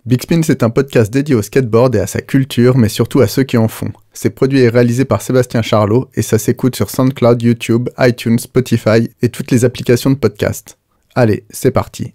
Big Spin, c'est un podcast dédié au skateboard et à sa culture, mais surtout à ceux qui en font. C'est produit et réalisé par Sébastien Charlot et ça s'écoute sur SoundCloud, YouTube, iTunes, Spotify et toutes les applications de podcast. Allez, c'est parti.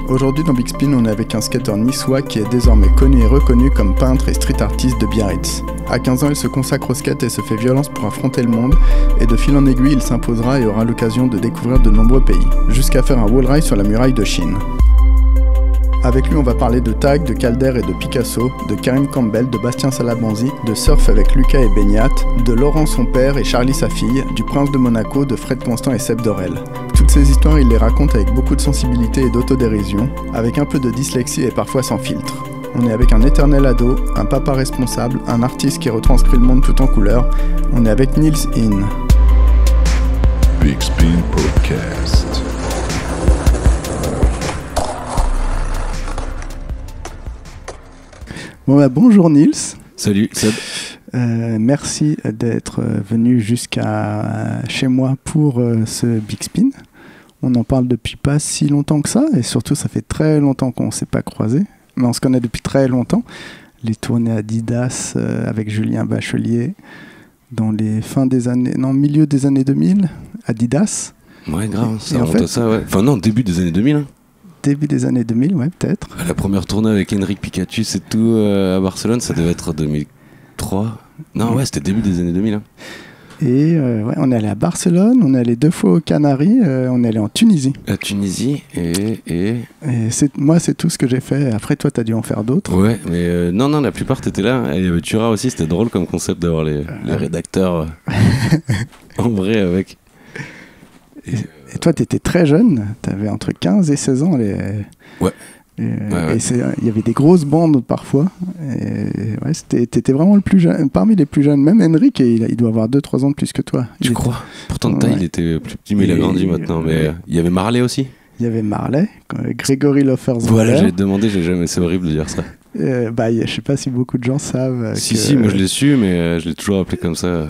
Aujourd'hui dans Big Spin, on est avec un skateur niçois qui est désormais connu et reconnu comme peintre et street artiste de Biarritz. À 15 ans, il se consacre au skate et se fait violence pour affronter le monde, et de fil en aiguille, il s'imposera et aura l'occasion de découvrir de nombreux pays, jusqu'à faire un wall ride sur la muraille de Chine. Avec lui, on va parler de Tag, de Calder et de Picasso, de Karim Campbell, de Bastien Salabanzi, de surf avec Lucas et Beignat, de Laurent son père et Charlie sa fille, du Prince de Monaco, de Fred Constant et Seb Dorel. Toutes ces histoires, il les raconte avec beaucoup de sensibilité et d'autodérision, avec un peu de dyslexie et parfois sans filtre. On est avec un éternel ado, un papa responsable, un artiste qui retranscrit le monde tout en couleurs. On est avec Nils In. Big Spin Podcast. Bon bah, bonjour Nils. Salut Seb. Merci d'être venu jusqu'à chez moi pour ce Big Spin. On en parle depuis pas si longtemps que ça, et surtout ça fait très longtemps qu'on ne s'est pas croisés. Mais on se connaît depuis très longtemps. Les tournées Adidas avec Julien Bachelier dans les milieu des années 2000, Adidas. Ouais, grave, ça remonte à ça, ouais. Enfin non, début des années 2000. Hein. Début des années 2000, ouais, peut-être. La première tournée avec Henrik Pikachu, c'est tout à Barcelone, ça devait être 2003. Non, ouais, c'était début des années 2000. Hein. Et ouais, on est allé à Barcelone, on est allé 2 fois aux Canaries, on est allé en Tunisie. À Tunisie et moi, c'est tout ce que j'ai fait. Après, toi, t'as dû en faire d'autres. Ouais, mais non, la plupart t'étais là. Et il y avait Tura aussi, c'était drôle comme concept d'avoir les rédacteurs en vrai avec. Et toi, t'étais très jeune, t'avais entre 15 et 16 ans. Ouais. Et il y avait des grosses bandes parfois. Et ouais, t'étais vraiment le plus jeune, parmi les plus jeunes. Même Henrik, il doit avoir 2-3 ans de plus que toi. Tu crois ? Pourtant de taille, il était plus petit, mais il a grandi maintenant. Mais il y avait Marley aussi. Il y avait Marley, Grégory Lofferswaller. Voilà, j'ai demandé, c'est horrible de dire ça. Je sais pas si beaucoup de gens savent. Si, moi je l'ai su, mais je l'ai toujours appelé comme ça.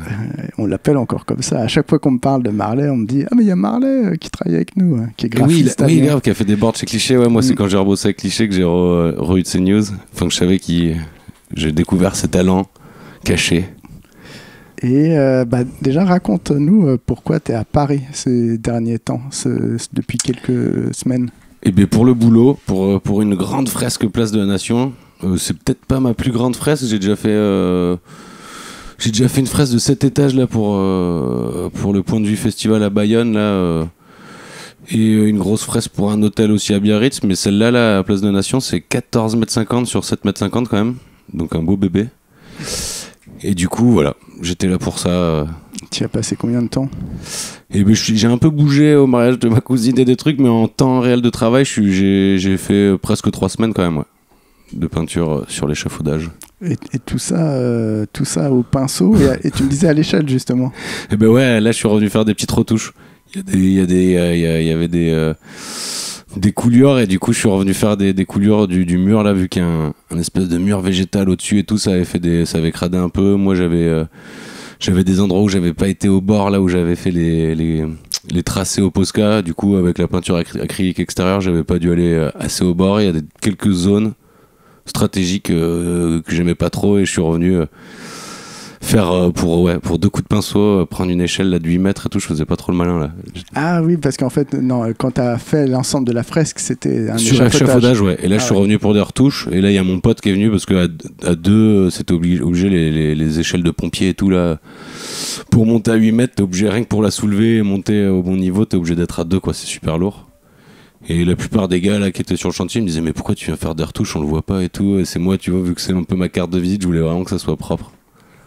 On l'appelle encore comme ça. À chaque fois qu'on me parle de Marley, on me dit « Ah, mais il y a Marley qui travaille avec nous, qui est graphiste. » Oui, grave, qui a fait des boards chez Cliché. Ouais, moi, c'est quand j'ai rebossé avec Cliché que j'ai re-eu de ces news. Enfin, que je savais j'ai découvert ses talents cachés. Et déjà, raconte-nous pourquoi tu es à Paris ces derniers temps, depuis quelques semaines. Eh bien, pour le boulot, pour une grande fresque Place de la Nation. C'est peut-être pas ma plus grande fresque. J'ai déjà fait une fresque de 7 étages là pour le Point de Vue Festival à Bayonne là, et une grosse fresque pour un hôtel aussi à Biarritz. Mais celle-là, la Place de la Nation, c'est 14,50 m sur 7,50 m quand même. Donc un beau bébé. Et du coup, voilà, j'étais là pour ça. Tu as passé combien de temps ? Et ben, j'ai un peu bougé au mariage de ma cousine et des trucs, mais en temps réel de travail, j'ai fait presque 3 semaines quand même, ouais, de peinture sur l'échafaudage. Et tout ça au pinceau, et tu me disais à l'échelle justement. Et ben ouais, là je suis revenu faire des petites retouches. Il y avait des coulures, et du coup je suis revenu faire des coulures du mur là, vu qu'il y a un espèce de mur végétal au-dessus et tout, ça avait cradé un peu. Moi j'avais des endroits où j'avais pas été au bord, là où j'avais fait les tracés au Posca. Du coup, avec la peinture acrylique extérieure, j'avais pas dû aller assez au bord. Il y a quelques zones stratégiques que j'aimais pas trop, et je suis revenu faire pour 2 coups de pinceau, prendre une échelle là, de 8 mètres et tout. Je faisais pas trop le malin là. Ah oui, parce qu'en fait, non, quand t'as fait l'ensemble de la fresque, c'était un sur échafaudage, ouais. Et là, je suis revenu pour des retouches. Et là, il y a mon pote qui est venu parce que à 2, c'était obligé les échelles de pompier et tout là. Pour monter à 8 mètres, t'es obligé, rien que pour la soulever et monter au bon niveau, t'es obligé d'être à 2, quoi. C'est super lourd. Et la plupart des gars là qui étaient sur le chantier me disaient mais pourquoi tu viens faire des retouches, on le voit pas et tout. Et c'est moi, tu vois, vu que c'est un peu ma carte de visite, je voulais vraiment que ça soit propre.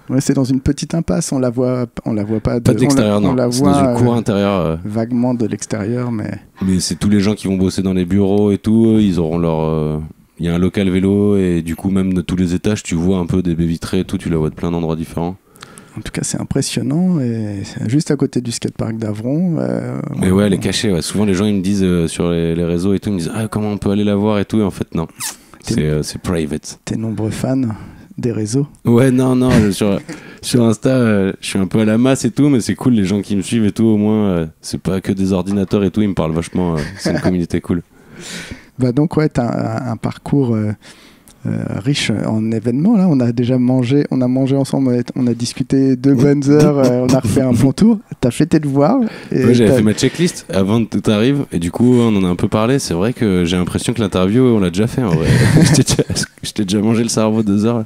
Ouais, c'est dans une petite impasse, on la voit pas de l'extérieur, non. C'est dans une cour intérieure. Vaguement de l'extérieur, mais c'est tous les gens qui vont bosser dans les bureaux et tout, ils auront leur. Il y a un local vélo, et du coup même de tous les étages, tu vois un peu des baies vitrées et tout, tu la vois de plein d'endroits différents. En tout cas, c'est impressionnant, et c'est juste à côté du skatepark d'Avron. Mais ouais, elle est cachée. Ouais. Souvent, les gens ils me disent sur les réseaux et tout, ils me disent comment on peut aller la voir et tout. Et en fait, non, c'est private. Tes nombreux fans des réseaux. Ouais, non, sur Insta, je suis un peu à la masse et tout, mais c'est cool, les gens qui me suivent et tout, au moins, c'est pas que des ordinateurs et tout, ils me parlent vachement, c'est une communauté cool. Bah donc ouais, t'as un parcours riche en événements. Là, on a mangé ensemble, on a discuté 2 bonnes heures, on a refait un bon tour. T'as fait tes devoirs. Ouais, j'avais fait ma checklist avant que tout arrive, et du coup, on en a un peu parlé. C'est vrai que j'ai l'impression que l'interview, on l'a déjà fait en vrai. Je t'ai déjà mangé le cerveau 2 heures.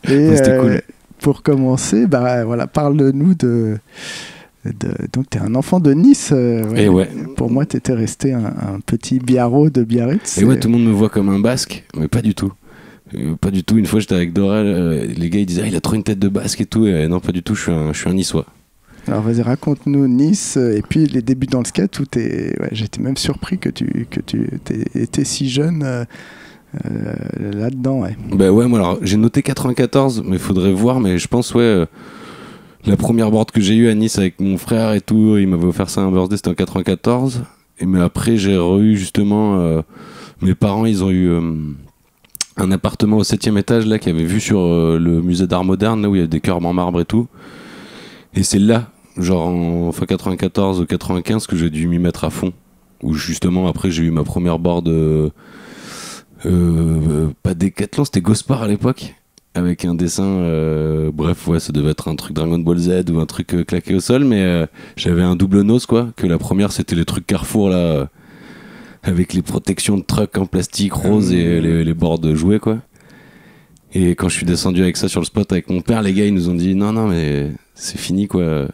Et c'était cool. Pour commencer, bah voilà, parle-nous donc t'es un enfant de Nice. Et ouais. Pour moi, t'étais resté un petit biarro de Biarritz. Et ouais, tout le monde me voit comme un basque, mais pas du tout. Pas du tout. Une fois, j'étais avec Dorel, les gars ils disaient il a trop une tête de basque et tout. Et non, pas du tout. Je suis un niçois. Alors vas-y, raconte-nous Nice et puis les débuts dans le skate où j'étais même surpris que tu étais si jeune là-dedans. Ouais. Bah ouais, moi alors j'ai noté 94, mais faudrait voir. Mais je pense la première board que j'ai eue à Nice avec mon frère et tout, il m'avait offert ça un birthday, c'était en 94. Mais après, j'ai eu justement... mes parents, ils ont eu un appartement au 7e étage là, qui avait vue sur le musée d'art moderne, là où il y a des cœurs en marbre et tout. Et c'est là, genre en fin 94 ou 95, que j'ai dû m'y mettre à fond. Où justement, après, j'ai eu ma première board... pas Décathlon, c'était Gospar à l'époque. Avec un dessin, bref, ouais, ça devait être un truc Dragon Ball Z ou un truc claqué au sol, mais j'avais un double nose, quoi. Que la première, c'était les trucs Carrefour, là, avec les protections de truck en plastique rose et les bords jouets, quoi. Et quand je suis descendu avec ça sur le spot avec mon père, les gars, ils nous ont dit non, mais c'est fini, quoi.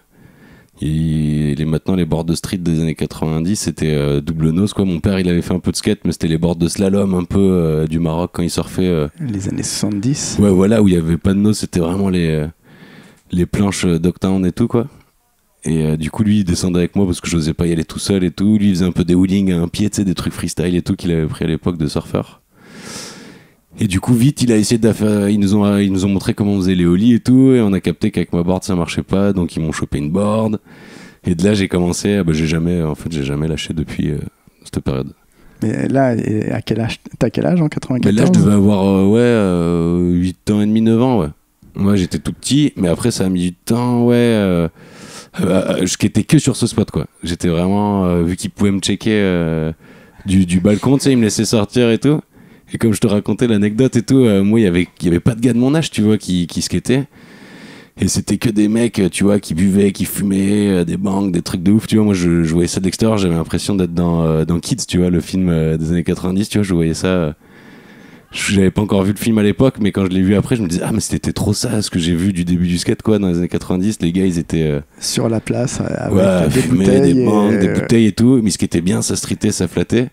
Maintenant, les boards de street des années 90, c'était double nose, quoi. Mon père, il avait fait un peu de skate, mais c'était les boards de slalom un peu du Maroc quand il surfait. Les années 70. Ouais, voilà, où il n'y avait pas de nose, c'était vraiment les planches Dogtown et tout, quoi. Et du coup, lui, il descendait avec moi parce que je n'osais pas y aller tout seul et tout. Lui, il faisait un peu des wheelings à un pied, tu sais, des trucs freestyle et tout qu'il avait pris à l'époque de surfeur. Et du coup, vite, il a essayé de faire. Ils nous ont montré comment on faisait les ollies et tout, et on a capté qu'avec ma board ça marchait pas, donc ils m'ont chopé une board. Et de là, j'ai commencé. J'ai jamais lâché depuis cette période. Mais là, à quel âge t'as quel âge en 94? Mais là, je devais avoir 8 ans et demi, 9 ans, ouais. Moi, j'étais tout petit, mais après, ça a mis du temps, ouais. Je skatais que sur ce spot, quoi. J'étais vraiment, vu qu'ils pouvaient me checker du balcon, tu sais, ils me laissaient sortir et tout. Et comme je te racontais l'anecdote et tout, moi, il y avait pas de gars de mon âge, tu vois, qui skataient. Et c'était que des mecs, tu vois, qui buvaient, qui fumaient, des bangs, des trucs de ouf, tu vois. Moi, je voyais ça de l'extérieur, j'avais l'impression d'être dans Kids, tu vois, le film des années 90, tu vois, je voyais ça. J'avais pas encore vu le film à l'époque, mais quand je l'ai vu après, je me disais, ah, mais c'était trop ça, ce que j'ai vu du début du skate, quoi, dans les années 90. Les gars, ils étaient. Sur la place, avec des bouteilles. Des bangs, des bouteilles et tout. Mais ce qui était bien, ça streetait, ça flattait.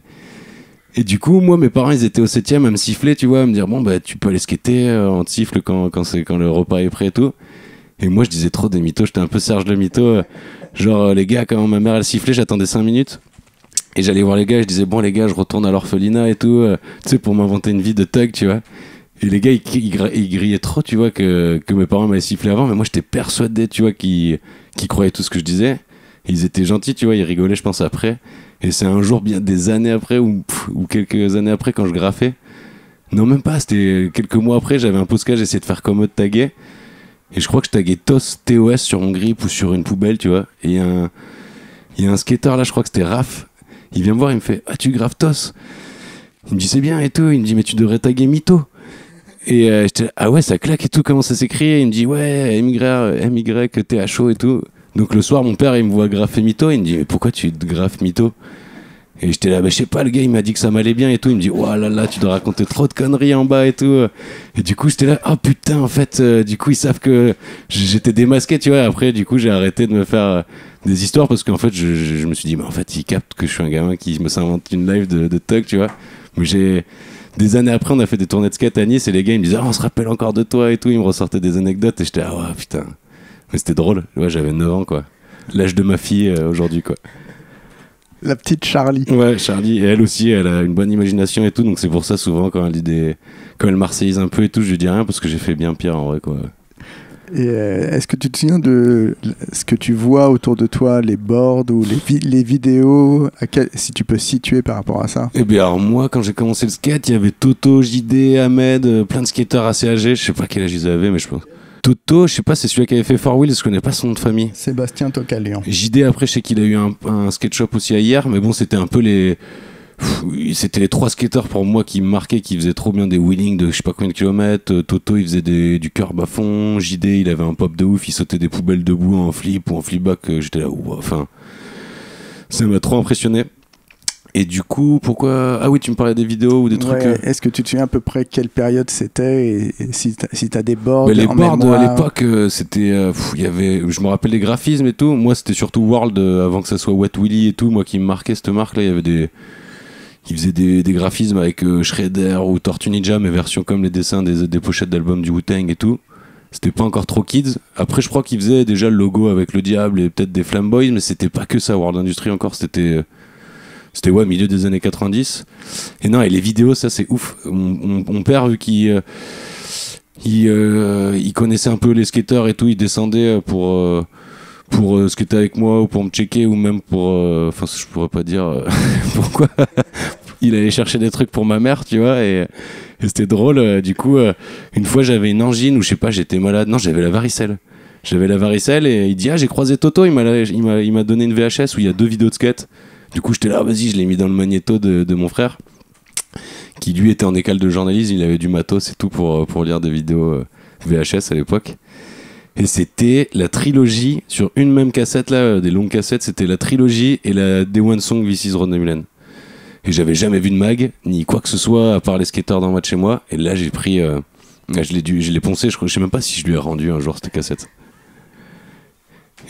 Et du coup, moi, mes parents, ils étaient au 7e à me siffler, tu vois, à me dire, bon, bah, tu peux aller skater, on te siffle quand le repas est prêt et tout. Et moi, je disais trop des mythos, j'étais un peu Serge le mytho. Genre, les gars, quand ma mère, elle sifflait, j'attendais 5 minutes. Et j'allais voir les gars, je disais, bon, les gars, je retourne à l'orphelinat et tout, tu sais, pour m'inventer une vie de thug, tu vois. Et les gars, ils grillaient trop, tu vois, que mes parents m'avaient sifflé avant, mais moi, j'étais persuadé, tu vois, qu'ils croyaient tout ce que je disais. Et ils étaient gentils, tu vois, ils rigolaient, je pense, après. Et c'est un jour, bien des années après, ou quelques années après, quand je graffais. Non, même pas, c'était quelques mois après, j'avais un posca, j'essayais de faire comme eux de taguer. Et je crois que je taguais TOS sur mon grip ou sur une poubelle, tu vois. Et il y a un skater là, je crois que c'était Raph. Il vient me voir, il me fait, ah, tu graves TOS? Il me dit, c'est bien et tout. Il me dit, mais tu devrais taguer Mytho. Et j'étais là, ah ouais, ça claque et tout, comment ça s'écrit? Il me dit, ouais, MYTHO et tout. Donc le soir, mon père, il me voit graffer Mytho. Il me dit, mais pourquoi tu graffes Mytho? Et j'étais là, bah, je sais pas, le gars, il m'a dit que ça m'allait bien et tout. Il me dit, oh là là, tu dois raconter trop de conneries en bas et tout. Et du coup, j'étais là, oh putain, en fait, du coup, ils savent que j'étais démasqué, tu vois. Après, du coup, j'ai arrêté de me faire des histoires parce qu'en fait, je me suis dit, mais en fait, ils captent que je suis un gamin qui me s'invente une live de thug, tu vois. Mais des années après, on a fait des tournées de skate à Nice et les gars, ils me disaient, oh, on se rappelle encore de toi et tout. Ils me ressortaient des anecdotes et j'étais là, oh putain. Mais c'était drôle, ouais, j'avais 9 ans, quoi. L'âge de ma fille aujourd'hui, quoi. La petite Charlie. Ouais, Charlie, et elle aussi, elle a une bonne imagination et tout, donc c'est pour ça souvent quand elle marseillise un peu et tout, je lui dis rien parce que j'ai fait bien pire en vrai, quoi. Et est-ce que tu te souviens de ce que tu vois autour de toi, les boards ou les vidéos, si tu peux situer par rapport à ça? Eh bien alors moi, quand j'ai commencé le skate, il y avait Toto, JD, Ahmed, plein de skateurs assez âgés, je sais pas quel âge ils avaient, mais je pense. Toto, je sais pas, c'est celui qui avait fait Four Wheels, je connais pas son nom de famille. Sébastien Tocalian. JD, après, je sais qu'il a eu un skate shop aussi à hier, mais bon, c'était un peu c'était les 3 skateurs pour moi qui me marquaient, qui faisaient trop bien des wheelings de je sais pas combien de kilomètres. Toto, il faisait du curb à fond. JD, il avait un pop de ouf, il sautait des poubelles debout en flip ou en flipback. J'étais là, enfin, ça m'a trop impressionné. Et du coup, pourquoi... Ah oui, tu me parlais des vidéos ou des trucs... Est-ce que tu te souviens à peu près quelle période c'était et si t'as des boards les en boards mémoire... à l'époque, c'était... il y avait, je me rappelle les graphismes et tout. Moi, c'était surtout World, avant que ça soit Wet Willy et tout. Moi qui me marquais cette marque-là, il y avait des... Ils faisaient des graphismes avec Shredder ou Tortue Ninja, mais version comme les dessins des pochettes d'albums du Wu-Tang et tout. C'était pas encore trop kids. Après, je crois qu'ils faisaient déjà le logo avec le diable et peut-être des Flamboys, mais c'était pas que ça, World Industry encore. C'était ouais, milieu des années 90. Et non, et les vidéos, ça c'est ouf. Mon père, vu qu'il il connaissait un peu les skateurs et tout, il descendait pour skater avec moi ou pour me checker ou même pour... Enfin, je pourrais pas dire pourquoi. Il allait chercher des trucs pour ma mère, tu vois, et c'était drôle. Du coup, une fois, j'avais une angine ou je sais pas, j'étais malade. Non, j'avais la varicelle. Et il dit, ah, j'ai croisé Toto, il m'a donné une VHS où il y a 2 vidéos de skate. Du coup, j'étais là, vas-y, je l'ai mis dans le magnéto de mon frère, qui lui était en école de journalisme, il avait du matos et tout pour lire des vidéos VHS à l'époque. Et c'était la trilogie, sur une même cassette, là, des longues cassettes, c'était la trilogie et la Day One Song This Is Ron Mullen. Et j'avais jamais vu de mag, ni quoi que ce soit, à part les skateurs dans moi de chez moi. Et là, j'ai pris... je l'ai poncé, je sais même pas si je lui ai rendu un jour cette cassette.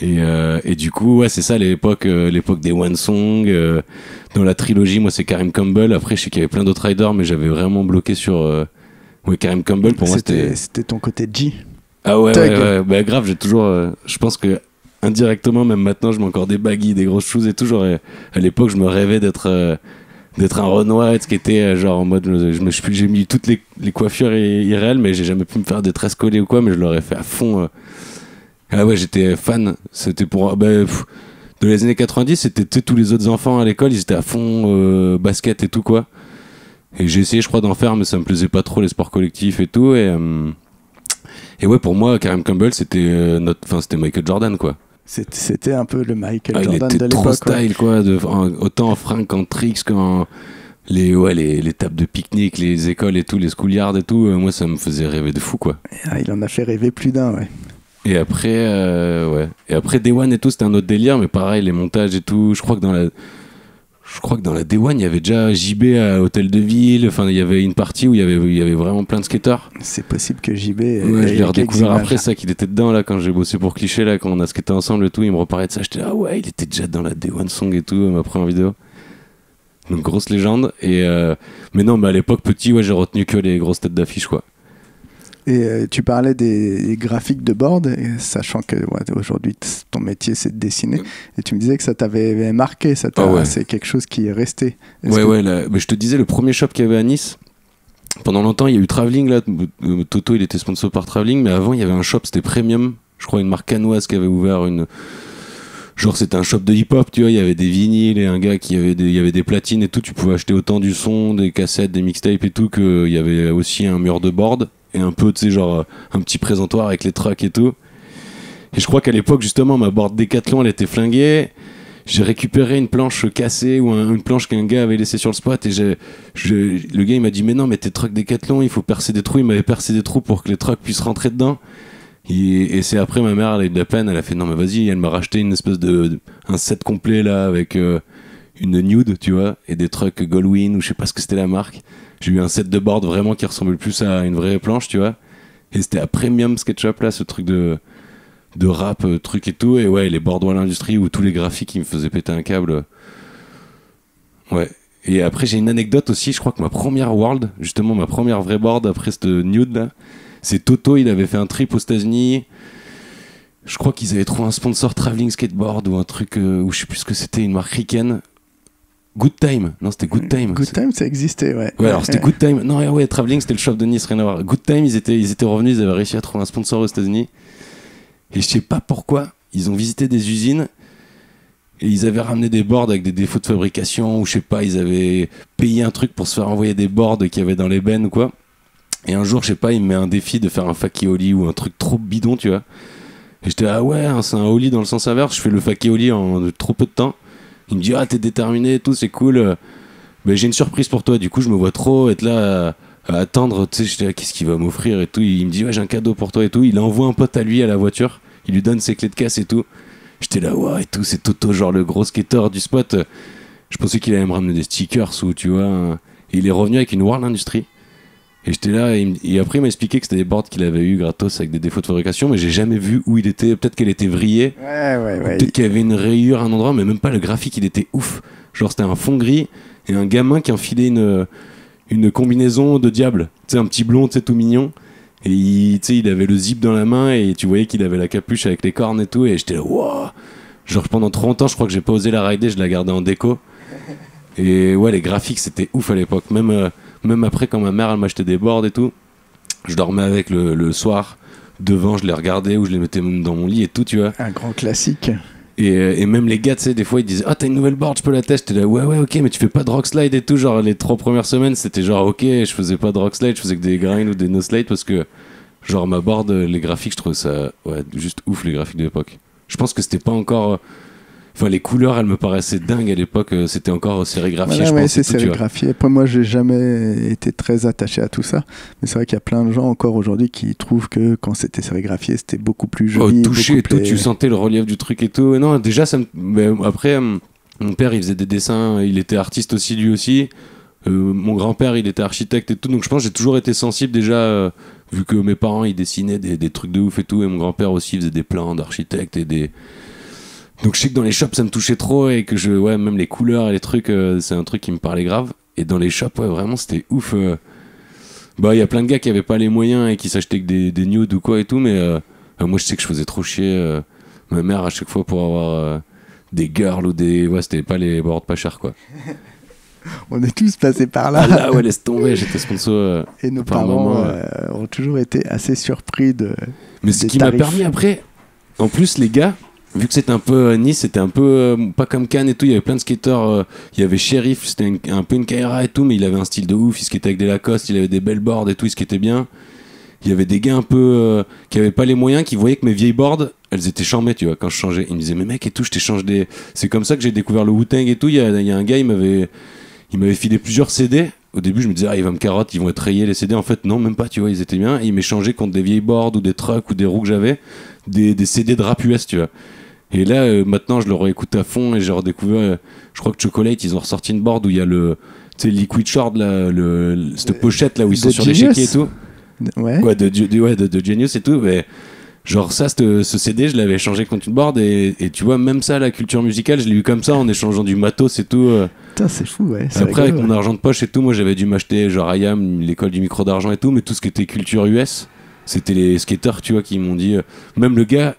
Et du coup, ouais, c'est ça l'époque des One Song. Dans la trilogie, moi, c'est Karim Campbell. Après, je sais qu'il y avait plein d'autres riders, mais j'avais vraiment bloqué sur Karim Campbell. Pour moi, c'était ton côté G. Ah ouais, bah grave, j'ai toujours... je pense que indirectement, même maintenant, je mets encore des baggies, des grosses choses et tout. Genre, à l'époque, je me rêvais d'être un Renoir et de skater genre en mode... J'ai mis toutes les coiffures irréelles, mais j'ai jamais pu me faire des tresses collées ou quoi, mais je l'aurais fait à fond... Ah ouais, j'étais fan. C'était pour... dans les années 90, c'était tous les autres enfants à l'école, ils étaient à fond basket et tout, quoi. Et j'ai essayé, je crois, d'en faire, mais ça me plaisait pas trop, les sports collectifs et tout. Et ouais, pour moi, Karim Campbell, c'était Michael Jordan, quoi. C'était un peu le Michael Jordan de l'époque. Il était trop style, quoi. Autant en fringues qu'en tricks, qu'en... Les tables de pique-nique, les écoles et tout, les schoolyards et tout. Moi, ça me faisait rêver de fou, quoi. Ah, il en a fait rêver plus d'un, ouais. Et après, Day One et tout, c'était un autre délire, mais pareil, les montages et tout. Je crois que dans la Day One, il y avait déjà JB à Hôtel de Ville. Enfin, il y avait une partie où il y avait vraiment plein de skateurs. C'est possible que JB. Ouais, je l'ai redécouvert après ça, qu'il était dedans là quand j'ai bossé pour Cliché là, quand on a skaté ensemble et tout. Il me reparlait de ça. J'étais là, ouais, il était déjà dans la Day One Song et tout, ma première vidéo. Donc grosse légende. Mais non, à l'époque petit, ouais, j'ai retenu que les grosses têtes d'affiche, quoi. Et tu parlais des graphiques de board, sachant que aujourd'hui ton métier c'est de dessiner, et tu me disais que ça t'avait marqué, c'est quelque chose qui est resté. Mais je te disais, le premier shop qu'il y avait à Nice, pendant longtemps il y a eu Traveling, là, Toto il était sponsor par Traveling, mais avant il y avait un shop, c'était Premium, je crois une marque canoise qui avait ouvert genre c'était un shop de hip-hop, tu vois, il y avait des vinyles et un gars il y avait des platines et tout, tu pouvais acheter autant du son, des cassettes, des mixtapes et tout, qu'il y avait aussi un mur de board. Et un peu, tu sais, genre un petit présentoir avec les trucks et tout. Et je crois qu'à l'époque, justement, ma board Decathlon, elle était flinguée. J'ai récupéré une planche cassée ou une planche qu'un gars avait laissée sur le spot. Et le gars, il m'a dit, mais non, mais tes trucks Decathlon, il faut percer des trous. Il m'avait percé des trous pour que les trucks puissent rentrer dedans. Et c'est après, ma mère, elle a eu de la peine. Elle a fait, non, mais vas-y, elle m'a racheté une espèce un set complet, là, avec une nude, tu vois, et des trucks Goldwyn, ou je sais pas ce que c'était la marque. J'ai eu un set de board vraiment qui ressemblait plus à une vraie planche, tu vois. Et c'était à Premium SketchUp, là, ce truc de rap, truc et tout. Et ouais, les boards Wall Industry où tous les graphiques, ils me faisaient péter un câble. Ouais. Et après, j'ai une anecdote aussi. Je crois que ma première World, justement, ma première vraie board après cette nude, là, c'est Toto. Il avait fait un trip aux États-Unis. Je crois qu'ils avaient trouvé un sponsor Traveling Skateboard ou un truc où je sais plus ce que c'était, une marque ricaine. Good Time, non c'était Good Time. Good Time ça existait, ouais. Ouais, alors c'était Good Time. Non, ouais, Traveling c'était le shop de Nice, rien à voir. Good Time, ils étaient revenus, ils avaient réussi à trouver un sponsor aux États-Unis. Et je sais pas pourquoi, ils ont visité des usines et ils avaient ramené des boards avec des défauts de fabrication ou je sais pas, ils avaient payé un truc pour se faire envoyer des boards qu'il y avait dans les bennes ou quoi. Et un jour, je sais pas, il me met un défi de faire un fakioli ou un truc trop bidon, tu vois. Et j'étais ah ouais, hein, c'est un ollie dans le sens inverse. Je fais le fakioli en trop peu de temps. Il me dit ah t'es déterminé et tout, c'est cool. Mais j'ai une surprise pour toi. Du coup, je me vois trop être là à attendre. Tu sais, j'étais là, qu'est-ce qu'il va m'offrir et tout. Il me dit ouais, j'ai un cadeau pour toi et tout. Il envoie un pote à lui à la voiture. Il lui donne ses clés de casse et tout. J'étais là ouais et tout. C'est Toto, genre le gros skater du spot. Je pensais qu'il allait me ramener des stickers ou tu vois. Et il est revenu avec une World Industry. Et j'étais là, et après il m'a expliqué que c'était des boards qu'il avait eu gratos avec des défauts de fabrication, mais j'ai jamais vu où il était. Peut-être qu'elle était vrillée, peut-être qu'il y avait une rayure à un endroit, mais même pas. Le graphique, il était ouf. Genre c'était un fond gris et un gamin qui enfilait une combinaison de diable. Tu sais, un petit blond, tu sais, tout mignon. Et il avait le zip dans la main et tu voyais qu'il avait la capuche avec les cornes et tout. Et j'étais là, wow. Genre pendant 30 ans, je crois que j'ai pas osé la rider, je la gardais en déco. Et ouais, les graphiques, c'était ouf à l'époque. Même après, quand ma mère elle m'achetait des boards et tout, je dormais avec le soir devant, je les regardais ou je les mettais même dans mon lit et tout, tu vois. Un grand classique. Et même les gars, tu sais, des fois ils disaient ah, t'as une nouvelle board, je peux la tester. J'étais là ouais, ok, mais tu fais pas de rock slide et tout. Genre les 3 premières semaines, c'était genre ok, je faisais pas de rock slide, je faisais que des grinds ou des no slide parce que, genre ma board, les graphiques, je trouvais ça juste ouf, les graphiques de l'époque. Je pense que c'était pas encore. Enfin, les couleurs, elles me paraissaient dingues à l'époque. C'était encore sérigraphié, voilà, je pense. C'est sérigraphié. Après, moi, j'ai jamais été très attaché à tout ça. Mais c'est vrai qu'il y a plein de gens encore aujourd'hui qui trouvent que quand c'était sérigraphié, c'était beaucoup plus joli. Touché et tout, tu sentais le relief du truc et tout. Non, déjà, après, mon père, il faisait des dessins. Il était artiste aussi, lui aussi. Mon grand-père, il était architecte et tout. Donc, je pense que j'ai toujours été sensible déjà, vu que mes parents, ils dessinaient des trucs de ouf et tout. Et mon grand-père aussi, il faisait des plans d'architecte et des. Donc je sais que dans les shops ça me touchait trop et que même les couleurs et les trucs c'est un truc qui me parlait grave. Et dans les shops vraiment c'était ouf. Il y a plein de gars qui avaient pas les moyens et qui s'achetaient que des nudes ou quoi et tout, mais moi je sais que je faisais trop chier ma mère à chaque fois pour avoir des girls ou des. Ouais, c'était pas les boards pas chers quoi. On est tous passés par là. Ah là ouais, laisse tomber, j'étais sponsor. Et nos parents ont toujours été assez surpris de. Mais ce qui m'a permis après, en plus les gars. Vu que c'était un peu Nice, c'était un peu pas comme Cannes et tout, il y avait plein de skateurs, il y avait Sheriff, c'était un peu une Kaira et tout, mais il avait un style de ouf, il skatait avec des Lacoste, il avait des belles boards et tout, il skatait bien. Il y avait des gars un peu qui avaient pas les moyens, qui voyaient que mes vieilles boards, elles étaient chambées, tu vois, quand je changeais. Ils me disaient mais mec et tout, je t'échange des. C'est comme ça que j'ai découvert le Wu-Tang et tout. Il y a un gars, il m'avait filé plusieurs CD. Au début, je me disais il va me carotte, ils vont être rayés les CD. En fait, non, même pas, tu vois, ils étaient bien. Et il m'échangeait contre des vieilles boards ou des trucks ou des roues que j'avais, des CD de rap US, tu vois. Et là, maintenant, je le réécoute à fond et j'ai redécouvert. Je crois que Chocolate, ils ont ressorti une board où il y a le Liquid Short, là, cette pochette là où ils sont sur des chéquiers et tout. Ouais, de Genius et tout. Mais genre, ça, ce CD, je l'avais changé contre une board et tu vois, même ça, la culture musicale, je l'ai eu comme ça en échangeant du matos et tout. Putain, c'est fou, ouais. Après, avec mon argent de poche et tout, moi, j'avais dû m'acheter, genre, IAM, l'école du micro d'argent et tout, mais tout ce qui était culture US. C'était les skateurs, tu vois, qui m'ont dit. Même le gars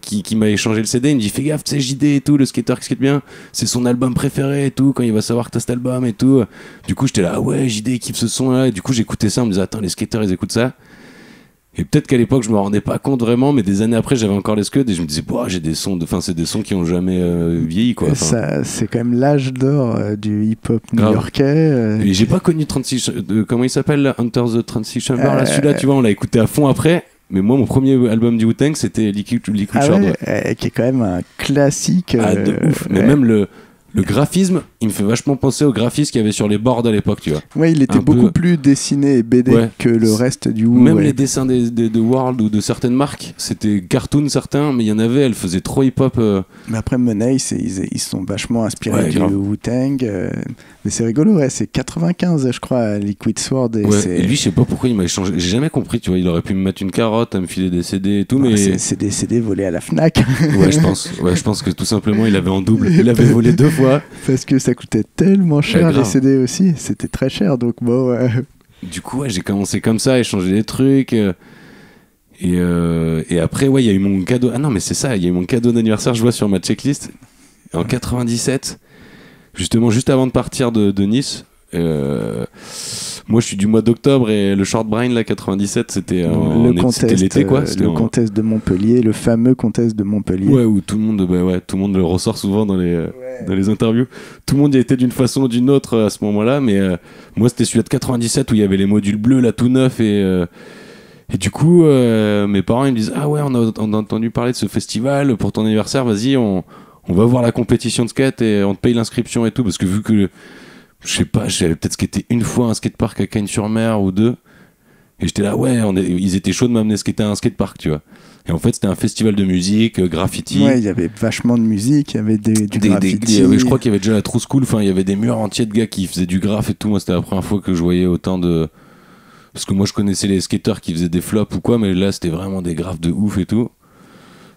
qui m'a échangé le CD, il me dit fais gaffe, tu sais, JD et tout, le skateur qui skate bien, c'est son album préféré et tout, quand il va savoir que t'as cet album et tout. Du coup, j'étais là, ouais, JD, il kiffe ce son là. Et du coup, j'écoutais ça, on me disait, attends, les skateurs, ils écoutent ça. Et peut-être qu'à l'époque, je me rendais pas compte vraiment, mais des années après, j'avais encore les scuds et je me disais, j'ai des sons, c'est des sons qui ont jamais vieilli, quoi. Ça, c'est quand même l'âge d'or du hip-hop new-yorkais. Et j'ai pas connu comment il s'appelle là, Hunter the Transition Bar, là, celui-là, tu vois, on l'a écouté à fond après. Mais moi, mon premier album du Wu-Tang, c'était Liquid Short. Ouais, qui est quand même un classique. De ouf. Mais même le graphisme, il me fait vachement penser au graphisme qu'il y avait sur les boards à l'époque, tu vois. Ouais, il était beaucoup plus dessiné et BD que le reste du Wu. Même les dessins de World ou de certaines marques, c'était cartoon certains, mais il y en avait, elles faisaient trop hip-hop. Mais après, Money, ils sont vachement inspirés du Wu-Tang. Mais c'est rigolo, c'est 95, je crois, Liquid Sword. Et lui, je sais pas pourquoi il m'a échangé. J'ai jamais compris, tu vois. Il aurait pu me mettre une carotte, à me filer des CD et tout, mais. C'est des CD volés à la Fnac. Je pense que tout simplement, il avait en double. Il avait volé 2 fois. Parce que ça coûtait tellement cher, les CD aussi. C'était très cher, donc bon. Du coup, j'ai commencé comme ça, à échanger des trucs. Et après, il y a eu mon cadeau. Ah non, mais c'est ça, il y a eu mon cadeau d'anniversaire, je vois sur ma checklist. En 97. Justement, juste avant de partir de Nice, Moi, je suis du mois d'octobre et le Short Brain, là, 97, c'était c'était l'été, quoi. C'était contest de Montpellier, le fameux contest de Montpellier. Ouais, où tout le monde le ressort souvent dans les interviews. Tout le monde y était d'une façon ou d'une autre à ce moment-là, mais moi, c'était celui-là de 97 où il y avait les modules bleus, là, tout neuf et du coup, mes parents ils me disent ah ouais, on a entendu parler de ce festival pour ton anniversaire, vas-y, on va voir la compétition de skate et on te paye l'inscription et tout, parce que vu que je sais pas, j'avais peut-être skaté une fois un skatepark à Cagnes-sur-Mer ou deux, et j'étais là ouais, ils étaient chauds de m'amener skater à un skatepark, tu vois. Et en fait, c'était un festival de musique, graffiti. Ouais, il y avait vachement de musique, il y avait du graffiti. Je crois qu'il y avait déjà la True School, enfin il y avait des murs entiers de gars qui faisaient du graff et tout. Moi, c'était la première fois que je voyais autant de. Parce que moi je connaissais les skateurs qui faisaient des flops ou quoi, mais là c'était vraiment des graphs de ouf et tout.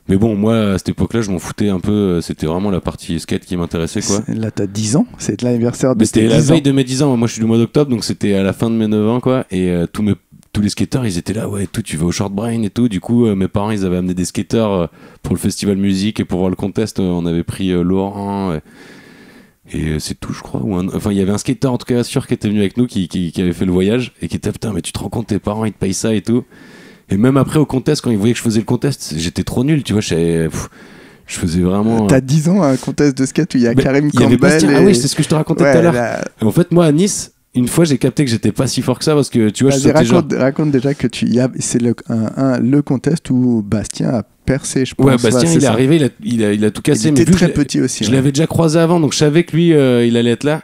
Mais bon, moi à cette époque-là je m'en foutais un peu, c'était vraiment la partie skate qui m'intéressait, quoi. Là t'as 10 ans, c'est l'anniversaire de tes 10 ans. C'était la veille de mes 10 ans, moi je suis du mois d'octobre, donc c'était à la fin de mes 9 ans, quoi. Et tous les skateurs ils étaient là, ouais, tout, tu vas au Short Brain et tout. Du coup mes parents ils avaient amené des skateurs pour le festival musique et pour voir le contest, on avait pris Laurent. Et c'est tout, je crois. Enfin, il y avait un skater, en tout cas, sûr, qui était venu avec nous, qui avait fait le voyage, et qui était, putain, mais tu te rends compte, tes parents, ils te payent ça et tout. Et même après, au contest, quand ils voyaient que je faisais le contest, j'étais trop nul, tu vois, je faisais vraiment. T'as 10 ans à un contest de skate où il y a Karim Campbell. Ah oui, c'est ce que je te racontais tout à l'heure. En fait, moi, à Nice, une fois, j'ai capté que j'étais pas si fort que ça, parce que, tu vois, raconte déjà que c'est le contest où Bastien a percé, je pense. Ouais, Bastien, il est arrivé, il a tout cassé. Il était très petit aussi. Je l'avais déjà croisé avant, donc je savais que lui, il allait être là.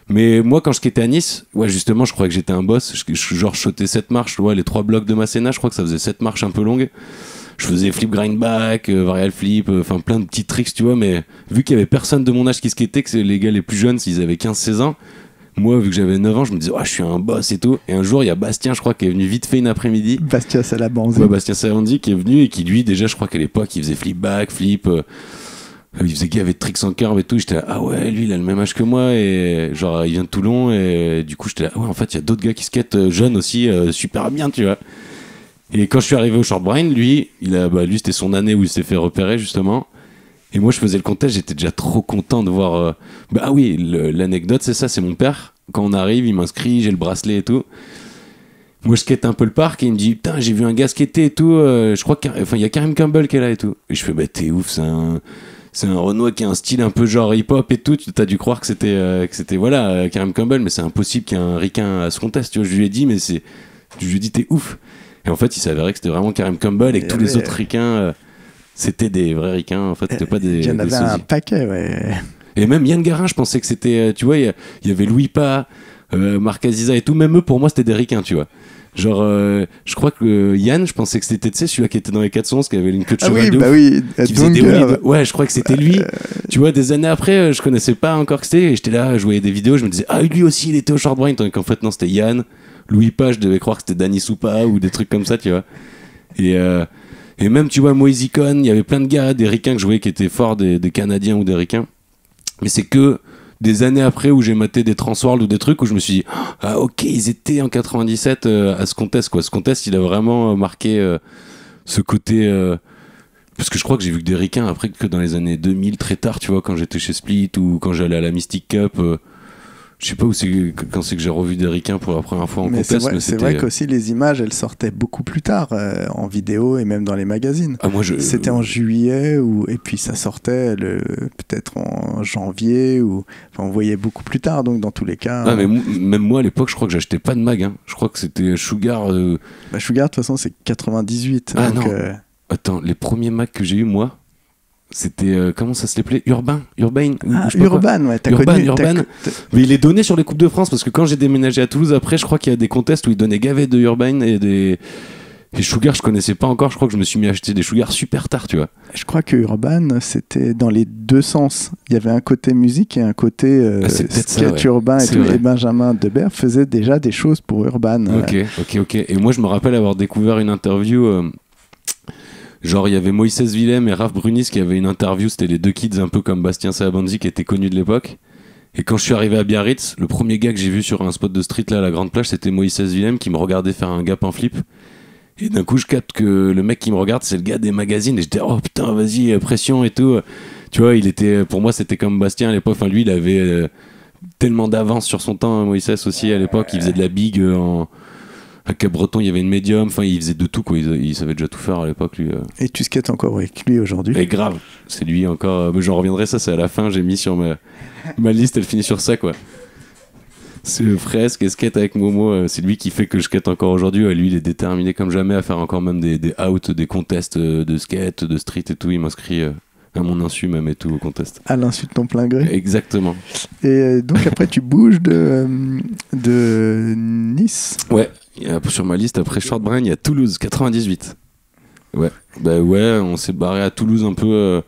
Mais moi, quand je quittais à Nice, ouais, justement, je croyais que j'étais un boss. Genre, je sautais 7 marches, ouais, les 3 blocs de Masséna, je crois que ça faisait 7 marches un peu longues. Je faisais flip grind back, varial flip, enfin plein de petits tricks, tu vois. Mais vu qu'il y avait personne de mon âge qui skatait, que c'est les gars les plus jeunes, s'ils avaient 15-16 ans, moi, vu que j'avais 9 ans, je me disais, oh, je suis un boss et tout. Et un jour, il y a Bastien, je crois, qui est venu vite fait une après-midi. Bastien Salabanzi. Ouais, Bastien Salabanzi qui est venu et qui, lui, déjà, je crois qu'à l'époque, il faisait flip back, flip. Il faisait qu'il y avait de tricks en curve et tout. J'étais là, ah ouais, lui, il a le même âge que moi. Et genre, il vient de Toulon. Et du coup, j'étais là, ouais, en fait, il y a d'autres gars qui skatent jeunes aussi, super bien, tu vois. Et quand je suis arrivé au Short Brain, lui, lui, c'était son année où il s'est fait repérer, justement. Et moi, je faisais le contest, j'étais déjà trop content de voir. Ah oui, l'anecdote, c'est ça, c'est mon père. Quand on arrive, il m'inscrit, j'ai le bracelet et tout. Moi, je skate un peu le parc et il me dit, putain, j'ai vu un gars skater et tout. Je crois qu'il y a Karim Campbell qui est là et tout. Et je fais, bah, t'es ouf, c'est un Renoir qui a un style un peu genre hip-hop et tout. T'as dû croire que c'était voilà, Karim Campbell, mais c'est impossible qu'il y ait un ricain à ce contest. Tu vois, je lui ai dit, je lui ai dit, t'es ouf. Et en fait, il s'avérait que c'était vraiment Karim Campbell et que tous les autres ricains. C'était des vrais ricains, en fait, c'était pas des. Il y en avait un paquet, ouais. Et même Yann Garin, je pensais que c'était. Tu vois, il y avait Louis Pa, Marc Aziza et tout, même eux, pour moi, c'était des ricains, tu vois. Genre, je crois que Yann, je pensais que c'était, tu sais, celui-là qui était dans les 411, qui avait une queue de cheval de ouf, qui faisait des wheelies. Ouais, je crois que c'était lui. Tu vois, des années après, je connaissais pas encore que c'était, et j'étais là, je voyais des vidéos, je me disais, ah, lui aussi, il était au Short Brain, tandis qu'en fait, non, c'était Yann. Louis Pa, je devais croire que c'était Danny Soupa ou des trucs comme ça, tu vois. Et même, tu vois, Moïse Icon, il y avait plein de gars, des ricains que je voyais qui étaient forts, des Canadiens ou des ricains. Mais c'est que des années après où j'ai maté des Transworld ou des trucs où je me suis dit, ah ok, ils étaient en 97 à ce contest, quoi. Ce contest, il a vraiment marqué ce côté. Parce que je crois que j'ai vu que des ricains après que dans les années 2000, très tard, tu vois, quand j'étais chez Split ou quand j'allais à la Mystic Cup. Je sais pas quand c'est que j'ai revu des ricains pour la première fois en contest. C'est vrai qu'aussi les images elles sortaient beaucoup plus tard en vidéo et même dans les magazines. Ah, c'était en juillet et puis ça sortait peut-être en janvier enfin, on voyait beaucoup plus tard donc dans tous les cas. Ah, mais même moi à l'époque je crois que j'achetais pas de mag. Hein. Je crois que c'était Sugar. Sugar de toute façon c'est 98. Ah donc, non. Attends, les premiers mags que j'ai eu moi. C'était comment ça s'appelait Urban ouais, t'as connu Urban. Mais il est donné sur les Coupes de France parce que quand j'ai déménagé à Toulouse après je crois qu'il y a des contests où ils donnaient gavet de Urban et Sugar je connaissais pas encore, je crois que je me suis mis à acheter des Sugar super tard, tu vois. Je crois que Urban c'était dans les deux sens, il y avait un côté musique et un côté skate ça, ouais. Urban et Benjamin Debert faisait déjà des choses pour Urban. Ok. Et moi je me rappelle avoir découvert une interview genre il y avait Moïse Willem et Raph Brunis qui avaient une interview, c'était les deux kids un peu comme Bastien Salabanzi qui étaient connus de l'époque. Et quand je suis arrivé à Biarritz, le premier gars que j'ai vu sur un spot de street là à la Grande Plage, c'était Moïse Willem qui me regardait faire un gap en flip. Et d'un coup je capte que le mec qui me regarde c'est le gars des magazines et j'étais oh putain vas-y pression et tout. Tu vois, il était, pour moi c'était comme Bastien à l'époque, enfin lui il avait tellement d'avance sur son temps, Moïse aussi à l'époque. Il faisait de la big à Cap-Breton, il y avait une médium. Enfin, il faisait de tout, quoi. Il savait déjà tout faire à l'époque, lui. Et tu skates encore avec lui aujourd'hui? Et grave, c'est lui encore. Mais j'en reviendrai, ça c'est à la fin. J'ai mis sur ma liste, elle finit sur ça, quoi. C'est fresque et skate avec Momo, c'est lui qui fait que je skate encore aujourd'hui. Lui, il est déterminé comme jamais à faire encore même des outs, des contests de skate, de street et tout. Il m'inscrit à mon insu même et tout au contest. À l'insu de ton plein gré. Exactement. Et donc après, tu bouges de Nice. Ouais, sur ma liste, après Short Brain, il y a Toulouse, 98. Ouais, bah ouais, on s'est barré à Toulouse un peu.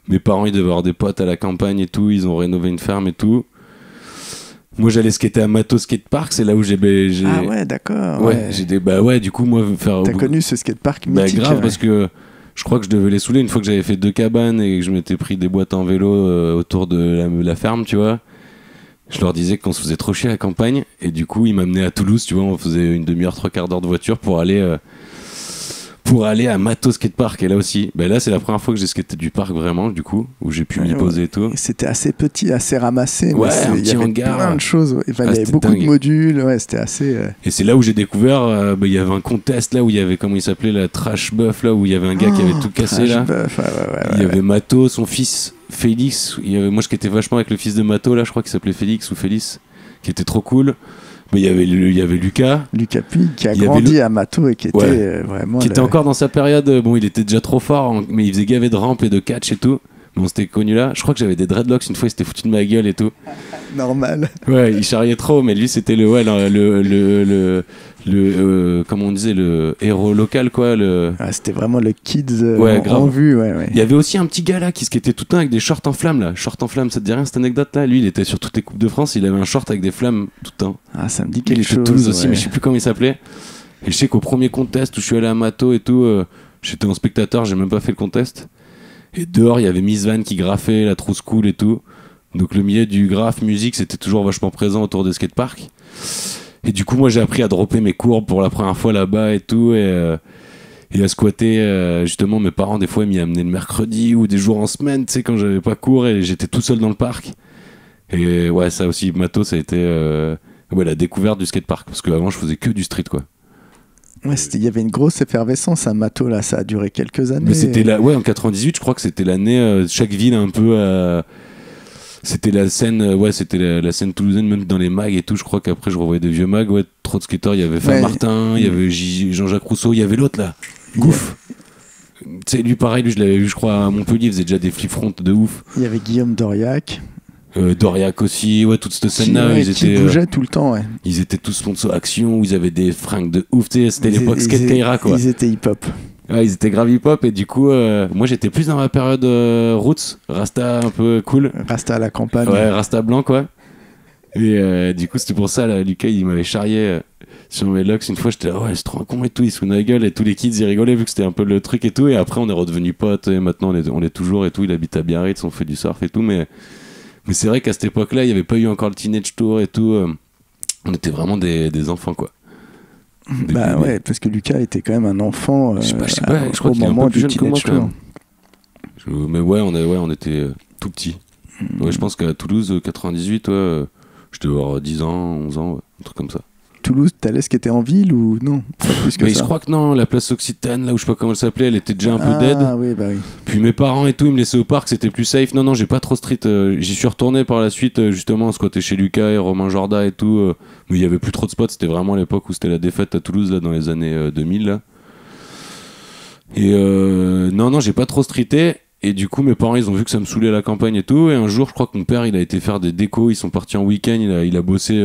Mes parents, ils devaient avoir des potes à la campagne et tout. Ils ont rénové une ferme et tout. Moi, j'allais skater à Mato Skatepark, c'est là où j'ai... Ah ouais, d'accord. Ouais, ouais. Du coup, moi, faire... T'as connu ce skatepark bah, mythique. Grave, parce que je crois que je devais les saouler une fois que j'avais fait 2 cabanes et que je m'étais pris des boîtes en vélo autour de la ferme, tu vois. Je leur disais qu'on se faisait trop chier à la campagne et du coup, ils m'amenaient à Toulouse, tu vois. On faisait une demi-heure, 3/4 d'heure de voiture pour aller à Mato Skatepark. Et là aussi, bah là, c'est la première fois que j'ai skaté du parc vraiment, du coup, où j'ai pu m'y poser et tout. C'était assez petit, assez ramassé. Ouais, il y avait plein de choses. Il y avait beaucoup dingue. de modules. Ouais, c'était assez. Et c'est là où j'ai découvert. Il y avait un contest là où il y avait, comment il s'appelait, la Trash Buff, là où il y avait un gars qui avait tout cassé là. Buff, il y avait Mato, son fils Félix. Moi, je étais vachement avec le fils de Mato là, je crois qu'il s'appelait Félix ou Félix, qui était trop cool. Mais il y avait Lucas Puig qui a grandi à Mato et qui était vraiment qui était encore dans sa période. Bon, il était déjà trop fort, mais il faisait gaver de rampe et de catch et tout. Bon, c'était connu là. Je crois que j'avais des dreadlocks une fois, il s'était foutu de ma gueule et tout. Normal. Ouais, il charriait trop, mais lui c'était le comment on disait, le héros local, quoi. C'était vraiment le kids grave. En vue. Ouais. Il y avait aussi un petit gars là qui skatait tout le temps avec des shorts en flammes là. Shorts en flammes, ça te dit rien cette anecdote là? Lui, il était sur toutes les coupes de France, il avait un short avec des flammes tout le temps. Ah, ça me dit quelque chose. Il était Toulouse aussi, mais je sais plus comment il s'appelait. Et je sais qu'au premier contest où je suis allé à Mato et tout, j'étais en spectateur, j'ai même pas fait le contest. Et dehors, il y avait Miss Van qui graffait, la trousse cool et tout. Donc le milieu du graphe, musique, c'était toujours vachement présent autour des skateparks. Et du coup, moi, j'ai appris à dropper mes courbes pour la première fois là-bas et tout. Et à squatter, justement, mes parents, des fois, ils m'y amenaient le mercredi ou des jours en semaine, tu sais, quand j'avais pas cours et j'étais tout seul dans le parc. Et ouais, ça aussi, Mato, ça a été la découverte du skatepark. Parce qu'avant, je faisais que du street, quoi. Ouais, il y avait une grosse effervescence à Mato, là, ça a duré quelques années. Mais c'était en 98, je crois que c'était l'année, chaque ville un peu... c'était la scène, c'était la scène toulousaine, même dans les mags et tout. Je crois qu'après, je revoyais des vieux mags, trop de skateurs. Il y avait Fab Martin, il y avait Jean-Jacques Rousseau, il y avait l'autre là, Gouff. Tu sais, lui, pareil, je l'avais vu, je crois, à Montpellier, il faisait déjà des flip-fronts de ouf. Il y avait Guillaume Doriac. Doriac aussi, toute cette scène-là, qui bougeaient tout le temps, ouais. Ils étaient tous sponsors Action, où ils avaient des fringues de ouf, tu sais, c'était l'époque Skate Kaira, quoi. Ils étaient hip-hop. Ouais, ils étaient grave hip-hop, et du coup, moi j'étais plus dans ma période roots, Rasta un peu cool. Rasta à la campagne. Ouais, Rasta blanc, quoi. Et du coup, c'était pour ça, là, Lucas, il m'avait charrié sur mes locks. Une fois, j'étais là, ouais, c'est trop un con et tout, il se fout de la gueule, et tous les kids, ils rigolaient, vu que c'était un peu le truc et tout. Et après, on est redevenus potes, et maintenant, on est toujours et tout. Il habite à Biarritz, on fait du surf et tout, mais c'est vrai qu'à cette époque-là, il n'y avait pas eu encore le Teenage Tour et tout. On était vraiment des enfants, quoi. Ouais, parce que Lucas était quand même un enfant je crois au qu'il est moment un peu plus du jeune que moi, Teenage quand Tour. même. Mais ouais, on était tout petits. Ouais, je pense qu'à Toulouse, 98, je devais avoir 10 ans, 11 ans, un truc comme ça. Toulouse, t'allais ce qui était en ville ou non? Pas plus que mais ça. je crois que non, la place Occitane, là où je sais pas comment elle s'appelait, elle était déjà un peu dead. Ah oui, bah oui. Puis mes parents et tout, ils me laissaient au parc, c'était plus safe. Non, j'ai pas trop street. J'y suis retourné par la suite, justement, squatter chez Lucas et Romain Jorda et tout. Mais il y avait plus trop de spots, c'était vraiment l'époque où c'était la défaite à Toulouse, là, dans les années 2000, là. Et non, j'ai pas trop streeté. Et du coup, mes parents, ils ont vu que ça me saoulait à la campagne et tout. Et un jour, je crois que mon père, il a été faire des décos. Ils sont partis en week-end. Il a bossé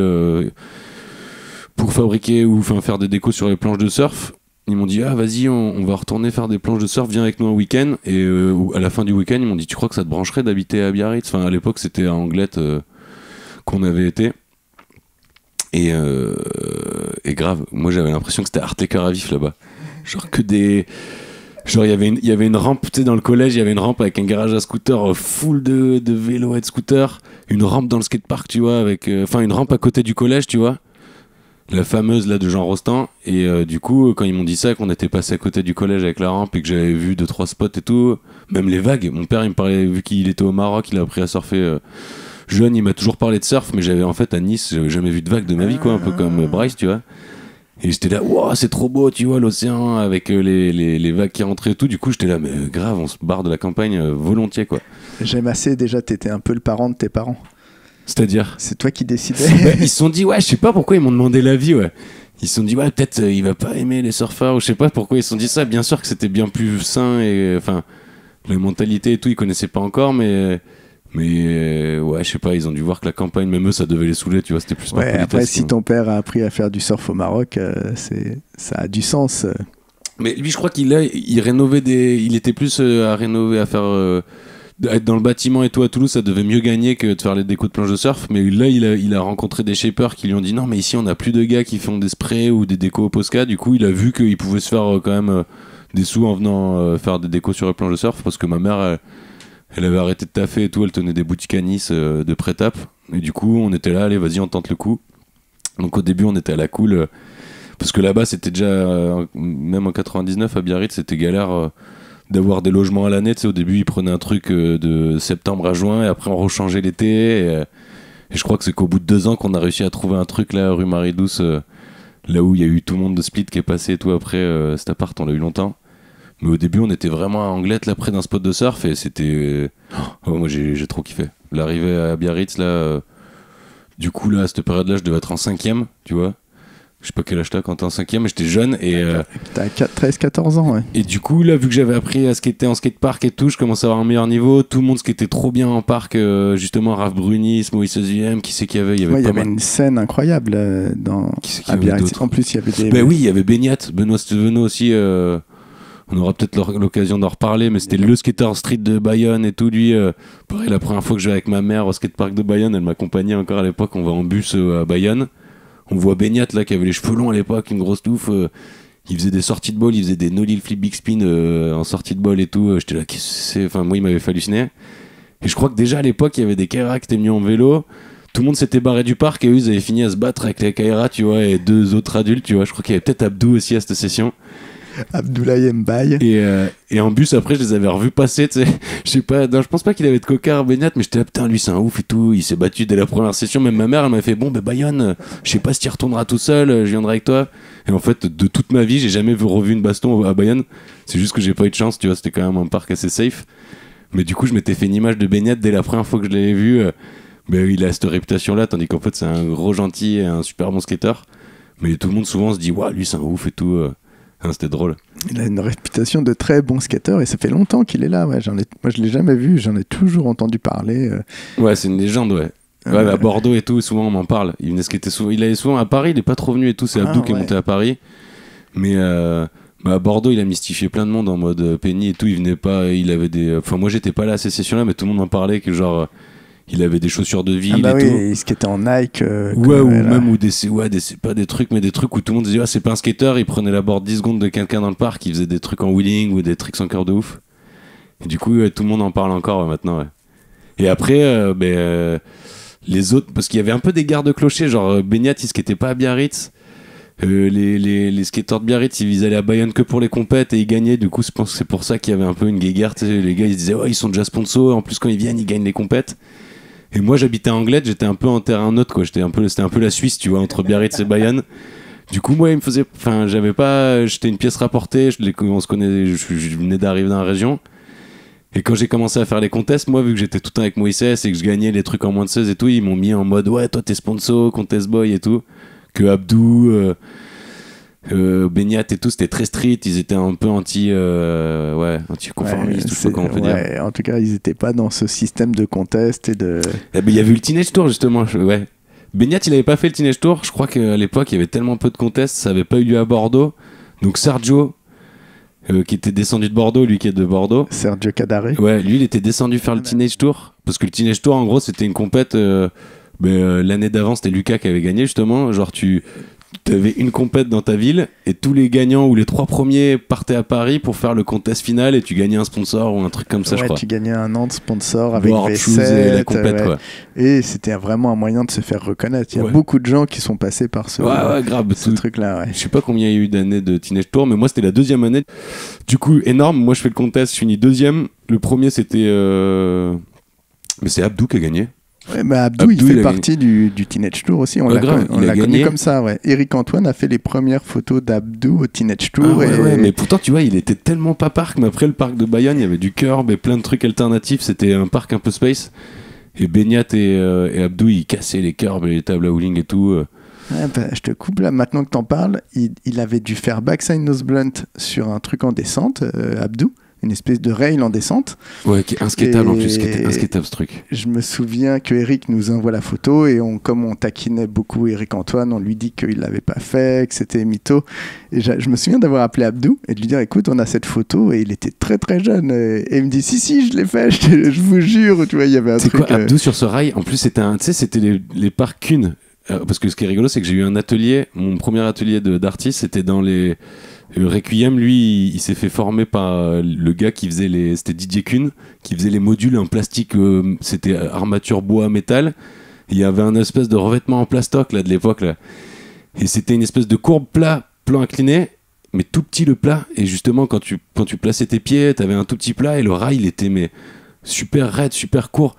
pour fabriquer ou faire des décos sur les planches de surf. Ils m'ont dit, ah, vas-y, on va retourner faire des planches de surf. Viens avec nous un week-end. Et à la fin du week-end, ils m'ont dit, tu crois que ça te brancherait d'habiter à Biarritz? Enfin, à l'époque, c'était à Anglette qu'on avait été. Et grave, moi, j'avais l'impression que c'était Arteker à vif là-bas. Genre il y avait une rampe, tu sais, dans le collège, il y avait une rampe avec un garage à scooter full de vélos et de scooters, une rampe dans le skatepark, tu vois, avec une rampe à côté du collège, tu vois, la fameuse là de Jean Rostand. Et du coup, quand ils m'ont dit ça, qu'on était passé à côté du collège avec la rampe et que j'avais vu 2-3 spots et tout, même les vagues, mon père il me parlait, vu qu'il était au Maroc, il a appris à surfer jeune, il m'a toujours parlé de surf, mais j'avais en fait à Nice, j'avais jamais vu de vague de ma vie, quoi, un peu comme Bryce, tu vois. Et j'étais là, wow, c'est trop beau, tu vois, l'océan avec les vagues qui rentraient et tout. Du coup, j'étais là, mais grave, on se barre de la campagne volontiers, quoi. J'aime assez, déjà, t'étais un peu le parent de tes parents. C'est-à-dire C'est toi qui décidais. Bah, ils se sont dit, ouais, je sais pas pourquoi ils m'ont demandé l'avis, ouais. Ils se sont dit, ouais, peut-être il va pas aimer les surfeurs, ou je sais pas pourquoi ils se sont dit ça. Bien sûr que c'était bien plus sain, et enfin, la mentalité et tout, ils connaissaient pas encore, mais ouais, je sais pas, ils ont dû voir que la campagne, même eux, ça devait les saouler, tu vois, c'était plus par Ouais, politesse, après, si quoi. ton père a appris à faire du surf au Maroc, ça a du sens. Mais lui, je crois il rénovait il était plus à rénover, à faire, être dans le bâtiment et tout à Toulouse, ça devait mieux gagner que de faire les décos de planche de surf. Mais là, il a rencontré des shapers qui lui ont dit non, mais ici, on a plus de gars qui font des sprays ou des décos au Posca. Du coup, il a vu qu'il pouvait se faire quand même des sous en venant faire des décos sur les planches de surf, parce que ma mère, elle avait arrêté de taffer et tout, elle tenait des boutiques à Nice de prêt-à-p. Et du coup, on était là, allez, vas-y, on tente le coup. Donc au début, on était à la cool, parce que là-bas, c'était déjà, même en 99, à Biarritz, c'était galère d'avoir des logements à l'année. Tu sais, au début, ils prenaient un truc de septembre à juin, et après, on rechangeait l'été. Et je crois que c'est qu'au bout de 2 ans qu'on a réussi à trouver un truc là, rue Marie-Douce, là où il y a eu tout le monde de Split qui est passé et tout. Après, cet appart, on l'a eu longtemps. Mais au début, on était vraiment à Anglette, là, près d'un spot de surf, et c'était... Oh, moi, j'ai trop kiffé. L'arrivée à Biarritz, là... Du coup, là, à cette période-là, je devais être en 5e, tu vois. Je sais pas quel âge t'as quand t'es en 5e, mais j'étais jeune, et... T'as 13-14 ans, ouais. Et du coup, là, vu que j'avais appris à skater en skatepark et tout, je commençais à avoir un meilleur niveau. Tout le monde skatait trop bien en parc, justement, Raph Brunis, Moïse 16e, qui c'est qu'il y avait? Il y avait, Ouais, il y pas avait mal. une scène incroyable Qui c'est qu'il y à avait Biarritz. d'autres? En plus, il y avait des... Ben oui, il y avait Beignat, Benoît Stevenot aussi. On aura peut-être l'occasion d'en reparler, mais c'était le skater street de Bayonne et tout. Lui, pareil, la première fois que je vais avec ma mère au skatepark de Bayonne, elle m'accompagnait encore à l'époque. On va en bus à Bayonne. On voit Beignat là qui avait les cheveux longs à l'époque, une grosse touffe. Il faisait des sorties de ball, il faisait des no lil flip big spin en sortie de ball et tout. J'étais là, qu'est-ce que c'est? Enfin, moi, il m'avait fait halluciner. Et je crois que déjà à l'époque, il y avait des Kaira qui étaient venus en vélo. Tout le monde s'était barré du parc et eux, ils avaient fini à se battre avec les Kaira, tu vois, et 2 autres adultes, tu vois. Je crois qu'il y avait peut-être Abdou aussi à cette session. Abdoulaye Mbaye. Et en bus, après, je les avais revus passer, tu sais. Je sais pas, non, je pense pas qu'il avait de coca, Beignat, mais j'étais là, putain, lui, c'est un ouf et tout. Il s'est battu dès la première session. Même ma mère, elle m'a fait, bon, ben, Bayonne, je sais pas si tu y retourneras tout seul, je viendrai avec toi. Et en fait, de toute ma vie, j'ai jamais revu une baston à Bayonne. C'est juste que j'ai pas eu de chance, tu vois, c'était quand même un parc assez safe. Mais du coup, je m'étais fait une image de Beignat dès la première fois que je l'avais vu. Ben, il a cette réputation-là, tandis qu'en fait, c'est un gros gentil et un super bon skater. Mais tout le monde souvent se dit, waouh, lui, c'est un ouf et tout. Hein, c'était drôle. Il a une réputation de très bon skateur et ça fait longtemps qu'il est là. Ouais. Moi, je l'ai jamais vu, j'en ai toujours entendu parler. Ouais, c'est une légende, ouais. Ouais, à Bordeaux et tout, souvent on m'en parle. Il venait skater souvent. Il allait souvent à Paris, il est pas trop venu et tout. C'est Abdou qui est monté à Paris. Mais à Bordeaux, il a mystifié plein de monde en mode Penny et tout. Il venait pas, il avait des. Enfin, moi j'étais pas là à ces sessions-là, mais tout le monde m'en parlait que genre. Il avait des chaussures de ville et tout. Il skatait en Nike. Ouais, ou même pas des trucs, mais des trucs où tout le monde disait, ah, c'est pas un skater, il prenait la board 10 secondes de quelqu'un dans le parc, il faisait des trucs en wheeling ou des tricks en cœur de ouf. Et du coup, tout le monde en parle encore maintenant, ouais. Et après, les autres, parce qu'il y avait un peu des gardes-clochers, genre Beignat, il skatait pas à Biarritz. Les skateurs de Biarritz, ils allaient à Bayonne que pour les compètes et ils gagnaient. Du coup, je pense que c'est pour ça qu'il y avait un peu une guéguerre. Les gars, ils se disaient, ouais, ils sont déjà sponsors. En plus, quand ils viennent, ils gagnent les compètes. Et moi, j'habitais à Anglette, j'étais un peu en terrain neutre, quoi. C'était un peu la Suisse, tu vois, entre Biarritz et Bayonne. Du coup, moi, il me faisait, enfin, j'étais une pièce rapportée. On se connaît, je venais d'arriver dans la région. Et quand j'ai commencé à faire les contests, moi, vu que j'étais tout le temps avec Moïse et que je gagnais les trucs en moins de 16 et tout, ils m'ont mis en mode, ouais, toi, t'es sponsor, contest boy et tout. Que Abdou, Beignat et tout, c'était très street. Ils étaient un peu anti-conformistes, tout ça, comment on peut dire. En tout cas, ils étaient pas dans ce système de contest et de. Eh ben, il y avait eu le Teenage Tour, justement. Ouais. Beignat, il avait pas fait le Teenage Tour. Je crois qu'à l'époque, il y avait tellement peu de contests, ça avait pas eu lieu à Bordeaux. Donc Sergio, qui était descendu de Bordeaux, lui qui est de Bordeaux. Sergio Cadare. Ouais, lui, il était descendu faire le Teenage Tour. Parce que le Teenage Tour, en gros, c'était une compète. L'année d'avant, c'était Lucas qui avait gagné, justement. Genre, tu avais une compète dans ta ville et tous les gagnants ou les 3 premiers partaient à Paris pour faire le contest final et tu gagnais un sponsor ou un truc comme ça, je crois. Tu gagnais un an de sponsor avec Board, V7 shoes et la compète, quoi. Et c'était vraiment un moyen de se faire reconnaître. Il y a beaucoup de gens qui sont passés par ce truc-là. Ouais. Je sais pas combien il y a eu d'années de Teenage Tour, mais moi c'était la 2e année. Du coup, énorme. Moi je fais le contest, je finis 2e. Le premier c'était. Mais c'est Abdou qui a gagné. Ouais, bah Abdou, il Abdou, fait il a partie du Teenage Tour aussi. On Ouais, l'a grave, on il a l'a connu gagné. comme ça, ouais. Eric Antoine a fait les premières photos d'Abdou au Teenage Tour. Ah ouais, et... ouais, mais pourtant, tu vois, il était tellement pas parc. Mais après le parc de Bayonne, il y avait du curb et plein de trucs alternatifs. C'était un parc un peu space. Et Beignat et Abdou, ils cassaient les curbs et les tables à wheeling et tout. Ouais, bah, je te coupe là, maintenant que t'en parles, il avait dû faire backside nose blunt sur un truc en descente, Abdou, une espèce de rail en descente. Ouais, qui est inskateable en plus, qui était Et- inskateable ce truc. Je me souviens que Eric nous envoie la photo et comme on taquinait beaucoup Eric Antoine, on lui dit qu'il l'avait pas fait, que c'était mytho. Et je me souviens d'avoir appelé Abdou et de lui dire écoute, on a cette photo et il était très très jeune. Et il me dit si, je l'ai fait, je vous jure, tu vois, il y avait un C'est truc. quoi, Abdou sur ce rail? En plus, c'était tu sais, c'était les parcs Kuhn. Parce que ce qui est rigolo, c'est que j'ai eu un atelier, mon premier atelier d'artiste, c'était dans les. Requiem, lui, il s'est fait former par le gars qui faisait c'était Didier Kuhn, qui faisait les modules en plastique, c'était armature bois métal. Il y avait un espèce de revêtement en plastoc là de l'époque là, et c'était une espèce de courbe plan incliné, mais tout petit le plat. Et justement, quand tu plaçais tes pieds, t'avais un tout petit plat et le rail il était mais super raide, super court.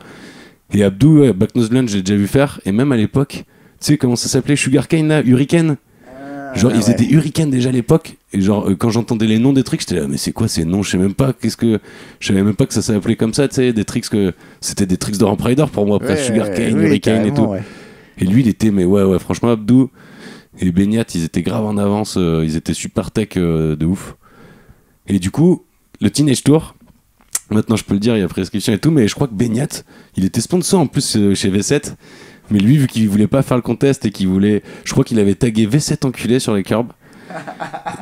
Et Abdou, Backnose Lunge, j'ai déjà vu faire, et même à l'époque, tu sais comment ça s'appelait, Sugarcane là, Hurricane. Genre, ils étaient Hurricane déjà à l'époque. Et genre, quand j'entendais les noms des tricks, j'étais là, mais c'est quoi ces noms? Je savais même pas je savais même pas que ça s'appelait comme ça, tu sais, des tricks c'était des tricks de Ramp Rider pour moi, après Sugarcane, Hurricane et tout. Ouais. Et lui, il était, mais ouais, franchement, Abdou et Beignat, ils étaient grave en avance, ils étaient super tech de ouf. Et du coup, le Teenage Tour, maintenant je peux le dire, il y a prescription et tout, mais je crois que Beignat, il était sponsor en plus chez V7. Mais lui, vu qu'il voulait pas faire le contest et qu'il voulait. Je crois qu'il avait tagué V7 enculé sur les curbs.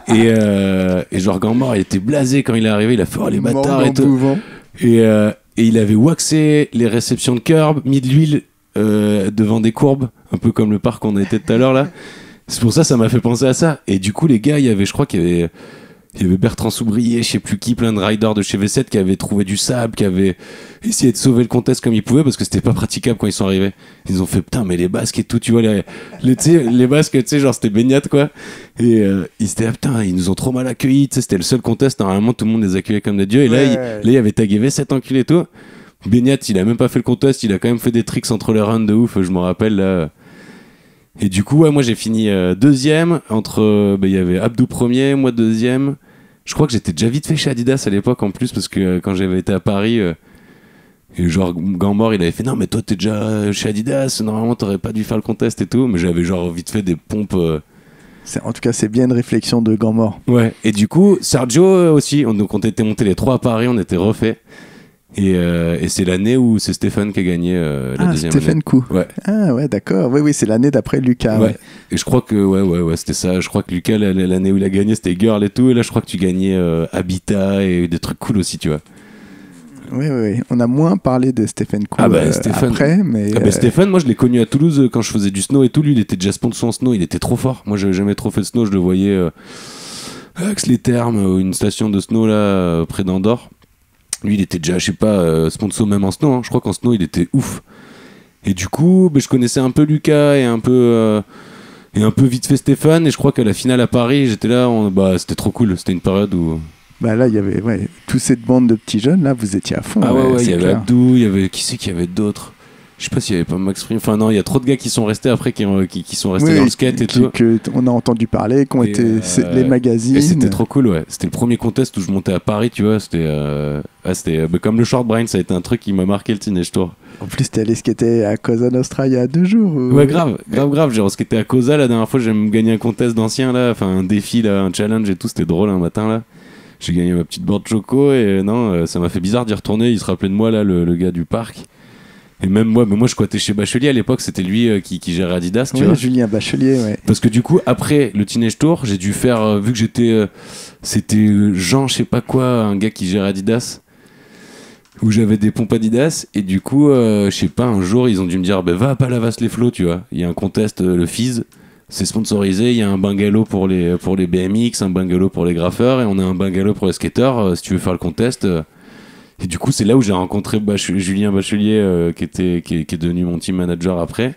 Et genre, Gambor, il était blasé quand il est arrivé. Il a fait oh les bâtards et tout. Et il avait waxé les réceptions de curb, mis de l'huile devant des courbes, un peu comme le parc qu'on était tout à l'heure là. C'est pour ça m'a fait penser à ça. Et du coup, les gars, je crois qu'il y avait Bertrand Soubrier, je sais plus qui, plein de riders de chez V7 qui avaient trouvé du sable, qui avaient essayé de sauver le contest comme ils pouvaient parce que c'était pas praticable quand ils sont arrivés. Ils ont fait putain, mais les basques et tout, tu vois, les basques, tu sais, genre c'était baignade quoi. Et ils étaient là, putain, ils nous ont trop mal accueillis, tu sais, c'était le seul contest, normalement tout le monde les accueillait comme des dieux. Et là, il y avait tagué V7 enculé et tout. Beignat, il a même pas fait le contest, il a quand même fait des tricks entre les runs de ouf, je me rappelle là. Et du coup, ouais, moi j'ai fini deuxième. Il y avait Abdou premier, moi deuxième. Je crois que j'étais déjà vite fait chez Adidas à l'époque en plus, parce que quand j'avais été à Paris, et genre Gambor il avait fait non, mais toi t'es déjà chez Adidas, normalement t'aurais pas dû faire le contest et tout. Mais j'avais genre vite fait des pompes. En tout cas, c'est bien une réflexion de Gambor. Ouais, et du coup, Sergio aussi, donc on était montés les trois à Paris, on était refaits. Et c'est l'année où c'est Stéphane qui a gagné la deuxième Stéphane année. Coup. Ouais. Ah ouais, d'accord. Oui, c'est l'année d'après Lucas. Ouais. Et je crois que ouais, c'était ça. Je crois que Lucas, l'année où il a gagné, c'était Girl et tout. Et là, je crois que tu gagnais Habitat et des trucs cool aussi, tu vois. Oui. On a moins parlé de Stéphane Coup Stéphane. après, mais... Stéphane, moi, je l'ai connu à Toulouse quand je faisais du snow et tout. Lui, il était déjà sponsor en snow. Il était trop fort. Moi, j'avais jamais trop fait de snow. Je le voyais à Aix-les-Thermes, une station de snow là, près d'Andorre. Lui, il était déjà, je sais pas, sponsor même en snow. Hein. Je crois qu'en snow, il était ouf. Et du coup, je connaissais un peu Lucas et un peu vite fait Stéphane. Et je crois qu'à la finale à Paris, j'étais là. C'était trop cool. C'était une période où. Bah là, il y avait toute cette bande de petits jeunes. Là, vous étiez à fond. Ah ouais, il y avait clair. Abdou. Il y avait qui c'est qu'il y avait d'autres. Je sais pas s'il y avait pas Max Prime. Enfin non, il y a trop de gars qui sont restés après, qui sont restés dans le skate et tout. On a entenu parler, qui ont été les magazines. Et c'était trop cool, ouais. C'était le premier contest où je montais à Paris, tu vois. C'était comme le Short Brain, ça a été un truc qui m'a marqué le Teenage Tour. En plus, t'es allé skater à Cosa Nostra il y a 2 jours. Ouais, grave. J'ai reskaté à Cosa la dernière fois. J'ai même gagné un contest d'ancien là, enfin un défi là, un challenge et tout. C'était drôle un matin là. J'ai gagné ma petite board choco et non, ça m'a fait bizarre d'y retourner. Il se rappelait de moi là, le gars du parc. Et même moi, je squattais chez Bachelier à l'époque, c'était lui qui gérait Adidas, tu vois. Julien Bachelier, ouais. Parce que du coup, après le Teenage Tour, j'ai dû faire, vu que c'était Jean, je sais pas quoi, un gars qui gérait Adidas, où j'avais des pompes Adidas, et du coup, je sais pas, un jour, ils ont dû me dire, va à Palavas-les-Flots, tu vois. Il y a un contest, le Fizz, c'est sponsorisé, il y a un bungalow pour les BMX, un bungalow pour les graffeurs, et on a un bungalow pour les skateurs, si tu veux faire le contest. Et du coup, c'est là où j'ai rencontré Julien Bachelier, qui est devenu mon team manager après.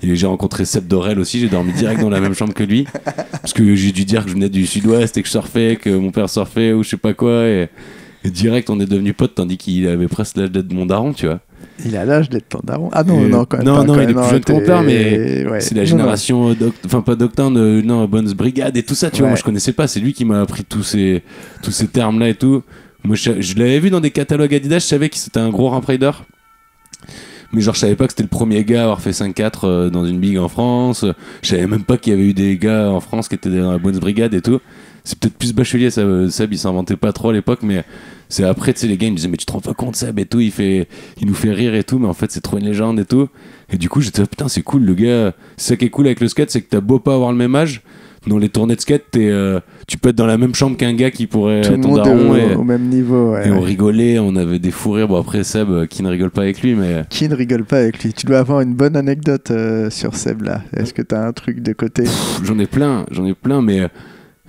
Et j'ai rencontré Seb Dorel aussi, j'ai dormi direct dans la même chambre que lui. Parce que j'ai dû dire que je venais du sud-ouest et que je surfais, que mon père surfait ou je sais pas quoi. Et direct, on est devenus potes, tandis qu'il avait presque l'âge d'être mon daron, tu vois. Il a l'âge d'être ton daron. Ah non, quand même non, pas. il est plus jeune que mon père, mais ouais. c'est la génération, enfin pas Doctin, non, Bones Brigade et tout ça, tu vois. Moi, je connaissais pas. C'est lui qui m'a appris tous ces termes-là et tout. Moi, je l'avais vu dans des catalogues Adidas. Je savais que c'était un gros ramp rider. Mais genre, je savais pas que c'était le premier gars à avoir fait 5-4 dans une big en France. Je savais même pas qu'il y avait eu des gars en France qui étaient dans la Bones Brigade et tout. C'est peut-être plus Bachelier, Seb, il s'inventait pas trop à l'époque, mais c'est après, tu sais, les gars, ils me disaient, mais tu te rends pas compte, Seb, et tout, il nous fait rire et tout, mais en fait, c'est trop une légende et tout. Et du coup, j'étais, putain, c'est cool, le gars. C'est ça qui est cool avec le skate, c'est que t'as beau pas avoir le même âge, dans les tournées de skate, tu peux être dans la même chambre qu'un gars qui pourrait tout être le ton monde daron. au même niveau. Ouais, et on rigolait, on avait des fous rires. Bon, après, Seb, qui ne rigole pas avec lui, mais. Qui ne rigole pas avec lui? Tu dois avoir une bonne anecdote sur Seb, là. Est-ce que t'as un truc de côté? J'en ai plein, mais.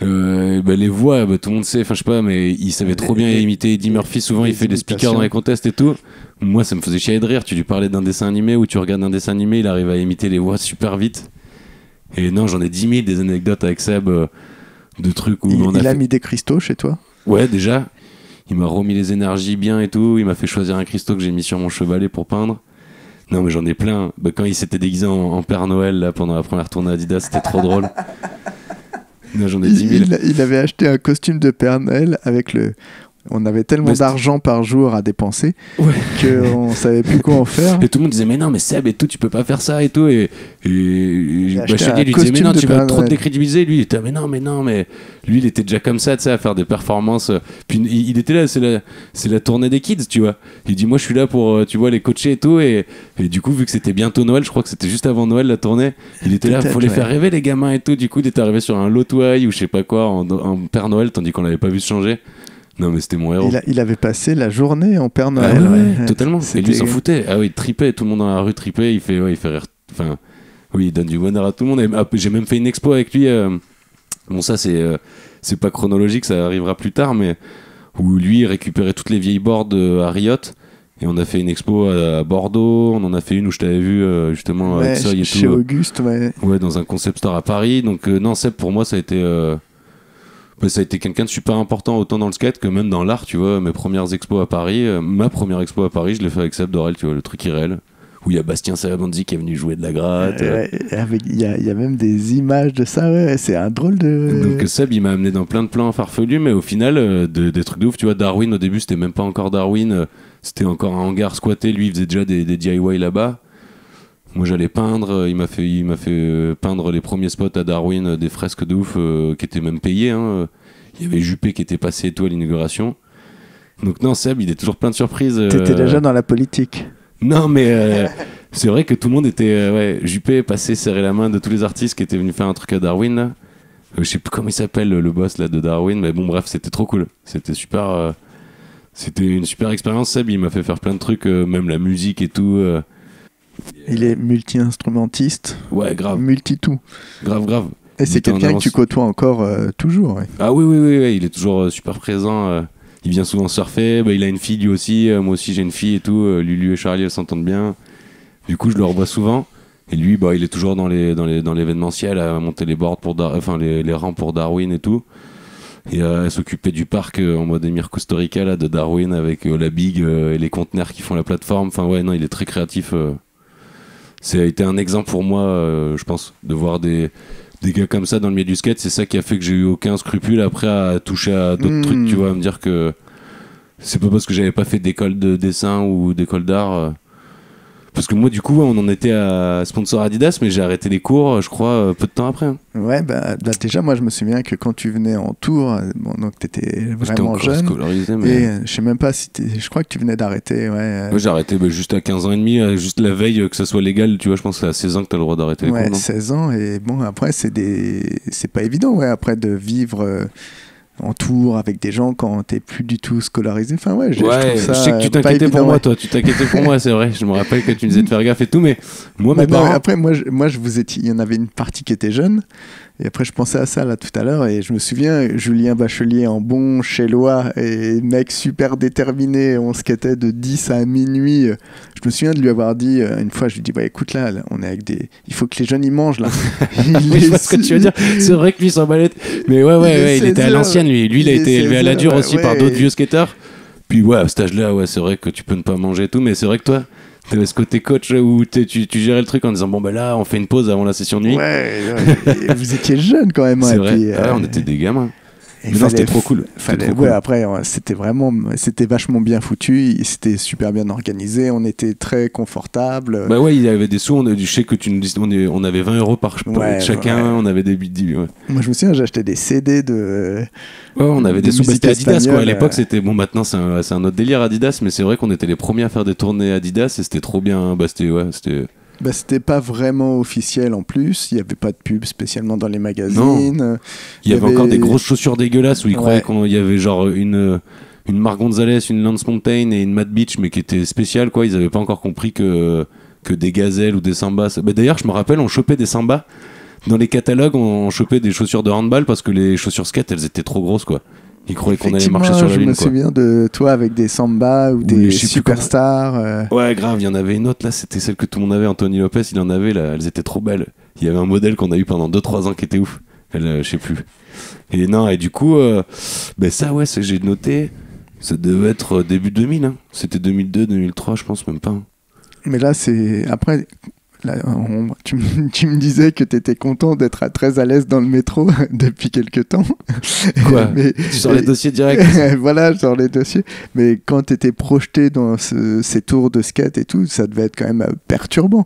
Les voix, tout le monde sait, enfin je sais pas, mais il savait trop bien imiter Eddie Murphy. Souvent il fait des speakers dans les contests et tout. Moi ça me faisait chier de rire. Tu lui parlais d'un dessin animé ou tu regardes un dessin animé, il arrive à imiter les voix super vite. Et non, j'en ai 10 000 des anecdotes avec Seb, de trucs où il a mis des cristaux chez toi? Ouais, déjà. Il m'a remis les énergies bien et tout. Il m'a fait choisir un cristaux que j'ai mis sur mon chevalet pour peindre. Non, mais j'en ai plein. Quand il s'était déguisé en Père Noël là, pendant la première tournée Adidas, c'était trop drôle. Non, j'en ai 10 000. Il avait acheté un costume de Père Noël avec le... On avait tellement d'argent par jour à dépenser qu'on savait plus quoi en faire. Et tout le monde disait mais non mais Seb et tout tu peux pas faire ça et tout et Bachelier lui disait mais non tu vas trop te décrédibiliser. Lui il était mais non mais lui il était déjà comme ça tu sais à faire des performances. Puis il était là c'est la tournée des kids tu vois. Il dit moi je suis là pour tu vois les coacher et tout et du coup vu que c'était bientôt Noël, je crois que c'était juste avant Noël la tournée, il était là faut les faire rêver les gamins et tout. Du coup il était arrivé sur un Lotway ou je sais pas quoi en Père Noël tandis qu'on l'avait pas vu se changer. Non mais c'était mon héros. Il avait passé la journée en Père Noël. Ah ouais, totalement. Et lui il s'en foutait. Ah oui, il tripait, tout le monde dans la rue tripait, il fait rire. Enfin, oui, il donne du bonheur à tout le monde. Et, j'ai même fait une expo avec lui. Bon ça c'est pas chronologique, ça arrivera plus tard, mais où lui il récupérait toutes les vieilles boards à Riot. Et on a fait une expo à Bordeaux, on en a fait une où je t'avais vu justement avec Soy et tout. Chez Auguste, ouais, dans un concept store à Paris. Donc non, Seb pour moi ça a été quelqu'un de super important autant dans le skate que même dans l'art, tu vois. Mes premières expos à Paris, ma première expo à Paris, je l'ai fait avec Seb Dorel, tu vois, le truc irréel, où il y a Bastien Salabanzi qui est venu jouer de la gratte. Il y a même des images de ça, ouais, c'est un drôle de... Donc Seb, il m'a amené dans plein de plans farfelus, mais au final, des trucs de ouf, tu vois. Darwin, au début, c'était même pas encore Darwin, c'était encore un hangar squatté, lui, il faisait déjà des DIY là-bas. Moi j'allais peindre, il m'a fait peindre les premiers spots à Darwin, des fresques de ouf qui étaient même payées. Hein. Il y avait Juppé qui était passé et tout à l'inauguration. Donc non, Seb, il est toujours plein de surprises. T'étais déjà dans la politique. Non mais c'est vrai que tout le monde était... Juppé passé serrer la main de tous les artistes qui étaient venus faire un truc à Darwin. Là. Je sais plus comment il s'appelle le boss là, de Darwin, mais bon bref, c'était trop cool. C'était super... c'était une super expérience. Seb, il m'a fait faire plein de trucs, même la musique et tout... Il est multi-instrumentiste. Ouais, grave. Multi-tout. Grave. Et c'est quelqu'un que tu côtoies encore toujours. Ouais. Ah oui, il est toujours super présent. Il vient souvent surfer. Il a une fille lui aussi. Moi aussi j'ai une fille et tout. Lulu et Charlie elles s'entendent bien. Du coup je le revois souvent. Et lui il est toujours dans l'événementiel à monter les boards pour les rampes pour Darwin et tout. Et à s'occuper du parc en mode Emir Costa Rica là, de Darwin avec la big et les conteneurs qui font la plateforme. Enfin ouais non il est très créatif. Ça a été un exemple pour moi, je pense, de voir des gars comme ça dans le milieu du skate. C'est ça qui a fait que j'ai eu aucun scrupule après à toucher à d'autres trucs, tu vois, à me dire que c'est pas parce que j'avais pas fait d'école de dessin ou d'école d'art. Parce que moi, du coup, on en était à sponsor Adidas, mais j'ai arrêté les cours, je crois, peu de temps après. Hein. Ouais, déjà, moi, je me souviens que quand tu venais en tour, donc t'étais vraiment jeune. Mais... Et je sais même pas si je crois que tu venais d'arrêter. Ouais, j'ai arrêté juste à 15 ans et demi, juste la veille que ça soit légal, tu vois, je pense que c'est à 16 ans que t'as le droit d'arrêter les cours. Ouais, non 16 ans, et bon, après, c'est pas évident, ouais, après de vivre... en tour avec des gens quand t'es plus du tout scolarisé. Enfin ouais, je trouve ça je sais que tu t'inquiétais pour moi, toi. Tu t'inquiétais pour moi, c'est vrai. Je me rappelle que tu me disais de faire gaffe et tout, mais moi, mes parents... Après, moi, je vous étais... il y en avait une partie qui était jeune. Et après, je pensais à ça là tout à l'heure et je me souviens, Julien Bachelier en bon chélois et mec super déterminé, on skatait de 10 à minuit. Je me souviens de lui avoir dit une fois, je lui dis écoute là, on est avec des... Il faut que les jeunes ils mangent là. Je vois ce que tu veux dire. C'est vrai que lui s'en balait. Mais ouais, il était à l'ancienne lui. Lui, il a été élevé à la dure aussi par d'autres vieux skateurs. Puis ouais, à cet âge-là, ouais, c'est vrai que tu peux ne pas manger et tout, mais c'est vrai que toi, t'avais ce côté coach où tu gérais le truc en disant bon ben là, on fait une pause avant la session de nuit. Ouais, vous étiez jeunes quand même. C'est et vrai. puis, On était des gamins. Et Mais non, c'était trop cool. C'était trop cool. Après, c'était vachement bien foutu, c'était super bien organisé, on était très confortable. Bah ouais, il y avait des sous, je sais que tu nous dis, on avait 20 € par chacun, ouais. On avait des bidis. Ouais. Moi, je me souviens, j'achetais des CD de. Ouais, on avait des sous, musique c'était Adidas quoi. À l'époque, espagnole. c'était bon. Maintenant, c'est un autre délire Adidas, mais c'est vrai qu'on était les premiers à faire des tournées Adidas et c'était trop bien. Bah, c'était. C'était pas vraiment officiel en plus, il n'y avait pas de pub spécialement dans les magazines. Non. Il y avait encore des grosses chaussures dégueulasses où ils croyaient qu'il y avait genre une Marc Gonzalez, une Lance Mountain et une Mad Beach, mais qui étaient spéciales quoi. Ils avaient pas encore compris que des gazelles ou des sambas. Bah, d'ailleurs, je me rappelle, on chopait des sambas. Dans les catalogues, on chopait des chaussures de handball parce que les chaussures skate, elles étaient trop grosses quoi. Ils croyaient qu'on allait marcher sur la lune. Je me quoi. souviens de toi avec des samba ou des superstars. Ouais, grave, il y en avait une autre là, c'était celle que tout le monde avait. Anthony Lopez, il en avait là, elles étaient trop belles. Il y avait un modèle qu'on a eu pendant 2-3 ans qui était ouf. Je sais plus. Et non, et du coup, ça, ouais, j'ai noté. Ça devait être début 2000. Hein. C'était 2002, 2003, je pense, même pas. Hein. Mais là, c'est. Après. Là, tu me disais que tu étais content d'être très à l'aise dans le métro depuis quelques temps. Quoi tu sors les dossiers direct. Voilà, je sors les dossiers. Mais quand tu étais projeté dans ces tours de skate et tout, ça devait être quand même perturbant.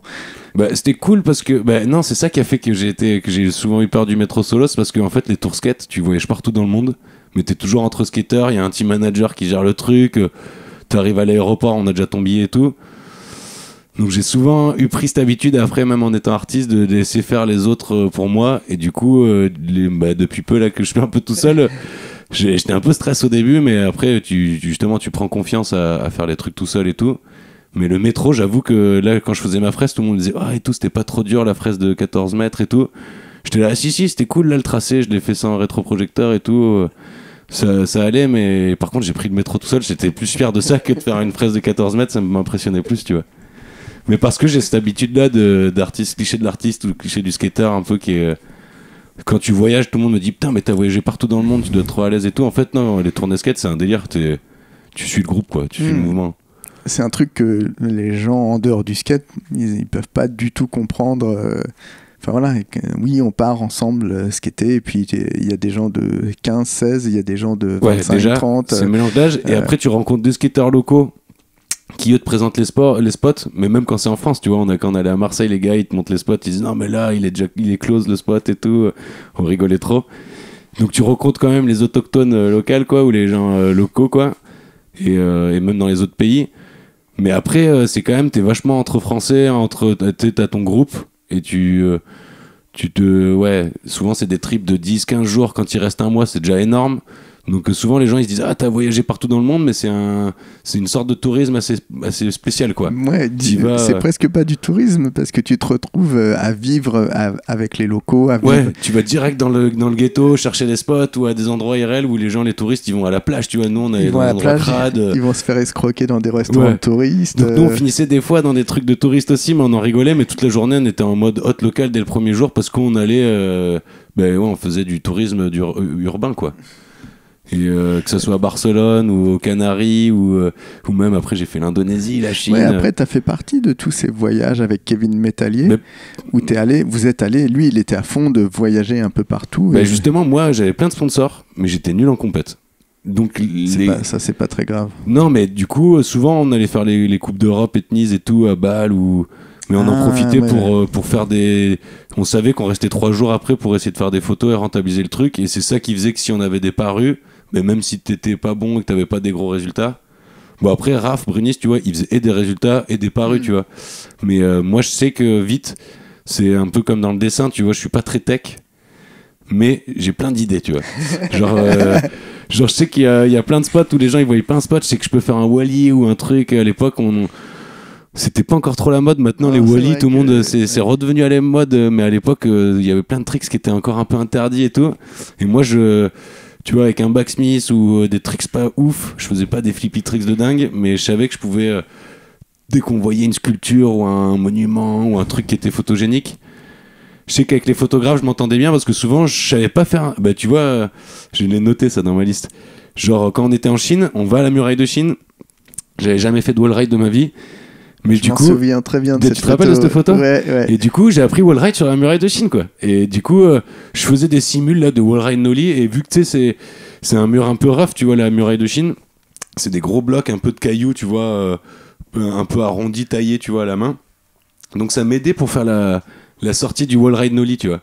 Bah, c'était cool parce que non, c'est ça qui a fait que j'ai souvent eu peur du métro solo, c'est parce qu'en fait les tours skate, tu voyages partout dans le monde, mais t'es toujours entre skateurs, il y a un team manager qui gère le truc, t'arrives à l'aéroport, on a déjà ton billet et tout. Donc j'ai souvent pris cette habitude, après même en étant artiste, de laisser faire les autres pour moi. Et du coup, depuis peu là que je fais un peu tout seul, j'étais un peu stress au début, mais après justement tu prends confiance à faire les trucs tout seul et tout. Mais le métro, j'avoue que là quand je faisais ma fraise, tout le monde me disait et tout, c'était pas trop dur la fraise de 14 mètres et tout. J'étais là, si c'était cool là le tracé, je l'ai fait sans rétroprojecteur et tout. Ça allait, mais par contre j'ai pris le métro tout seul, j'étais plus fier de ça que de faire une fraise de 14 mètres, ça m'impressionnait plus, tu vois. Mais parce que j'ai cette habitude-là d'artiste, cliché de l'artiste ou cliché du skater un peu qui est... Quand tu voyages, tout le monde me dit putain, mais t'as voyagé partout dans le monde, tu dois être trop à l'aise et tout. En fait, non, les tournées skate, c'est un délire. Tu suis le groupe, quoi. Tu suis le mouvement. C'est un truc que les gens en dehors du skate, ils peuvent pas du tout comprendre. Enfin voilà, oui, on part ensemble skater, et puis il y a des gens de 15, 16, il y a des gens de 25, déjà, 30. C'est un mélange d'âge. Et après, tu rencontres des skateurs locaux qui eux te présentent les spots, mais même quand c'est en France, tu vois, quand on allait à Marseille, les gars ils te montrent les spots, ils disent non mais là il est close le spot et tout, on rigolait trop. Donc tu rencontres quand même les autochtones locales quoi, ou les gens locaux quoi, et même dans les autres pays. Mais après c'est quand même, t'es vachement entre français, t'as ton groupe et souvent c'est des trips de 10-15 jours, quand il reste un mois c'est déjà énorme. Donc souvent les gens ils se disent t'as voyagé partout dans le monde, mais c'est une sorte de tourisme assez spécial quoi. Ouais, c'est presque pas du tourisme parce que tu te retrouves à vivre avec les locaux. Tu vas direct dans le ghetto chercher des spots ou à des endroits IRL où les touristes ils vont à la plage, tu vois. Nous on est dans des endroits crades. Ils vont se faire escroquer dans des restaurants de touristes. Donc nous on finissait des fois dans des trucs de touristes aussi, mais on en rigolait, mais toute la journée on était en mode hôte local dès le premier jour parce qu'on allait on faisait du tourisme urbain quoi. Et que ce soit à Barcelone ou aux Canaries ou même après j'ai fait l'Indonésie, la Chine. Ouais, après t'as fait partie de tous ces voyages avec Kevin Métallier où vous êtes allé, lui il était à fond de voyager un peu partout. Justement moi j'avais plein de sponsors mais j'étais nul en compète. Donc ça c'est pas très grave. Non mais du coup souvent on allait faire les coupes d'Europe ethnies et tout à Bâle mais on en profitait pour faire on savait qu'on restait 3 jours après pour essayer de faire des photos et rentabiliser le truc, et c'est ça qui faisait que si on avait des parus, mais même si t'étais pas bon et que t'avais pas des gros résultats, bon après Raph, Brunis, tu vois, ils faisaient et des résultats et des parus, tu vois. Mais moi je sais que vite, c'est un peu comme dans le dessin, tu vois, je suis pas très tech, mais j'ai plein d'idées, tu vois. Genre je sais qu'il y a plein de spots où les gens ils voyaient pas un spot, je sais que je peux faire un wally ou un truc. À l'époque c'était pas encore trop la mode. Maintenant les wally, tout le monde c'est redevenu à la mode, mais à l'époque il y avait plein de tricks qui étaient encore un peu interdits et tout. Et moi tu vois, avec un backsmith ou des tricks pas ouf, je faisais pas des flippy tricks de dingue, mais je savais que je pouvais, dès qu'on voyait une sculpture ou un monument ou un truc qui était photogénique, je sais qu'avec les photographes je m'entendais bien parce que souvent je savais pas faire tu vois, je l'ai noté ça dans ma liste, Genre, quand on était en Chine, on va à la muraille de Chine. J'avais jamais fait de wall ride de ma vie. Mais Je m'en souviens très bien de cette tu te photo. rappelles de cette photo? Ouais. Et du coup, j'ai appris wall ride sur la muraille de Chine, quoi. Et du coup, je faisais des simuls là, de wall ride nollie. Et vu que tu sais, c'est un mur un peu rough, tu vois, la muraille de Chine, c'est des gros blocs, un peu de cailloux, tu vois, un peu arrondis, taillés, tu vois, à la main. Donc ça m'aidait pour faire la sortie du wall ride nollie, tu vois.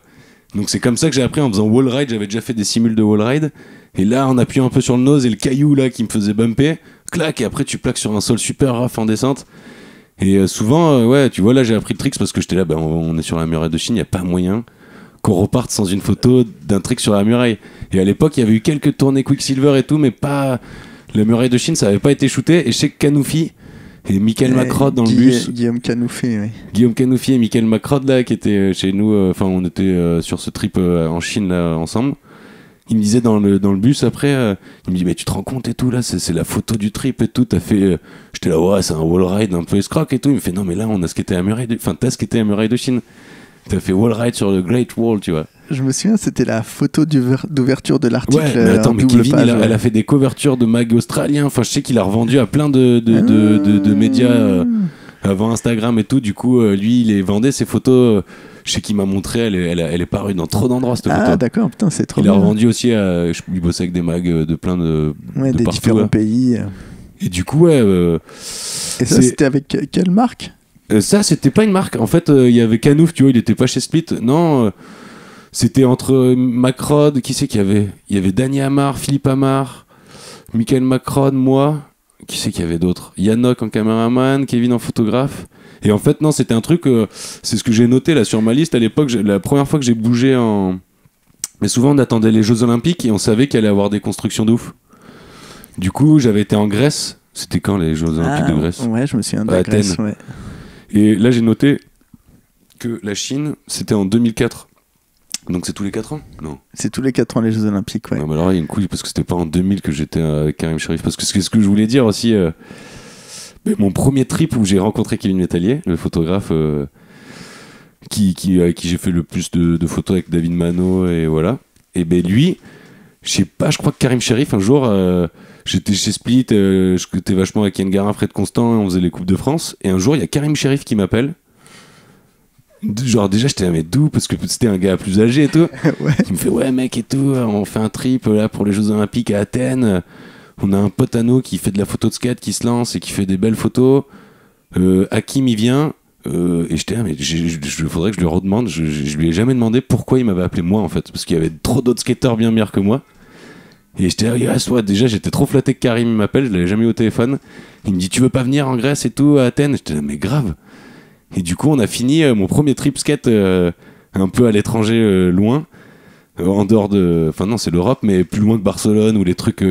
Donc c'est comme ça que j'ai appris en faisant wall ride. J'avais déjà fait des simuls de wall ride. Et là, en appuyant un peu sur le nose et le caillou là qui me faisait bumper, clac, et après tu plaques sur un sol super rough en descente. Et souvent, ouais, tu vois, là j'ai appris le trick parce que j'étais là, on est sur la muraille de Chine, il n'y a pas moyen qu'on reparte sans une photo d'un trick sur la muraille. Et à l'époque, il y avait eu quelques tournées Quicksilver et tout, mais pas. La muraille de Chine, ça n'avait pas été shooté. Et je sais que Canoufi et Michael Macrod dans le bus. Guillaume Canoufi, oui. Guillaume Canoufi et Michael Macrod, là, qui étaient chez nous, on était sur ce trip en Chine, là, ensemble. Il me disait dans le bus après, il me dit mais tu te rends compte et tout là, c'est la photo du trip et tout, t'as fait, j'étais là ouais c'est un wall ride un peu escroc et tout, il me fait non mais là on a skaté à muraille t'as skaté à muraille de Chine, t'as fait wall ride sur le Great Wall, tu vois. Je me souviens, c'était la photo d'ouverture de l'article. Ouais, mais attends, mais Kevin, page, elle a fait des couvertures de mag australiens, enfin je sais qu'il a revendu à plein de médias avant Instagram et tout, du coup lui il les vendait ses photos. Je sais qu'il m'a montré, elle est parue dans trop d'endroits cette photo. Ah d'accord, putain, c'est trop Il bien. a revendu aussi à. Il bossait avec des mags de plein de. Ouais, de des partout, différents ouais. pays. Et du coup, ouais. Et ça, c'était avec quelle marque? Ça, c'était pas une marque. En fait, il y avait Canouf, tu vois, il était pas chez Split. Non, c'était entre Macrod, qui c'est qu'il y avait? Il y avait Danny Amar, Philippe Amar, Michael Macrod, moi. Qui c'est qu'il y avait d'autres? Yannock en caméraman, Kevin en photographe. Et en fait, non, c'était un truc, c'est ce que j'ai noté là sur ma liste à l'époque. La première fois que j'ai bougé en. Mais souvent, on attendait les Jeux Olympiques et on savait qu'il allait y avoir des constructions de ouf. Du coup, j'avais été en Grèce. C'était quand les Jeux Olympiques de Grèce? Ouais, je me souviens de la Grèce, ouais. Et là, j'ai noté que la Chine, c'était en 2004. Donc c'est tous les 4 ans? Non. C'est tous les 4 ans les Jeux Olympiques, ouais. Non, mais alors, il y a une couille parce que c'était pas en 2000 que j'étais avec Karim Cherif. Parce que c'est ce que je voulais dire aussi. Mon premier trip où j'ai rencontré Kevin Métallier, le photographe avec qui j'ai fait le plus de photos avec David Mano et voilà. Et ben lui, je sais pas, je crois que Karim Cherif un jour, j'étais chez Split, j'étais vachement avec Yann Garin, Fred Constant, et on faisait les Coupes de France. Et un jour, il y a Karim Cherif qui m'appelle. Genre déjà j'étais là mais d'où, parce que c'était un gars plus âgé et tout. Ouais. Il me fait ouais mec et tout, on fait un trip là pour les Jeux Olympiques à Athènes. On a un pote à nous qui fait de la photo de skate, qui se lance et qui fait des belles photos. Hakim, il vient. Et j'étais là, mais il faudrait que je lui redemande. Je lui ai jamais demandé pourquoi il m'avait appelé moi, en fait. Parce qu'il y avait trop d'autres skateurs bien meilleurs que moi. Et j'étais là, yes, ouais, déjà, j'étais trop flatté que Karim m'appelle. Je l'avais jamais eu au téléphone. Il me dit, tu veux pas venir en Grèce et tout, à Athènes? J'étais là, mais grave. Et du coup, on a fini mon premier trip skate un peu à l'étranger, loin. En dehors de. Enfin, non, c'est l'Europe, mais plus loin que Barcelone ou les trucs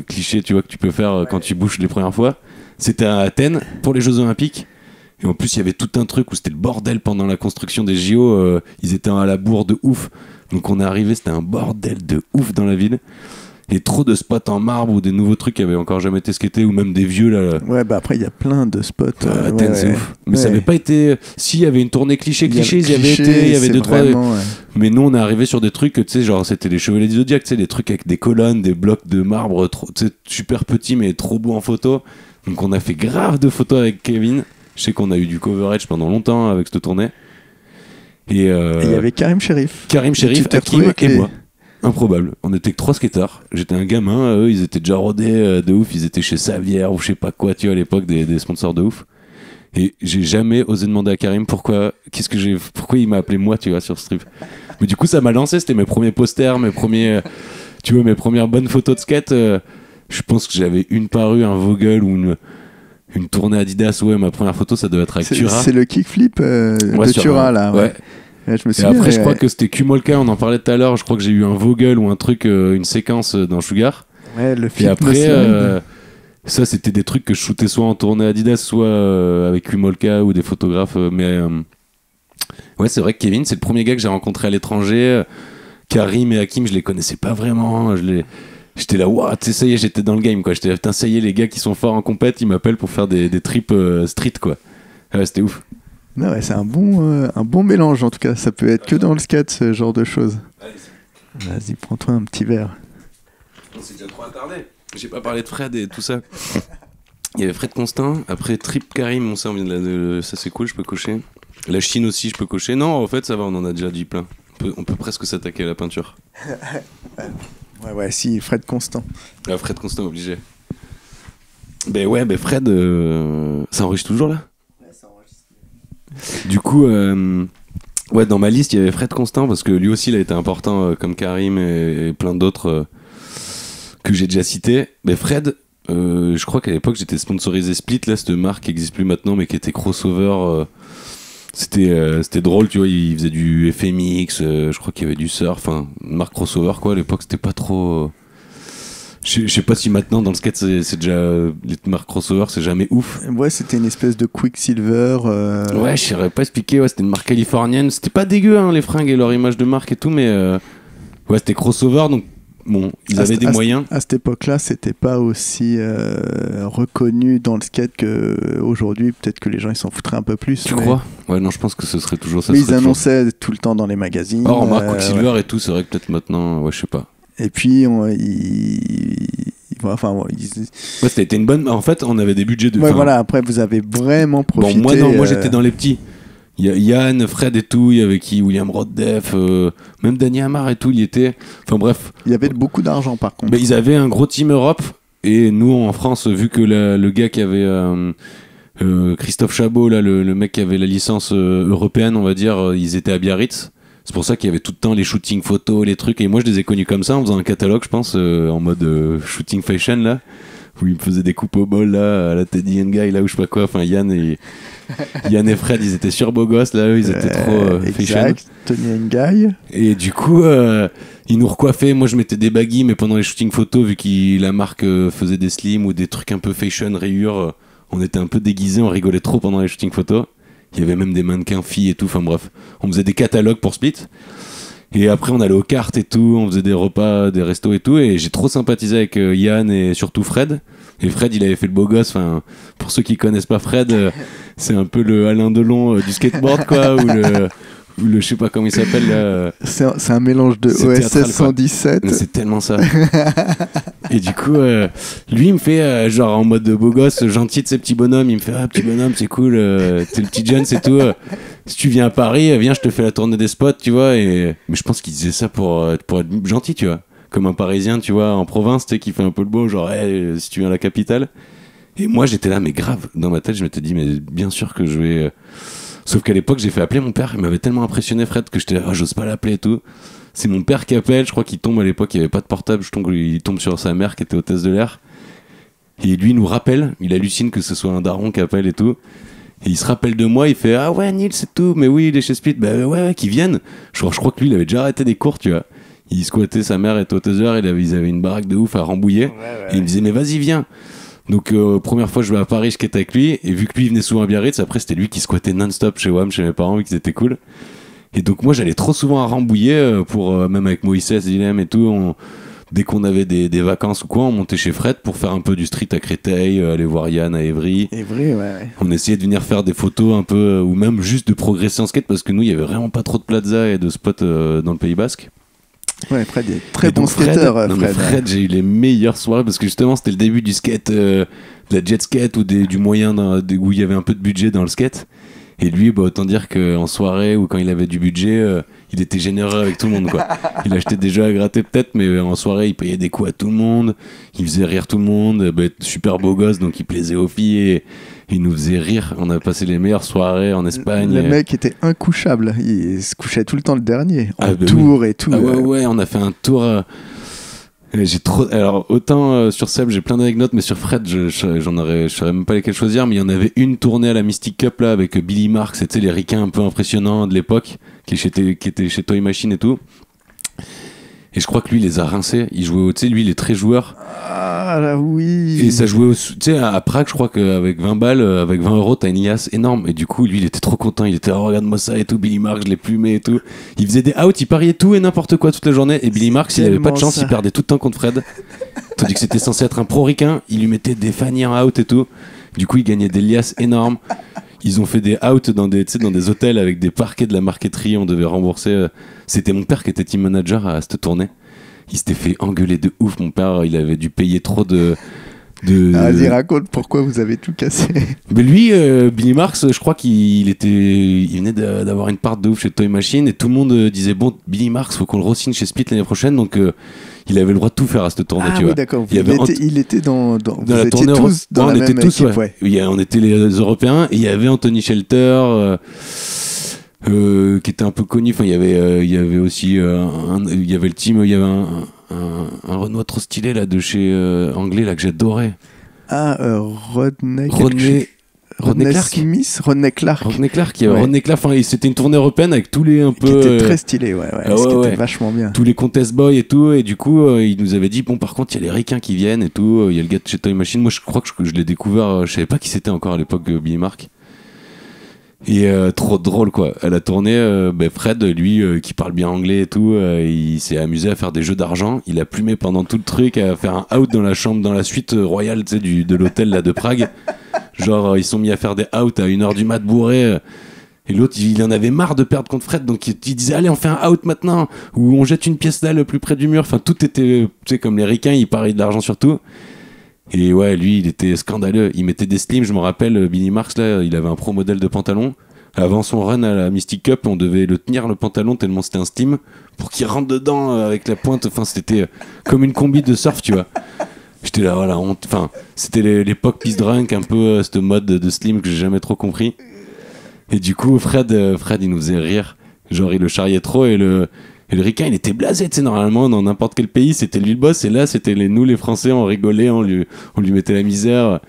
clichés, tu vois, que tu peux faire quand tu bouges les premières fois. C'était à Athènes pour les Jeux Olympiques. Et en plus, il y avait tout un truc où c'était le bordel pendant la construction des JO. Ils étaient à la bourre de ouf. Donc, on est arrivé, c'était un bordel de ouf dans la ville. Et trop de spots en marbre ou des nouveaux trucs qui avaient encore jamais été skatés ou même des vieux là. Ouais, bah après il y a plein de spots. Athènes, c'est ouf. Mais ça avait pas été. Si, il y avait une tournée cliché, ils y avaient été, il y avait 2-3. Ouais. Mais nous, on est arrivé sur des trucs, tu sais, genre c'était les Chevaliers du Zodiac, tu sais, des trucs avec des colonnes, des blocs de marbre, super petits mais trop beaux en photo. Donc on a fait grave de photos avec Kevin. Je sais qu'on a eu du coverage pendant longtemps avec cette tournée. Et il y avait Karim Cherif. Karim Cherif, Hakim et moi. Improbable. On était que 3 skateurs. J'étais un gamin, eux ils étaient déjà rodés de ouf, ils étaient chez Savière ou je sais pas quoi, tu vois, à l'époque des sponsors de ouf. Et j'ai jamais osé demander à Karim pourquoi il m'a appelé moi, tu vois, sur ce trip. Mais du coup ça m'a lancé, c'était mes premiers posters, mes premières bonnes photos de skate. Je pense que j'avais une parue, un Vogel ou une tournée Adidas. Ouais, ma première photo ça devait être avec Tura. C'est le kickflip de Tura là. Ouais. Ouais, je me et souviens, après je crois que c'était Kumolka, on en parlait tout à l'heure. Je crois que j'ai eu un Vogel ou un truc, une séquence dans Sugar. Ouais, le flip. Et après ça c'était des trucs que je shootais soit en tournée Adidas, soit avec Kumolka ou des photographes. Ouais, c'est vrai que Kevin c'est le premier gars que j'ai rencontré à l'étranger. Karim et Hakim je les connaissais pas vraiment. J'étais là, waouh, tu sais, ça y est, j'étais dans le game, quoi. J'étais là, putain, ça y est, les gars qui sont forts en compète, ils m'appellent pour faire des trips street, quoi. Ouais, c'était ouf. Non, ouais, c'est un bon mélange, en tout cas. Ça peut être que dans le skate, ce genre de choses. Allez, vas-y, prends-toi un petit verre. c'est déjà trop attardé. J'ai pas parlé de Fred et tout ça. Il y avait Fred Constant, après Trip Karim, on sait, ça c'est cool, je peux cocher. La Chine aussi, je peux cocher. Non, en fait, ça va, on en a déjà dit plein. On peut presque s'attaquer à la peinture. Ouais, si, Fred Constant. Ah, Fred Constant, obligé. Ben ouais, Fred, ça enregistre toujours là ? Ouais, ça enregistre. Du coup, ouais, dans ma liste, il y avait Fred Constant, parce que lui aussi, il a été important, comme Karim et plein d'autres que j'ai déjà cités. Mais Fred, je crois qu'à l'époque, j'étais sponsorisé Split, là, cette marque qui n'existe plus maintenant, mais qui était crossover. C'était drôle, tu vois, il faisait du FMX, je crois qu'il y avait du surf, une marque crossover, quoi. À l'époque, c'était pas trop... Je sais pas si maintenant, dans le skate, c'est déjà... Les marques crossover, c'est jamais ouf. Ouais, c'était une espèce de Quicksilver. Ouais, je saurais pas expliquer, ouais, c'était une marque californienne. C'était pas dégueu, hein, les fringues et leur image de marque et tout, mais... ouais, c'était crossover, donc... Bon, ils avaient des moyens. À cette époque-là, c'était pas aussi reconnu dans le skate qu'aujourd'hui. Peut-être que les gens ils s'en foutraient un peu plus. Tu crois ? Ouais, non, je pense que ce serait toujours ça. Mais ils annonçaient tout le temps dans les magazines. Oh, remarque, Quicksilver ouais. Et tout, c'est vrai que peut-être maintenant, ouais, je sais pas. Et puis, ouais, c'était une bonne. En fait, on avait des budgets de. Ouais, voilà, après, vous avez vraiment profité. Bon, moi, non, moi j'étais dans les petits. Il y a Yann, Fred et tout, il y avait qui, William Roddef, même Danny Amar et tout, il y était. Enfin bref. Il y avait beaucoup d'argent par contre. Mais ils avaient un gros team Europe et nous en France, vu que le gars qui avait Christophe Chabot, là, le mec qui avait la licence européenne, on va dire, ils étaient à Biarritz. C'est pour ça qu'il y avait tout le temps les shootings photos, les trucs. Et moi je les ai connus comme ça en faisant un catalogue, je pense, en mode shooting fashion là. Où ils me faisaient des coupes au bol là, à la Teddy and Guy là où je sais pas quoi. Enfin Yann et Fred ils étaient sur beaux gosses là, eux, ils étaient trop fashion. Tony and Guy. Et du coup ils nous recoiffaient. Moi je mettais des baggy mais pendant les shootings photos vu que la marque faisait des slims ou des trucs un peu fashion rayures, on était un peu déguisés, on rigolait trop pendant les shootings photos. Il y avait même des mannequins filles et tout. Enfin bref, on faisait des catalogues pour Split. Et après, on allait aux cartes et tout, on faisait des repas, des restos et tout. Et j'ai trop sympathisé avec Yann et surtout Fred. Et Fred, il avait fait le beau gosse. Enfin, pour ceux qui connaissent pas Fred, c'est un peu le Alain Delon du skateboard, quoi. ou le je sais pas comment il s'appelle. Là, c'est un mélange de OSS 117. Mais c'est tellement ça. Et du coup, lui, il me fait genre en mode de beau gosse, gentil de ces petits bonhommes. Il me fait petit bonhomme, c'est cool. T'es le petit jeune, c'est tout. Si tu viens à Paris, viens, je te fais la tournée des spots, tu vois. Mais je pense qu'il disait ça pour être gentil, tu vois. Comme un Parisien, tu vois, en province, tu sais, qui fait un peu le beau, genre, si tu viens à la capitale. Et moi, j'étais là, mais grave. Dans ma tête, je m'étais dit, mais bien sûr que je vais. Sauf qu'à l'époque, j'ai fait appeler mon père. Il m'avait tellement impressionné, Fred, que j'étais là, j'ose pas l'appeler et tout. C'est mon père qui appelle. Je crois qu'il tombe à l'époque, il n'y avait pas de portable. Il tombe sur sa mère qui était hôtesse de l'air. Et lui, il nous rappelle. Il hallucine que ce soit un daron qui appelle et tout. Et il se rappelle de moi. Il fait ah ouais, Nils, c'est tout. Mais oui, il est chez Split. Bah ouais, qu'ils viennent. Je crois que lui, il avait déjà arrêté des cours, tu vois. Il squattait, sa mère était hôtesse de l'air. Ils avaient une baraque de ouf à Rambouillet. Ouais. Et il me disait mais vas-y, viens. Donc première fois je vais à Paris, je quête avec lui, et vu que lui il venait souvent à Biarritz, après c'était lui qui squattait non-stop chez WAM, chez mes parents, vu qu'ils étaient cool. Et donc moi j'allais trop souvent à Rambouillet, même avec Moïse, Dilem et tout, dès qu'on avait des vacances ou quoi, on montait chez Fred pour faire un peu du street à Créteil, aller voir Yann à Évry. Ouais. On essayait de venir faire des photos un peu, ou même juste de progresser en skate, parce que nous il y avait vraiment pas trop de plaza et de spots dans le Pays Basque. Ouais, Fred est très bon skater. Fred, j'ai eu les meilleures soirées parce que justement c'était le début du skate, de la jet skate ou du moyen où il y avait un peu de budget dans le skate. Et lui, autant dire qu'en soirée ou quand il avait du budget, il était généreux avec tout le monde, quoi. Il achetait des jeux à gratter peut-être, mais en soirée il payait des coups à tout le monde, il faisait rire tout le monde, super beau gosse donc il plaisait aux filles et il nous faisait rire. On a passé les meilleures soirées en Espagne. Le mec était incouchable, il se couchait tout le temps le dernier, tour oui. Et tout. Ah ouais, on a fait un tour. J'ai trop. Alors autant sur Seb j'ai plein d'anecdotes, mais sur Fred je saurais même pas lesquelles choisir. Mais il y en avait une tournée à la Mystic Cup là avec Billy Marks, c'était les ricains un peu impressionnants de l'époque, qui était chez Toy Machine et tout. Et je crois que lui, il les a rincés. Il jouait, tu sais, lui, il est très joueur. Ah là, oui. Et ça jouait, tu sais, à Prague, je crois qu'avec 20 balles, avec 20 euros, t'as une liasse énorme. Et du coup, lui, il était trop content. Il était, oh, regarde-moi ça et tout. Billy Marks, je l'ai plumé et tout. Il faisait des outs, il pariait tout et n'importe quoi toute la journée. Et Billy Marks, il avait pas de chance, il perdait tout le temps contre Fred. Tandis que c'était censé être un pro ricain, il lui mettait des fannies en out et tout. Du coup, il gagnait des liasses énormes. Ils ont fait des outs dans des hôtels avec des parquets de la marqueterie. On devait rembourser. C'était mon père qui était team manager à cette tournée. Il s'était fait engueuler de ouf. Mon père, il avait dû payer trop de... Vas-y, raconte pourquoi vous avez tout cassé. Mais lui, Billy Marks, je crois il venait d'avoir une part de ouf chez Toy Machine et tout le monde disait bon, Billy Marks, faut qu'on le re-signe chez Split l'année prochaine, donc il avait le droit de tout faire à cette tournée, tu vois. D'accord. Il était dans vous la étiez tournée tous dans on la était même tous, équipe, ouais. On était les Européens et il y avait Anthony Shelter. Qui était un peu connu. Enfin, il y avait aussi il y avait le team, il y avait un Renoir trop stylé là de chez anglais là que j'adorais. Rodney Clark. Rodney Clark, il y avait Rodney Clark. Enfin, c'était une tournée européenne avec tous les un peu. Qui était très stylé, ouais. Qui était vachement bien. Tous les contest boys et tout, et du coup, il nous avait dit bon, par contre, il y a les ricains qui viennent et tout. Il y a le gars de chez Toy Machine. Moi, je crois que je l'ai découvert. Je savais pas qui c'était encore à l'époque, Billy Mark. Et trop drôle quoi. À la tournée, Fred, lui, qui parle bien anglais et tout, il s'est amusé à faire des jeux d'argent. Il a plumé pendant tout le truc, à faire un out dans la chambre, dans la suite royale, tu sais, de l'hôtel là de Prague. Genre, ils sont mis à faire des outs à 1h du mat bourré. Et l'autre, il en avait marre de perdre contre Fred, donc il disait allez, on fait un out maintenant, ou on jette une pièce là le plus près du mur. Enfin, tout était, tu sais, comme les ricains, ils pariaient de l'argent sur tout. Et ouais, lui, il était scandaleux. Il mettait des slims, je me rappelle, Billy Marks, là, il avait un pro modèle de pantalon. Avant son run à la Mystic Cup, on devait le tenir le pantalon tellement c'était un slim pour qu'il rentre dedans avec la pointe. Enfin, c'était comme une combi de surf, tu vois. J'étais là, voilà, enfin, c'était l'époque Peace Drunk, un peu cette mode de slim que j'ai jamais trop compris. Et du coup, Fred, il nous faisait rire. Genre, il le charriait trop et le ricain, il était blasé, tu sais, normalement, dans n'importe quel pays, c'était lui le boss, et là, c'était nous, les Français, on rigolait, on lui mettait la misère.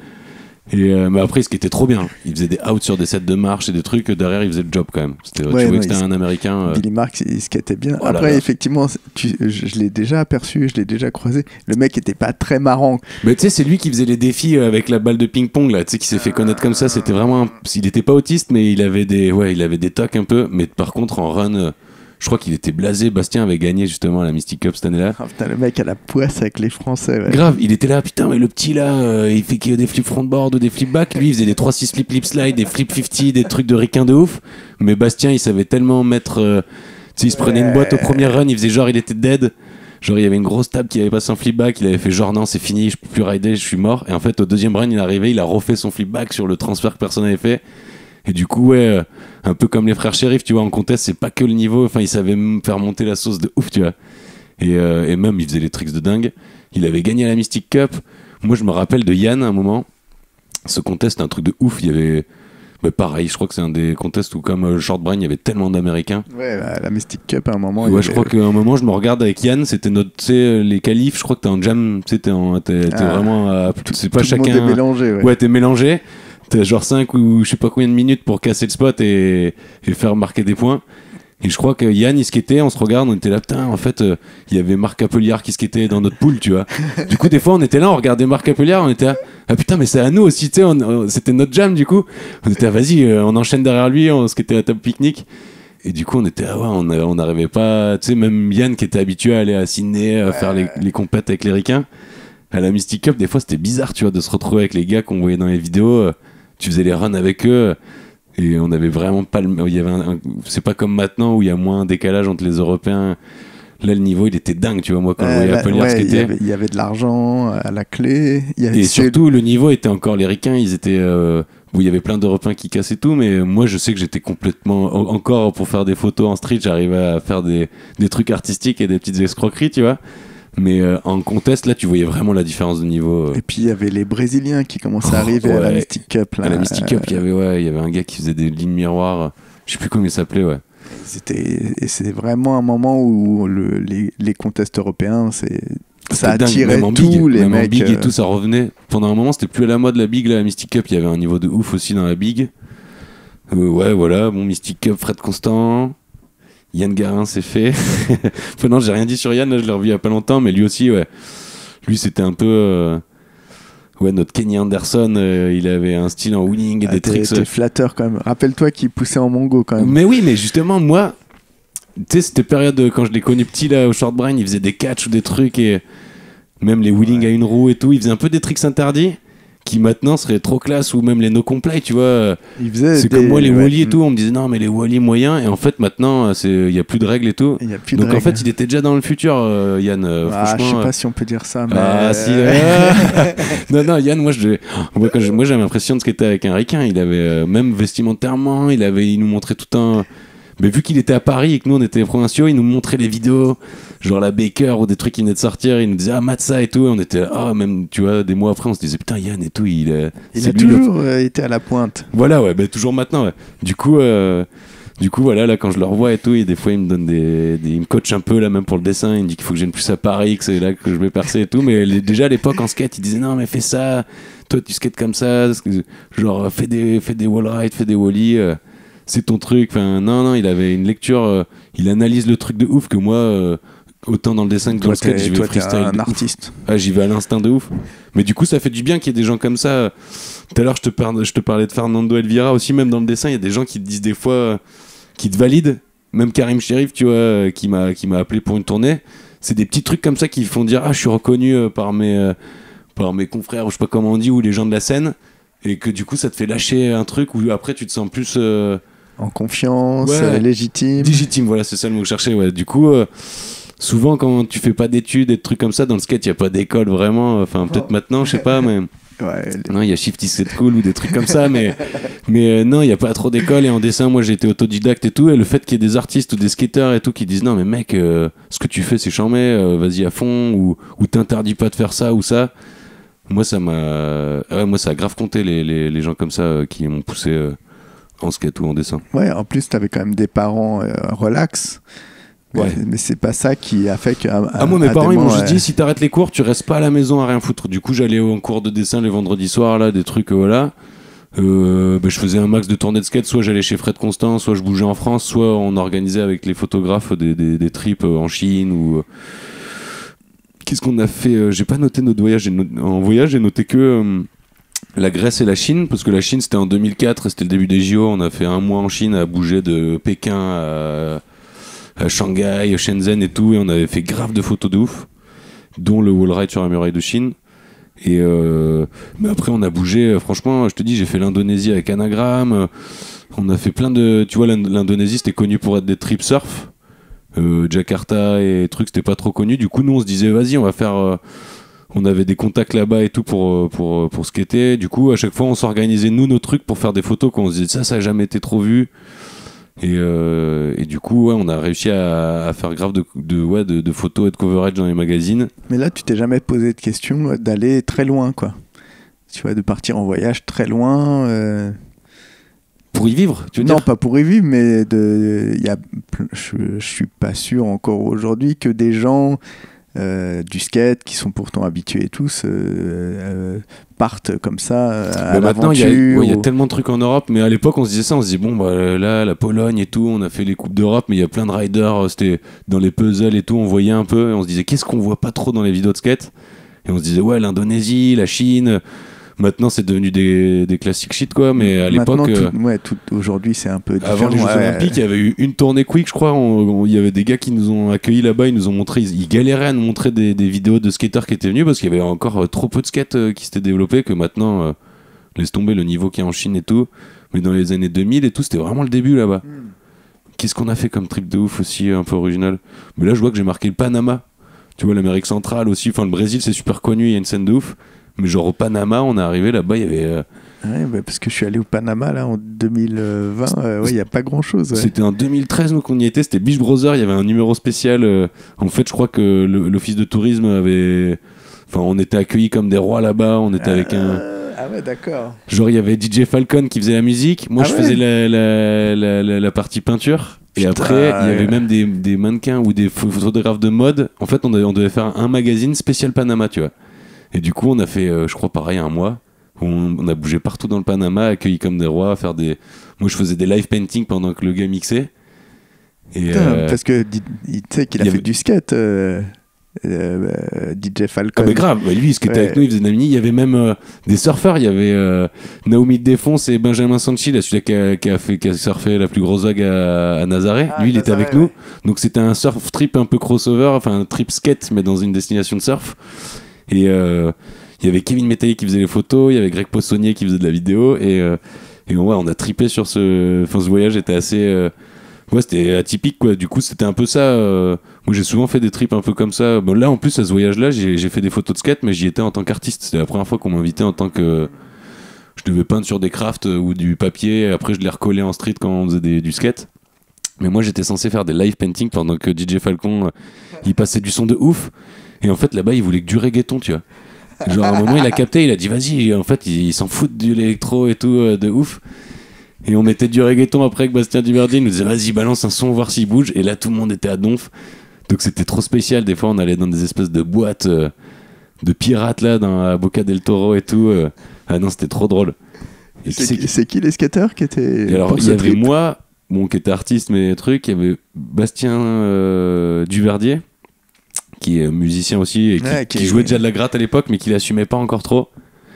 Et mais après, ce qui était trop bien, il faisait des outs sur des sets de marche et des trucs, derrière, il faisait le job quand même. Tu voyais que c'était un Américain. Billy Marks, il skatait bien. Oh après, effectivement, je l'ai déjà aperçu, je l'ai déjà croisé. Le mec était pas très marrant. Mais tu sais, c'est lui qui faisait les défis avec la balle de ping-pong, là, tu sais, qui s'est fait connaître comme ça. C'était vraiment. Il était pas autiste, mais il avait des tocs un peu. Mais par contre, en run. Je crois qu'il était blasé. Bastien avait gagné justement à la Mystic Cup cette année-là. Oh, putain, le mec à la poisse avec les Français. Ouais. Grave, il était là, putain, mais le petit là, il fait des flips frontboard ou des flip back. Lui, il faisait des 3-6 flip slide, des flip 50, des trucs de ricain de ouf. Mais Bastien, il savait tellement mettre. Tu sais, il se prenait une boîte au premier run, il faisait genre, il était dead. Genre, il y avait une grosse table qui avait passé en flip back. Il avait fait genre, non, c'est fini, je peux plus rider, je suis mort. Et en fait, au deuxième run, il est arrivé, il a refait son flip back sur le transfert que personne n'avait fait. Et du coup, ouais, un peu comme les frères Sheriff, tu vois, en contest, c'est pas que le niveau, enfin, il savait faire monter la sauce de ouf, tu vois. Et même, il faisait les tricks de dingue. Il avait gagné à la Mystic Cup. Moi, je me rappelle de Yann, à un moment. Ce contest, c'était un truc de ouf. Il y avait... pareil, je crois que c'est un des contests où, comme Short Brain, il y avait tellement d'Américains. Ouais, la Mystic Cup, à un moment... Ouais, je crois qu'à un moment, je me regarde avec Yann, c'était notre... Tu sais, les qualifs, je crois que t'es en jam, tu sais, t'es vraiment... c'est pas tout chacun... le monde est mélangé, ouais, t'es mélangé. T'as genre 5 ou je sais pas combien de minutes pour casser le spot et faire marquer des points. Et je crois que Yann, il skatait, on se regarde, on était là, putain, en fait, il y avait Marc Capelliard qui skatait dans notre pool, tu vois. Du coup, des fois, on était là, on regardait Marc Capelliard, on était là, ah putain, mais c'est à nous aussi, tu sais, c'était notre jam, du coup. On était là, vas-y, on enchaîne derrière lui, on skatait à la table pique-nique. Et du coup, on était là, ouais, on n'arrivait pas, tu sais, même Yann qui était habitué à aller à Sydney, à faire les compètes avec les ricains. À la Mystic Cup, des fois, c'était bizarre, tu vois, de se retrouver avec les gars qu'on voyait dans les vidéos. Tu faisais les runs avec eux et on avait vraiment pas il y avait c'est pas comme maintenant où il y a moins de décalage entre les Européens. Là, le niveau, il était dingue, tu vois. Moi, quand je voyais Appelière skater, il y avait de l'argent à la clé. Et surtout, le niveau était encore... Les ricains, ils étaient... il y avait plein d'Européens qui cassaient tout, mais moi, je sais que j'étais complètement... Encore, pour faire des photos en street, j'arrivais à faire des trucs artistiques et des petites escroqueries, tu vois. Mais en contest, là, tu voyais vraiment la différence de niveau. Et puis, il y avait les Brésiliens qui commençaient à arriver à la Mystic Cup. Là. À la Mystic Cup, il y avait un gars qui faisait des lignes miroirs. Je sais plus comment il s'appelait, ouais. Et c'est vraiment un moment où les contests européens, ça attirait tous les mecs. En big et tout, ça revenait. Pendant un moment, c'était plus à la mode la big, là, la Mystic Cup. Il y avait un niveau de ouf aussi dans la big. Ouais, voilà, bon, Mystic Cup, Fred Constant... Yann Garin, c'est fait. Enfin, non, j'ai rien dit sur Yann, là, je l'ai revu il y a pas longtemps, mais lui aussi, ouais. Lui, c'était un peu... Ouais, notre Kenny Anderson, il avait un style en wheeling et des tricks. C'était flatteur quand même. Rappelle-toi qu'il poussait en mongo quand même. Mais oui, mais justement, moi, tu sais, cette période, quand je l'ai connu petit, là, au Short Brain, il faisait des catchs ou des trucs, et même les wheelings à une roue et tout, il faisait un peu des tricks interdits qui maintenant serait trop classe, ou même les no comply, tu vois. Il faisait C'est comme moi les wally et tout, on me disait non mais les wally moyens, et en fait maintenant il y a plus de règles et tout. Il y a plus de Donc en règles. fait il était déjà dans le futur, Yann. Je Franchement. sais pas si on peut dire ça, mais. Ah si. Non Yann, moi j'avais l'impression de skater avec un ricain. Il avait même vestimentairement, il nous montrait tout un. Mais vu qu'il était à Paris et que nous on était provinciaux, il nous montrait les vidéos, genre la Baker ou des trucs qui venaient de sortir. Il nous disait mate ça et tout. Et on était même tu vois des mois après on se disait putain Yann et tout Il a lui, toujours été à la pointe. Voilà ouais, bah, toujours maintenant ouais. Du coup voilà, là quand je le revois et tout, et des fois il me donne il me coach un peu là même pour le dessin, il me dit qu'il faut que je vienne plus à Paris, que c'est là que je vais percer et tout. Mais déjà à l'époque en skate il disait non mais fais ça, toi tu skates comme ça, genre fais des wall rides, fais des wally, c'est ton truc. Enfin non il avait une lecture, il analyse le truc de ouf que moi autant dans le dessin que dans le skate, j'y vais freestyle un de artiste. ouf. Ah, j'y vais à l'instinct de ouf. Mais du coup, ça fait du bien qu'il y ait des gens comme ça. Tout à l'heure, je te parlais de Fernando Elvira aussi, même dans le dessin, il y a des gens qui te disent des fois, qui te valident. Même Karim Sherif, tu vois, qui m'a appelé pour une tournée. C'est des petits trucs comme ça qui font dire je suis reconnu par mes confrères, ou je sais pas comment on dit, ou les gens de la scène. Et que du coup, ça te fait lâcher un truc où après, tu te sens plus. En confiance, ouais, légitime. Légitime, voilà, c'est ça le mot que je cherchais. Ouais. Du coup. Souvent, quand tu fais pas d'études et des trucs comme ça, dans le skate, il n'y a pas d'école vraiment. Enfin, peut-être maintenant, je sais pas, mais. Ouais. Non, il y a Shifty Skate School ou des trucs comme ça, mais non, il n'y a pas trop d'école. Et en dessin, moi, j'ai été autodidacte et tout. Et le fait qu'il y ait des artistes ou des skateurs et tout qui disent non, mais mec, ce que tu fais, c'est charmé, vas-y à fond, ou t'interdis pas de faire ça ou ça. Moi, ça a grave compté les gens comme ça qui m'ont poussé en skate ou en dessin. Ouais, en plus, t'avais quand même des parents relax. Ouais. Mais c'est pas ça qui a fait que. Moi, mes parents, ils m'ont juste dit si t'arrêtes les cours, tu restes pas à la maison à rien foutre. Du coup, j'allais en cours de dessin les vendredis soirs, là, des trucs, voilà. Je faisais un max de tournées de skate, soit j'allais chez Fred Constant, soit je bougeais en France, soit on organisait avec les photographes des trips en Chine ou. Qu'est-ce qu'on a fait J'ai pas noté notre voyage. En voyage, j'ai noté que. La Grèce et la Chine, parce que la Chine c'était en 2004, c'était le début des JO. On a fait un mois en Chine à bouger de Pékin à Shanghai, Shenzhen et tout, et on avait fait grave de photos de ouf, dont le wall ride sur la muraille de Chine. Et mais après on a bougé, franchement, je te dis, j'ai fait l'Indonésie avec Anagram, on a fait plein de, tu vois, l'Indonésie c'était connu pour être des trip surf, Jakarta et trucs, c'était pas trop connu. Du coup nous on se disait vas-y, on va faire on avait des contacts là-bas et tout pour skater. Du coup à chaque fois on s'organisait nous nos trucs pour faire des photos, quand on se disait ça a jamais été trop vu. Et du coup, ouais, on a réussi à faire grave de photos et de coverage dans les magazines. Mais là, tu t'es jamais posé de question d'aller très loin, quoi. Tu vois, de partir en voyage très loin. Pour y vivre, tu veux dire ? Non, pas pour y vivre, mais je suis pas sûr encore aujourd'hui que des gens du skate, qui sont pourtant habitués et tous, partent comme ça à maintenant, l'aventure. Il y a tellement de trucs en Europe, mais à l'époque, on se disait ça, on se disait, bon, bah, là, la Pologne et tout, on a fait les Coupes d'Europe, mais il y a plein de riders, c'était dans les puzzles et tout, on voyait un peu, et on se disait, qu'est-ce qu'on voit pas trop dans les vidéos de skate ? Et on se disait, ouais, l'Indonésie, la Chine... Maintenant, c'est devenu des classiques shit, quoi, mais à l'époque... aujourd'hui, c'est un peu différent. Avant les Jeux Olympiques, il y avait eu une tournée Quick, je crois, il y avait des gars qui nous ont accueillis là-bas, ils nous ont montré, ils galéraient à nous montrer des vidéos de skateurs qui étaient venus, parce qu'il y avait encore trop peu de skate qui s'étaient développés, que maintenant, laisse tomber le niveau qu'il y a en Chine et tout, mais dans les années 2000 et tout, c'était vraiment le début là-bas. Qu'est-ce qu'on a fait comme trip de ouf aussi, un peu original ? Mais là, je vois que j'ai marqué le Panama, tu vois, l'Amérique centrale aussi, enfin le Brésil, c'est super connu, il y a une scène de ouf. Mais genre au Panama, on est arrivé là-bas, il y avait... Ouais, bah parce que je suis allé au Panama là en 2020, il n'y a pas grand-chose. Ouais. C'était en 2013 nous qu'on y était, c'était Beach Brothers, il y avait un numéro spécial. En fait, je crois que l'office de tourisme avait... Enfin, on était accueillis comme des rois là-bas, on était avec un... Ah ouais, d'accord. Genre, il y avait DJ Falcon qui faisait la musique, moi je faisais la partie peinture. Et après, il y avait même des mannequins ou des photographes de mode. En fait, on devait faire un magazine spécial Panama, tu vois. Et du coup, on a fait, je crois, pareil, un mois. Où on a bougé partout dans le Panama, accueillis comme des rois, faire des... Moi, je faisais des live painting pendant que le gars mixait. Et parce que tu sais qu'il a fait du skate, DJ Falcon. Ah, mais grave, lui, il skatait avec nous, il faisait de la mini. Il y avait même des surfeurs. Il y avait Naomi Défonce et Benjamin Sanchi, là, celui-là qui a surfé la plus grosse vague à Nazaré. Lui, il était avec nous. Donc, c'était un surf trip un peu crossover, enfin, un trip skate, mais dans une destination de surf. Et Il y avait Kevin Métaillé qui faisait les photos, il y avait Greg Poissonnier qui faisait de la vidéo, et ouais, on a trippé sur ce voyage était assez ouais, c'était atypique, quoi. Du coup, c'était un peu ça. Moi, j'ai souvent fait des trips un peu comme ça. Bon, là, en plus, à ce voyage-là, j'ai fait des photos de skate, mais j'y étais en tant qu'artiste. C'était la première fois qu'on m'invitait en tant que. Je devais peindre sur des crafts ou du papier. Après, je les recollais en street quand on faisait du skate. Mais moi, j'étais censé faire des live painting pendant que DJ Falcon, il passait du son de ouf. Et en fait, là-bas, il voulait que du reggaeton, tu vois. Genre, à un moment, il a capté, il a dit, vas-y. En fait, il s'en fout de l'électro et tout, de ouf. Et on mettait du reggaeton après avec Bastien Duverdier, il nous disait vas-y balance un son voir s'il bouge, et là tout le monde était à donf, donc c'était trop spécial. Des fois on allait dans des espèces de boîtes de pirates là dans la Boca del Toro et tout, ah non c'était trop drôle. Et c'est qui les skateurs qui étaient? Et alors il y avait moi, bon, qui était artiste mais truc, il y avait Bastien Duverdier qui est musicien aussi et qui jouait déjà de la gratte à l'époque mais qui l'assumait pas encore trop.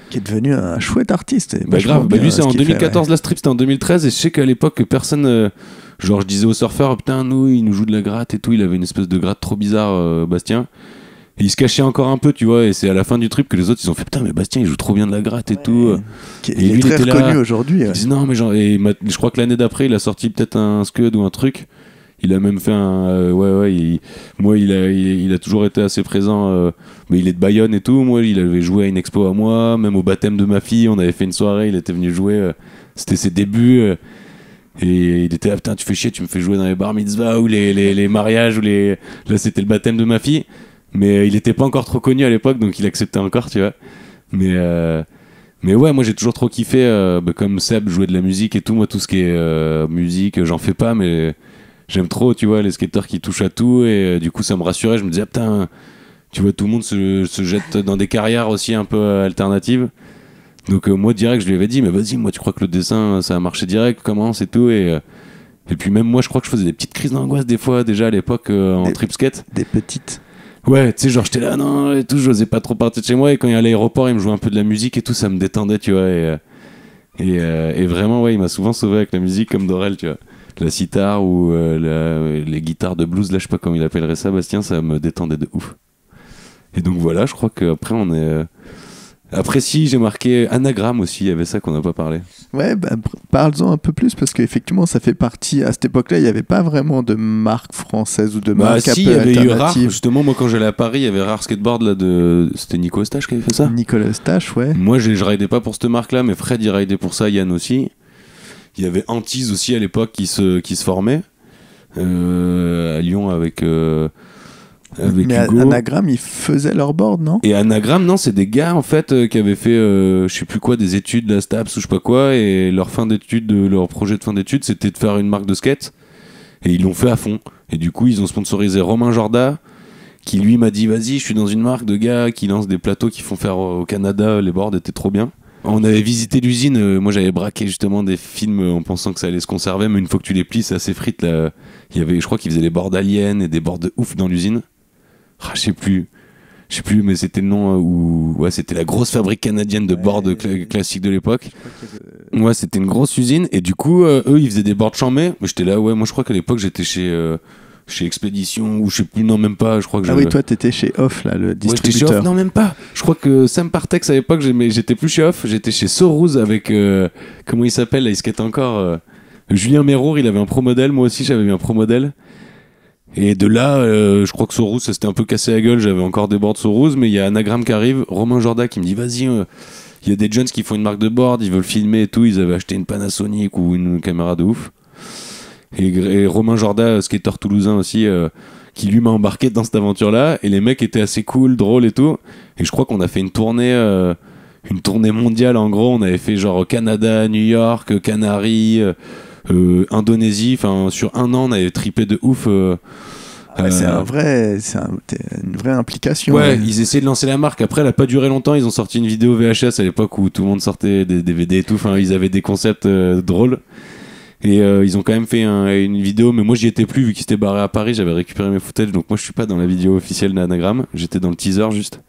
Qui est devenu un chouette artiste. Bah grave, bah lui c'est en 2014 fait, ouais. La strip c'était en 2013 et je sais qu'à l'époque personne, genre je disais aux surfeurs putain nous il nous joue de la gratte et tout, il avait une espèce de gratte trop bizarre Bastien, et il se cachait encore un peu tu vois, et c'est à la fin du trip que les autres ils ont fait putain mais Bastien il joue trop bien de la gratte et tout, et lui il est très reconnu aujourd'hui, il disait non mais genre, et je crois que l'année d'après il a sorti peut-être un scud ou un truc. Il a même fait un moi il a toujours été assez présent, mais il est de Bayonne et tout. Moi il avait joué à une expo à moi, même au baptême de ma fille on avait fait une soirée, il était venu jouer, c'était ses débuts, et il était putain tu fais chier, tu me fais jouer dans les bar mitzvah ou les mariages ou là c'était le baptême de ma fille, mais il était pas encore trop connu à l'époque donc il acceptait encore tu vois, mais ouais moi j'ai toujours trop kiffé, comme Seb jouer de la musique et tout, moi tout ce qui est musique j'en fais pas, mais j'aime trop, tu vois, les skateurs qui touchent à tout, et du coup ça me rassurait, je me disais putain, tu vois tout le monde se jette dans des carrières aussi un peu alternatives, donc moi direct je lui avais dit mais vas-y, moi tu crois que le dessin ça a marché direct, commence et tout, et puis même moi je crois que je faisais des petites crises d'angoisse des fois déjà à l'époque en trip skate. Des petites. Ouais, tu sais, genre j'étais là non et tout, j'osais pas trop partir de chez moi, et quand il y a l'aéroport il me jouait un peu de la musique et tout, ça me détendait, tu vois, et vraiment ouais il m'a souvent sauvé avec la musique comme Dorel, tu vois. La sitar ou les guitares de blues, là je sais pas comment il appellerait ça Bastien, ça me détendait de ouf. Et donc voilà, je crois qu'après on est... Après si, j'ai marqué Anagramme aussi, il y avait ça qu'on n'a pas parlé. Ouais, bah, parle-en un peu plus, parce qu'effectivement ça fait partie, à cette époque-là il n'y avait pas vraiment de marque française ou de marque un peu alternative. Il y avait eu Rare, justement moi quand j'allais à Paris, il y avait Rare Skateboard là c'était Nico Eustache qui avait fait ça. Nicolas Eustache, ouais. Moi je raidais pas pour cette marque-là, mais Fred il raidait pour ça, Yann aussi. Il y avait Antise aussi à l'époque qui se formait à Lyon avec mais Hugo. Anagramme, ils faisaient leur board, non? Et Anagramme, non, c'est des gars en fait qui avaient fait je sais plus quoi, des études, la STAPS ou je sais pas quoi, et leur projet de fin d'études c'était de faire une marque de skate, et ils l'ont fait à fond. Et du coup ils ont sponsorisé Romain Jorda, qui lui m'a dit vas-y je suis dans une marque de gars qui lancent des plateaux qui font faire au Canada, les boards étaient trop bien. On avait visité l'usine, moi j'avais braqué justement des films en pensant que ça allait se conserver, mais une fois que tu les plies c'est assez frites là. Je crois qu'ils faisaient des boards aliens et des boards de ouf dans l'usine. Je sais plus mais c'était le nom ouais, c'était la grosse fabrique canadienne de boards classiques de l'époque. Ouais, c'était une grosse usine, et du coup eux ils faisaient des boards chamés, mais j'étais là, ouais, moi je crois qu'à l'époque j'étais chez Expédition, ou je sais plus, non même pas, je crois que oui, toi t'étais chez Off là, le distributeur. Ouais, j'étais chez Off, non même pas, je crois que Sam Partex à l'époque, j'étais plus chez Off, j'étais chez Sorouz avec comment il s'appelle là, il skate encore, Julien Mérour, il avait un pro modèle, moi aussi j'avais eu un pro modèle, et de là je crois que Sorouz ça s'était un peu cassé la gueule, j'avais encore des boards Sorouz, mais il y a Anagramme qui arrive, Romain Jorda qui me dit vas-y, il y a des jeunes qui font une marque de board, ils veulent filmer et tout, ils avaient acheté une Panasonic ou une caméra de ouf. Et Romain Jorda, skateur toulousain aussi, qui lui m'a embarqué dans cette aventure-là, et les mecs étaient assez cool, drôles et tout, et je crois qu'on a fait une tournée mondiale, en gros, on avait fait genre Canada, New York, Canaries, Indonésie, enfin sur un an on avait trippé de ouf. C'est une vraie implication. Ouais, ils essayaient de lancer la marque. Après, elle a pas duré longtemps. Ils ont sorti une vidéo VHS à l'époque où tout le monde sortait des DVD et tout. Enfin, ils avaient des concepts drôles. Et ils ont quand même fait une vidéo, mais moi j'y étais plus vu qu'ils s'étaient barrés à Paris. J'avais récupéré mes footage, donc moi je suis pas dans la vidéo officielle d'Anagramme. J'étais dans le teaser juste.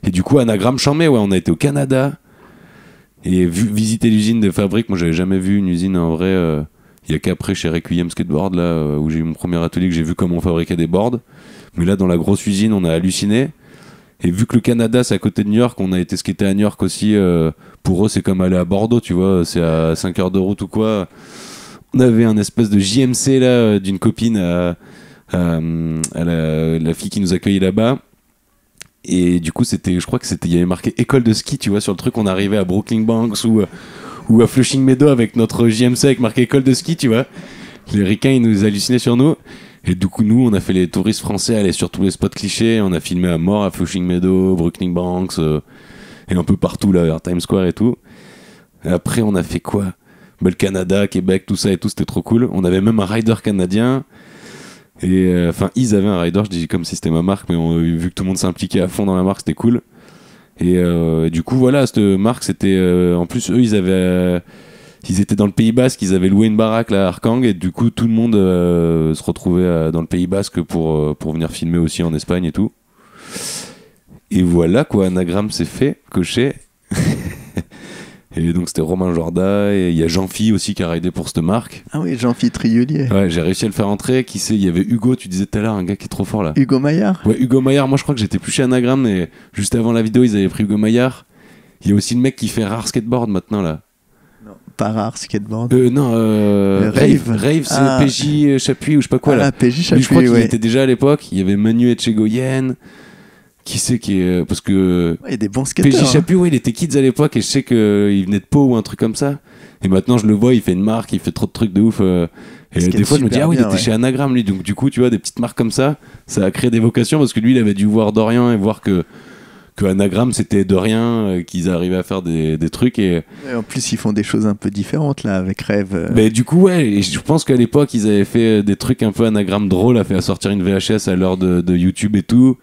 Et du coup, Anagramme chambé, ouais, on a été au Canada et visiter l'usine de fabrique. Moi j'avais jamais vu une usine en vrai. Il y a qu'après chez Requiem Skateboard là où j'ai eu mon premier atelier que j'ai vu comment on fabriquait des boards. Mais là dans la grosse usine on a halluciné. Et vu que le Canada c'est à côté de New York, on a été skater à New York aussi. Pour eux c'est comme aller à Bordeaux, tu vois, c'est à 5 heures de route ou quoi. On avait un espèce de JMC là d'une copine à la fille qui nous accueillait là-bas. Et du coup je crois que il y avait marqué école de ski, tu vois, sur le truc. On arrivait à Brooklyn Banks ou à Flushing Meadow avec notre JMC avec marqué école de ski, tu vois. Les ricains ils nous hallucinaient sur nous. Et du coup, nous, on a fait les touristes français, aller sur tous les spots clichés. On a filmé à mort à Flushing Meadow, Brooklyn Banks, et un peu partout, là, vers Times Square et tout. Et après, on a fait quoi ? Le Canada, Québec, tout ça et tout, c'était trop cool. On avait même un rider canadien. Et enfin, ils avaient un rider, je dis comme si c'était ma marque, mais vu que tout le monde s'impliquait à fond dans la marque, c'était cool. Et du coup, voilà, cette marque, c'était. En plus, eux, ils étaient dans le Pays Basque, ils avaient loué une baraque là, à Arkang, et du coup tout le monde se retrouvait dans le Pays Basque pour venir filmer aussi en Espagne et tout. Et voilà quoi, Anagram c'est fait, coché. Et donc c'était Romain Jorda, et il y a Jean-Phi aussi qui a raidé pour cette marque. Ah oui, Jean-Phi Triulier. Ouais, j'ai réussi à le faire entrer. Qui sait, il y avait Hugo, tu disais tout à l'heure, un gars qui est trop fort là. Hugo Maillard. Ouais, Hugo Maillard, moi je crois que j'étais plus chez Anagram, mais juste avant la vidéo ils avaient pris Hugo Maillard. Il y a aussi le mec qui fait rare skateboard maintenant là. Pas rare, skateboard. Rave, c'est PJ Chapuis ou je sais pas quoi là. PJ Chapuis, je crois qu'il était déjà à l'époque. Il y avait Manu Etchegoyen. Qui c'est qui est. Parce que. Ouais, il y a des bons skateurs. PJ Chapuis, ouais, il était kids à l'époque et je sais qu'il venait de Pau ou un truc comme ça. Et maintenant je le vois, il fait une marque, il fait trop de trucs de ouf. Et des fois je me dis, ah oui, il était chez Anagram lui. Donc du coup, tu vois, des petites marques comme ça, ça a créé des vocations parce que lui il avait dû voir Dorian et voir que Anagram c'était de rien, qu'ils arrivaient à faire des trucs et en plus ils font des choses un peu différentes là avec Rêve. Mais du coup ouais, et je pense qu'à l'époque ils avaient fait des trucs un peu Anagram drôles, à sortir une VHS à l'heure de YouTube et tout.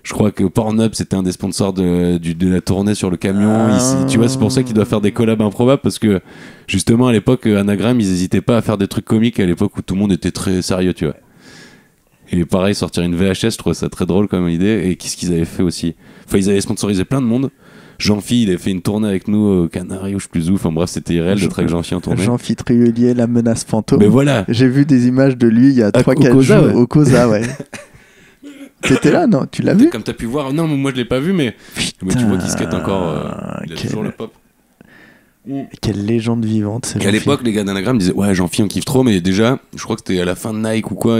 Je crois que Pornhub c'était un des sponsors de la tournée sur le camion. Tu vois, c'est pour ça qu'il doit faire des collabs improbables parce que justement à l'époque Anagram ils hésitaient pas à faire des trucs comiques à l'époque où tout le monde était très sérieux, tu vois. Et pareil, sortir une VHS, je trouvais ça très drôle comme idée. Et qu'est-ce qu'ils avaient fait aussi ? Enfin, ils avaient sponsorisé plein de monde. Jean-Phi, il avait fait une tournée avec nous au Canaries, ou je sais plus où. Enfin bref, c'était irréel d'être avec Jean-Phi en tournée. Jean-Phi Triulier, la menace fantôme. Mais voilà. J'ai vu des images de lui il y a 3-4 jours ouais. Au Cosa, ouais. T'étais là, non ? Tu l'as vu ? Comme t'as pu voir. Non, moi je l'ai pas vu, mais tu vois qu'il skate encore. Il a toujours le pop. Quelle légende vivante, c'est. Et à l'époque, les gars d'Anagram disaient ouais, Jean-Phi, on kiffe trop, mais déjà, je crois que c'était à la fin de Nike ou quoi.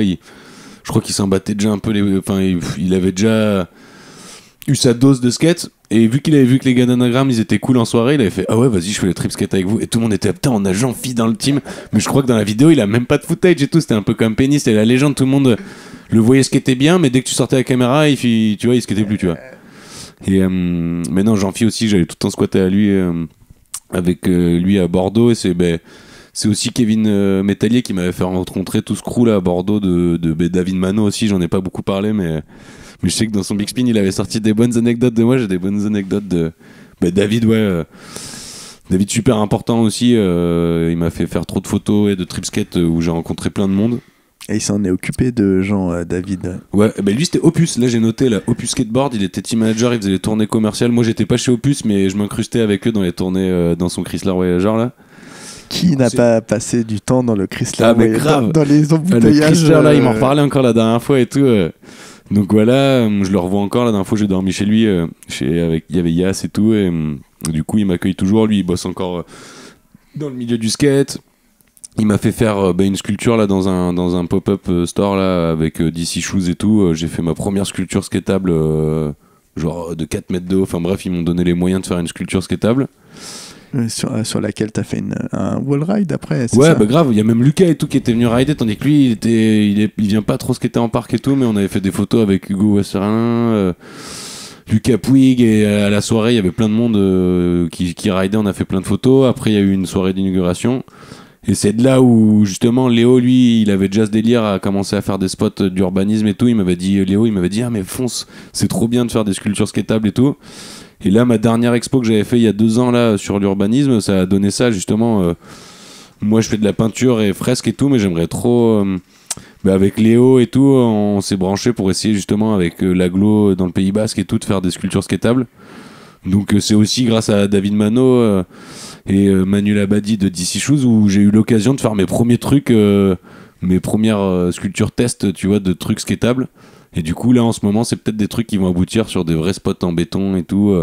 Je crois qu'il s'en battait déjà un peu. Enfin, il avait déjà eu sa dose de skate. Et vu qu'il avait vu que les gars d'Anagram ils étaient cool en soirée, il avait fait ah ouais, vas-y, je fais le trip skate avec vous. Et tout le monde était putain, on a Jean-Phi dans le team. Mais je crois que dans la vidéo, il a même pas de footage et tout. C'était un peu comme Penny, c'était la légende. Tout le monde le voyait skater bien, mais dès que tu sortais la caméra, tu vois, il skatait plus, tu vois. Et mais non, Jean-Phi aussi, j'allais tout le temps squatter à lui, avec lui à Bordeaux. Et c'est aussi Kevin Métallier qui m'avait fait rencontrer tout ce crew là à Bordeaux de David Mano aussi. J'en ai pas beaucoup parlé, mais je sais que dans son Big Spin il avait sorti des bonnes anecdotes de moi. J'ai des bonnes anecdotes de David, ouais. David super important aussi. Il m'a fait faire trop de photos et de trip skate où j'ai rencontré plein de monde. Et il s'en est occupé de Jean, David. Ouais, lui c'était Opus. Là j'ai noté là, Opus Skateboard. Il était team manager, il faisait les tournées commerciales. Moi j'étais pas chez Opus, mais je m'incrustais avec eux dans les tournées dans son Chrysler Voyageur là. Qui n'a pas passé du temps dans le Chrysler dans les embouteillages. Le Chrysler là, il m'en reparlait encore la dernière fois et tout. Donc voilà, je le revois encore la dernière fois j'ai dormi chez lui. Il y avait Yas et tout. Et du coup il m'accueille toujours. Lui il bosse encore dans le milieu du skate. Il m'a fait faire une sculpture là dans un pop-up store là avec DC Shoes et tout. J'ai fait ma première sculpture skatable genre de 4 mètres de haut. Enfin bref, ils m'ont donné les moyens de faire une sculpture skatable. Sur laquelle t'as fait un wall ride après, c'est ouais, ça ? Bah grave, il y a même Lucas et tout qui était venu rider, tandis que lui il vient pas trop skater en parc et tout, mais on avait fait des photos avec Hugo Westerlin, Lucas Puig, et à la soirée il y avait plein de monde qui ridait, on a fait plein de photos. Après il y a eu une soirée d'inauguration. Et c'est de là où justement Léo, lui, il avait déjà ce délire à commencer à faire des spots d'urbanisme et tout. Léo, il m'avait dit ah mais fonce, c'est trop bien de faire des sculptures skatables et tout. Et là, ma dernière expo que j'avais fait il y a 2 ans là sur l'urbanisme, ça a donné ça justement. Moi, je fais de la peinture et fresque et tout, mais j'aimerais trop. Avec Léo et tout, on s'est branché pour essayer justement avec l'agglo dans le Pays Basque et tout de faire des sculptures skatables. Donc c'est aussi grâce à David Mano et Manuel Abadi de DC Shoes où j'ai eu l'occasion de faire mes premiers trucs, mes premières sculptures test, tu vois, de trucs skatables. Et du coup, là, en ce moment, c'est peut-être des trucs qui vont aboutir sur des vrais spots en béton et tout.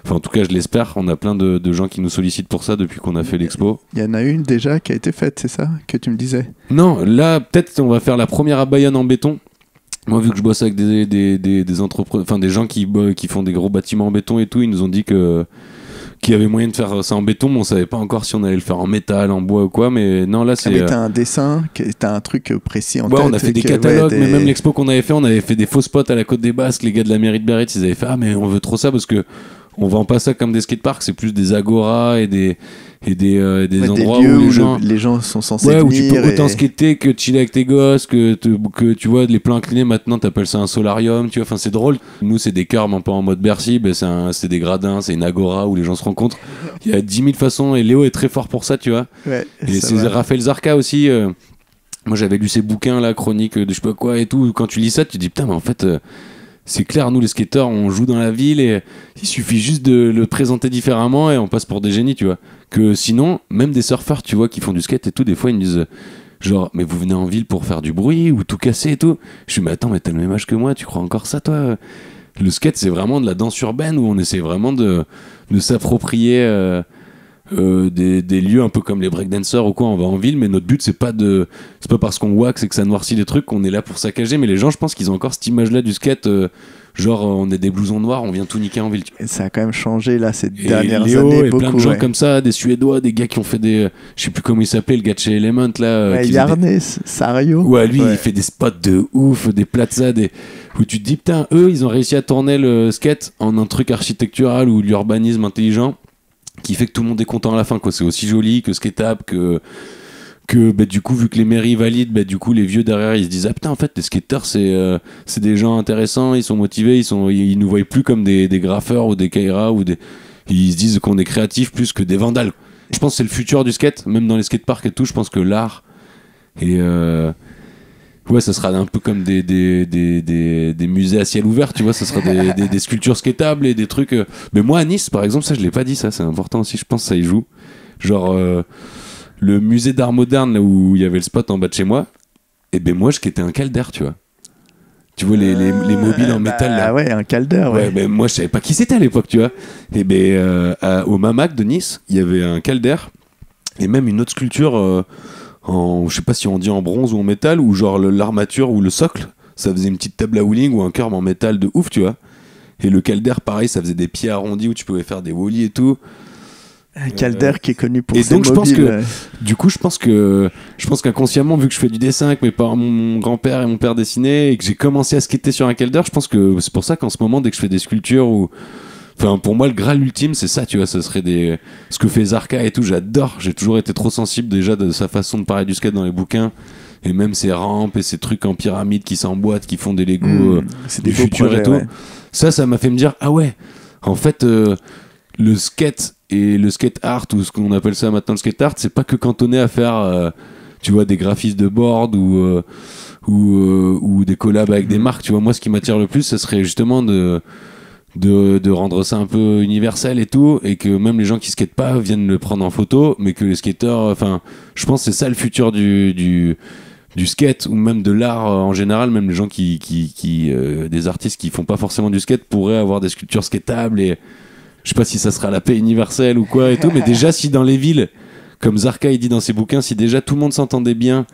Enfin, en tout cas, je l'espère. On a plein de gens qui nous sollicitent pour ça depuis qu'on a fait l'expo. Il y en a une déjà qui a été faite, c'est ça que tu me disais? Non, là, peut-être on va faire la première à Bayonne en béton. Moi, vu que je bosse avec des entrepreneurs, enfin des gens qui font des gros bâtiments en béton et tout, ils nous ont dit qu'il y avait moyen de faire ça en béton, mais on savait pas encore si on allait le faire en métal, en bois ou quoi. Mais non, là, c'est. Mais t'as un dessin, t'as un truc précis en tête. Ouais, on a fait des catalogues, mais même l'expo qu'on avait fait, on avait fait des faux spots à la Côte des Basques. Les gars de la mairie de Biarritz, ils avaient fait mais on veut trop ça parce que on vend pas ça comme des skateparks, c'est plus des agoras et des endroits des lieux où les gens sont censés où venir. tu peux autant skater que chiller avec tes gosses, que tu vois, les plans inclinés, maintenant t'appelles ça un solarium, tu vois, enfin c'est drôle. Nous c'est des curbs un peu en mode Bercy, c'est des gradins, c'est une agora où les gens se rencontrent. Il y a 10 000 façons et Léo est très fort pour ça, tu vois. Ouais, et c'est Raphaël Zarka aussi. Moi j'avais lu ses bouquins là, chroniques de je sais pas quoi et tout. Quand tu lis ça, tu te dis putain, mais en fait. C'est clair, nous les skateurs, on joue dans la ville et il suffit juste de le présenter différemment et on passe pour des génies, tu vois. Que sinon, même des surfeurs, tu vois, qui font du skate et tout, des fois ils me disent genre, mais vous venez en ville pour faire du bruit ou tout casser et tout. Je dis, mais attends, mais t'as le même âge que moi, tu crois encore ça, toi? Le skate, c'est vraiment de la danse urbaine où on essaie vraiment de s'approprier des lieux un peu comme les breakdancers ou quoi, on va en ville, mais notre but c'est pas parce qu'on wax et que ça noircit les trucs qu'on est là pour saccager, mais les gens je pense qu'ils ont encore cette image là du skate genre on est des blousons noirs, on vient tout niquer en ville. Et ça a quand même changé là ces et dernières Léo, années et beaucoup, plein de gens comme ça, des Suédois, des gars qui ont fait des je sais plus comment il s'appelait, le gars de chez Element là Yarnes, Sario. Ouais, lui il fait des spots de ouf, des plazas, où tu te dis putain, eux ils ont réussi à tourner le skate en un truc architectural ou l'urbanisme intelligent qui fait que tout le monde est content à la fin, quoi. C'est aussi joli que skatable, que bah, du coup vu que les mairies valident, bah, du coup les vieux derrière ils se disent putain en fait les skateurs c'est des gens intéressants, ils sont motivés, ils nous voient plus comme des graffeurs ou des Kaira ils se disent qu'on est créatifs plus que des vandales. Je pense que c'est le futur du skate, même dans les skateparks et tout. Je pense que l'art et ouais, ça sera un peu comme des musées à ciel ouvert, tu vois, ça sera des sculptures skatables et des trucs. Mais moi, à Nice, par exemple, ça, je l'ai pas dit, ça, c'est important aussi, je pense que ça y joue. Genre, le musée d'art moderne, là où il y avait le spot en bas de chez moi, et ben moi, je skatais un calder, tu vois. Tu vois, les mobiles en métal, là. Ah ouais, un calder, ouais. Ben moi, je savais pas qui c'était à l'époque, tu vois. Et ben, au Mamac de Nice, il y avait un calder, et même une autre sculpture. Je sais pas si on dit en bronze ou en métal, ou genre l'armature ou le socle, ça faisait une petite table à wheeling ou un curb en métal de ouf, tu vois. Et le calder, pareil, ça faisait des pieds arrondis où tu pouvais faire des wheelies et tout. Un calder qui est connu pour et ses donc mobiles. Du coup, je pense qu'inconsciemment, vu que je fais du dessin avec mes parents, mon grand-père et mon père dessinaient, et que j'ai commencé à skater sur un calder, je pense que c'est pour ça qu'en ce moment, dès que je fais des sculptures ou enfin, pour moi, le Graal ultime, c'est ça, tu vois, ce serait ce que fait Zarka et tout, j'adore. J'ai toujours été trop sensible déjà de sa façon de parler du skate dans les bouquins. Et même ces rampes et ces trucs en pyramide qui s'emboîtent, qui font des Lego c'est du des beaux futur projets, et tout. ouais. Ça m'a fait me dire, ah ouais, en fait, le skate et le skate art, ou ce qu'on appelle ça maintenant le skate art, c'est pas que cantonné à faire, tu vois, des graphismes de board ou des collabs avec des marques. Tu vois, moi, ce qui m'attire le plus, ce serait justement de rendre ça un peu universel et tout, et que même les gens qui skatent pas viennent le prendre en photo, mais que les skateurs, enfin, je pense que c'est ça le futur du skate, ou même de l'art en général. Même les gens des artistes qui font pas forcément du skate pourraient avoir des sculptures skatables, et je sais pas si ça sera la paix universelle ou quoi et tout, mais déjà si dans les villes, comme Zarka il dit dans ses bouquins, si déjà tout le monde s'entendait bien,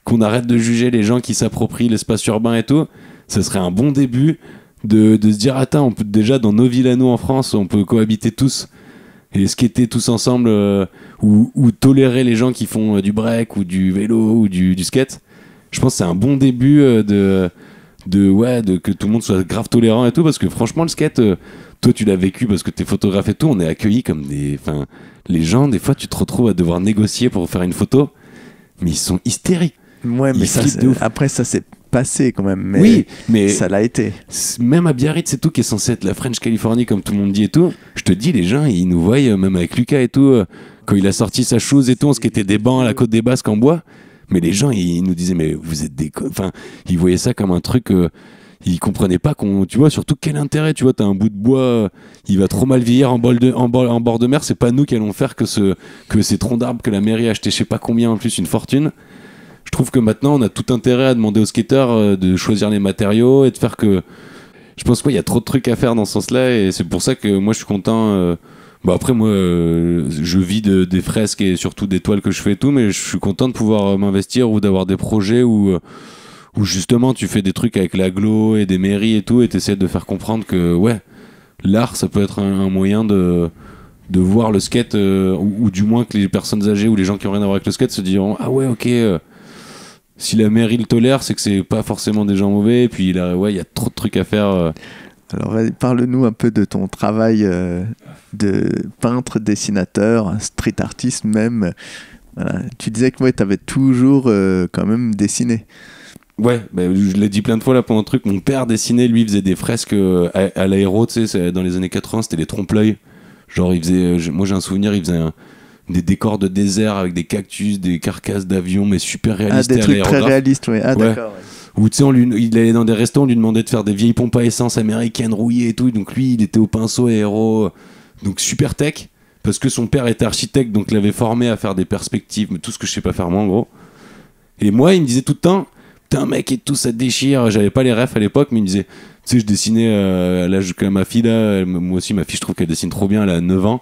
qu'on arrête de juger les gens qui s'approprient l'espace urbain et tout, ça serait un bon début de se dire attends, on peut déjà dans nos villes à nous en France, on peut cohabiter tous et skater tous ensemble, ou tolérer les gens qui font du break ou du vélo ou du skate. Je pense que c'est un bon début de que tout le monde soit grave tolérant et tout, parce que franchement le skate, toi tu l'as vécu parce que t'es photographe et tout, on est accueillis comme les gens, des fois tu te retrouves à devoir négocier pour faire une photo, mais ils sont hystériques. Ouais, mais après ça s'est passé quand même, mais, oui, mais ça l'a été. Même à Biarritz, c'est tout, qui est censé être la French Californie comme tout le monde dit et tout, je te dis, les gens ils nous voient, même avec Lucas et tout, quand il a sorti sa chose et tout, on se quittait des bancs à la Côte des Basques en bois, mais les gens ils nous disaient mais vous êtes enfin ils voyaient ça comme un truc, ils comprenaient pas tu vois, surtout quel intérêt, tu vois, t'as un bout de bois, il va trop mal vieillir en bord de mer, c'est pas nous qui allons faire que ces troncs d'arbres que la mairie a acheté je sais pas combien en plus, une fortune. je trouve que maintenant on a tout intérêt à demander aux skateurs de choisir les matériaux et de faire que. Je pense qu'il y a trop de trucs à faire dans ce sens-là et c'est pour ça que moi je suis content. Bah après moi je vis des fresques et surtout des toiles que je fais et tout, mais je suis content de pouvoir m'investir ou d'avoir des projets où justement tu fais des trucs avec l'agglo et des mairies et tout et t'essaies de faire comprendre que ouais, l'art ça peut être un moyen de voir le skate ou du moins que les personnes âgées ou les gens qui ont rien à voir avec le skate se diront ah ouais ok si la mairie le tolère c'est que c'est pas forcément des gens mauvais et puis là ouais il y a trop de trucs à faire. Alors parle-nous un peu de ton travail de peintre, dessinateur, street artiste même. Voilà. Tu disais que ouais, tu avais toujours quand même dessiné. Ouais, bah, je l'ai dit plein de fois là pendant le truc. Mon père dessinait, lui, il faisait des fresques à l'aéro, tu sais, dans les années 80, c'était les trompe-l'œil. Genre, il faisait, moi j'ai un souvenir, il faisait des décors de désert avec des cactus, des carcasses d'avions, mais super réalistes. Ah, des trucs très réalistes, ouais. Ah, ouais. D'accord. Ouais. Où tu sais, il allait dans des restos, on lui demandait de faire des vieilles pompes à essence américaines rouillées et tout. Donc lui, il était au pinceau aéro, donc super tech, parce que son père était architecte, donc il l'avait formé à faire des perspectives, mais tout ce que je sais pas faire moi en gros. Et moi, il me disait tout le temps, putain mec et tout, ça te déchire. J'avais pas les refs à l'époque, mais il me disait, tu sais, je dessinais à l'âge que ma fille là, moi aussi ma fille, je trouve qu'elle dessine trop bien, elle a 9 ans.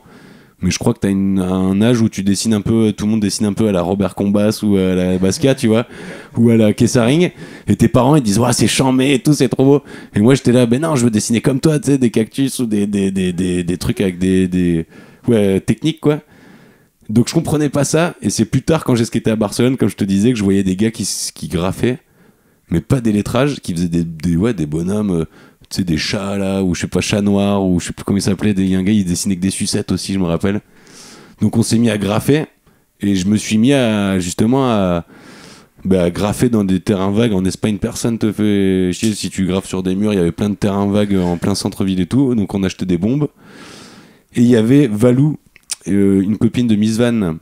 Mais je crois que t'as un âge où tu dessines un peu, tout le monde dessine un peu à la Robert Combas ou à la Basquiat, tu vois, ou à la Kessaring. Et tes parents, ils disent, ouais, c'est chambé et tout, c'est trop beau. Et moi, j'étais là, ben non, je veux dessiner comme toi, tu sais, des cactus ou des trucs avec ouais, techniques, quoi. Donc, je comprenais pas ça. Et c'est plus tard, quand j'ai skaté à Barcelone, comme je te disais, que je voyais des gars qui graffaient, mais pas des lettrages, qui faisaient des bonhommes, tu sais, des chats là, ou je sais pas, chats noirs, ou je sais plus comment il s'appelait, il y a un gars, il dessinait que des sucettes aussi, je me rappelle. Donc on s'est mis à graffer, et je me suis mis justement à graffer dans des terrains vagues. En Espagne, personne te fait chier si tu graffes sur des murs, il y avait plein de terrains vagues en plein centre-ville et tout, donc on achetait des bombes. Et il y avait Valou, une copine de Miss Van,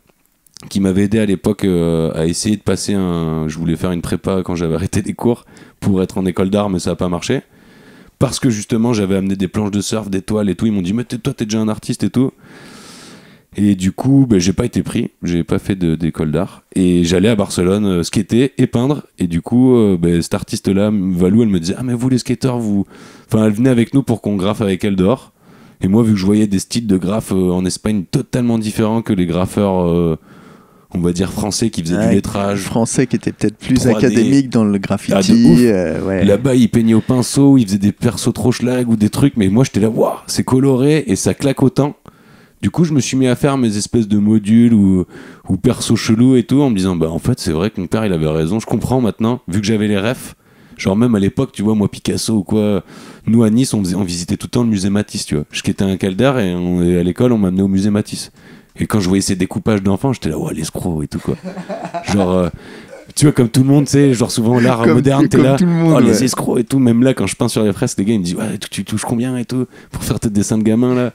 qui m'avait aidé à l'époque à essayer de passer je voulais faire une prépa quand j'avais arrêté les cours, pour être en école d'art, mais ça n'a pas marché. Parce que justement j'avais amené des planches de surf, des toiles et tout, ils m'ont dit mais toi t'es déjà un artiste et tout. Et du coup j'ai pas été pris, j'ai pas fait d'école d'art et j'allais à Barcelone skater et peindre et du coup cet artiste là, Valou, elle me disait ah mais vous les skateurs elle venait avec nous pour qu'on graffe avec elle dehors. Et moi vu que je voyais des styles de graphes en Espagne totalement différents que les graffeurs on va dire français qui faisaient du lettrage. Français qui était peut-être plus 3D. Académique dans le graffiti. Ouais. Là-bas, ils peignaient au pinceau, ils faisaient des persos trop schlag ou des trucs, mais moi j'étais là, waouh, c'est coloré et ça claque autant. Du coup, je me suis mis à faire mes espèces de modules ou persos chelous et tout, en me disant, bah en fait, c'est vrai que mon père il avait raison, je comprends maintenant, vu que j'avais les refs. Genre, même à l'époque, tu vois, moi, Picasso ou quoi, nous à Nice, on visitait tout le temps le musée Matisse, tu vois. Je quittais un Calder et à l'école, on m'amenait au musée Matisse. Et quand je voyais ces découpages d'enfants, j'étais là, ouais, l'escroc et tout, quoi. Genre, tu vois, comme tout le monde, tu sais, genre souvent l'art moderne, t'es là, monde, les escrocs et tout. Même là, quand je peins sur les fresques, les gars, ils me disent, ouais, tu touches combien et tout, pour faire tes dessins de gamin, là.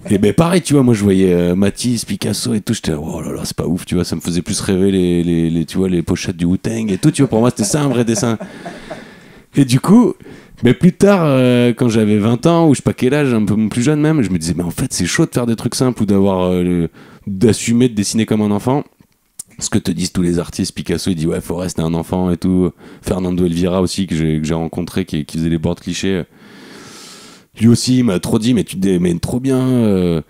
Et ben, pareil, tu vois, moi, je voyais Matisse, Picasso et tout, j'étais là, oh là là, c'est pas ouf, tu vois, ça me faisait plus rêver tu vois, les pochettes du Wu-Tang et tout, tu vois, pour moi, c'était ça un vrai dessin. Et du coup, mais plus tard, quand j'avais 20 ans, ou je sais pas quel âge, un peu plus jeune même, je me disais, mais en fait, c'est chaud de faire des trucs simples ou d'assumer de dessiner comme un enfant. Ce que te disent tous les artistes, Picasso, il dit, ouais, faut rester un enfant et tout. Fernando Elvira aussi, que j'ai rencontré, qui faisait les boards clichés. Lui aussi, il m'a trop dit, mais tu démènes trop bien.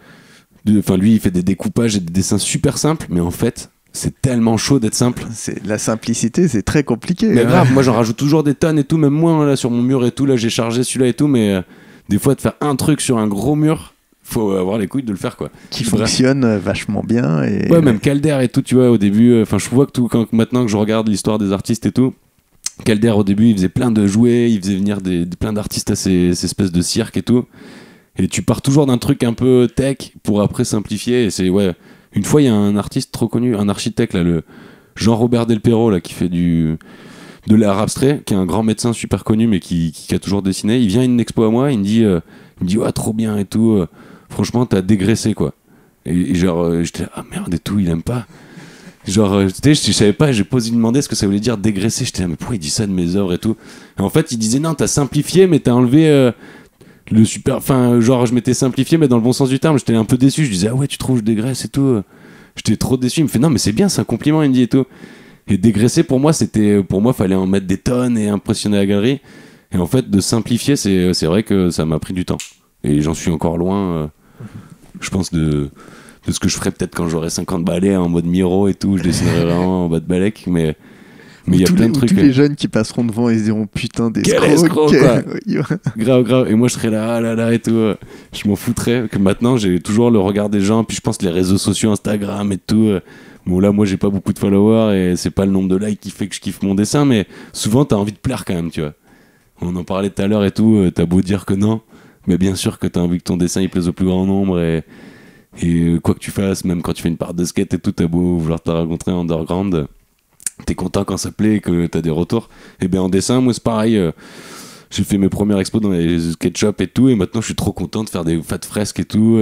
Lui, il fait des découpages et des dessins super simples, mais en fait, c'est tellement chaud d'être simple. La simplicité, c'est très compliqué. Mais grave, moi j'en rajoute toujours des tonnes et tout, même moi là sur mon mur et tout, là j'ai chargé celui-là et tout, mais des fois de faire un truc sur un gros mur, faut avoir les couilles de le faire quoi. Qui fonctionne vachement bien. Et... Ouais, même Calder et tout, tu vois, au début, je vois que maintenant que je regarde l'histoire des artistes et tout, Calder au début il faisait plein de jouets, il faisait venir plein d'artistes à ces espèces de cirque et tout, et tu pars toujours d'un truc un peu tech pour après simplifier, et c'est ouais. Une fois, il y a un artiste trop connu, un architecte, là, le Jean-Robert Del Perro, là, qui fait de l'art abstrait, qui est un grand médecin super connu, mais qui a toujours dessiné. Il vient à une expo à moi, il me dit ouais, trop bien et tout. Franchement, t'as dégraissé, quoi. Et genre, j'étais là, ah merde et tout, il aime pas. Genre, je savais pas, j'ai posé demander ce que ça voulait dire dégraisser. J'étais là, mais pourquoi il dit ça de mes œuvres et tout. Et en fait, il disait non, t'as simplifié, mais t'as enlevé. Le super, genre je m'étais simplifié mais dans le bon sens du terme, j'étais un peu déçu, je disais ah ouais tu trouves je dégraisse et tout, j'étais trop déçu, il me fait non mais c'est bien, c'est un compliment, il me dit et tout, Et dégraisser pour moi, fallait en mettre des tonnes et impressionner la galerie. Et en fait, de simplifier, c'est vrai que ça m'a pris du temps. Et j'en suis encore loin, je pense, de ce que je ferais peut-être quand j'aurai 50 balais en mode Miro et tout. Je dessinerai vraiment en bas de balèque, mais il y a plein de trucs. Tous les jeunes qui passeront devant, ils diront putain des quel escroc, quoi. Grave. Et moi, je serais là, ah là là et tout. Je m'en foutrais. Que maintenant, j'ai toujours le regard des gens. Puis je pense les réseaux sociaux, Instagram et tout. Bon, là, moi, j'ai pas beaucoup de followers et c'est pas le nombre de likes qui fait que je kiffe mon dessin, mais souvent, t'as envie de plaire quand même, tu vois. On en parlait tout à l'heure et tout. T'as beau dire que non, mais bien sûr que t'as envie que ton dessin il plaise au plus grand nombre et quoi que tu fasses, même quand tu fais une part de skate et tout, t'as beau vouloir te rencontrer en underground. T'es content quand ça plaît et que t'as des retours. Et bien en dessin, moi c'est pareil. J'ai fait mes premières expos dans les skate shops et tout, et maintenant je suis trop content de faire des fat fresques et tout.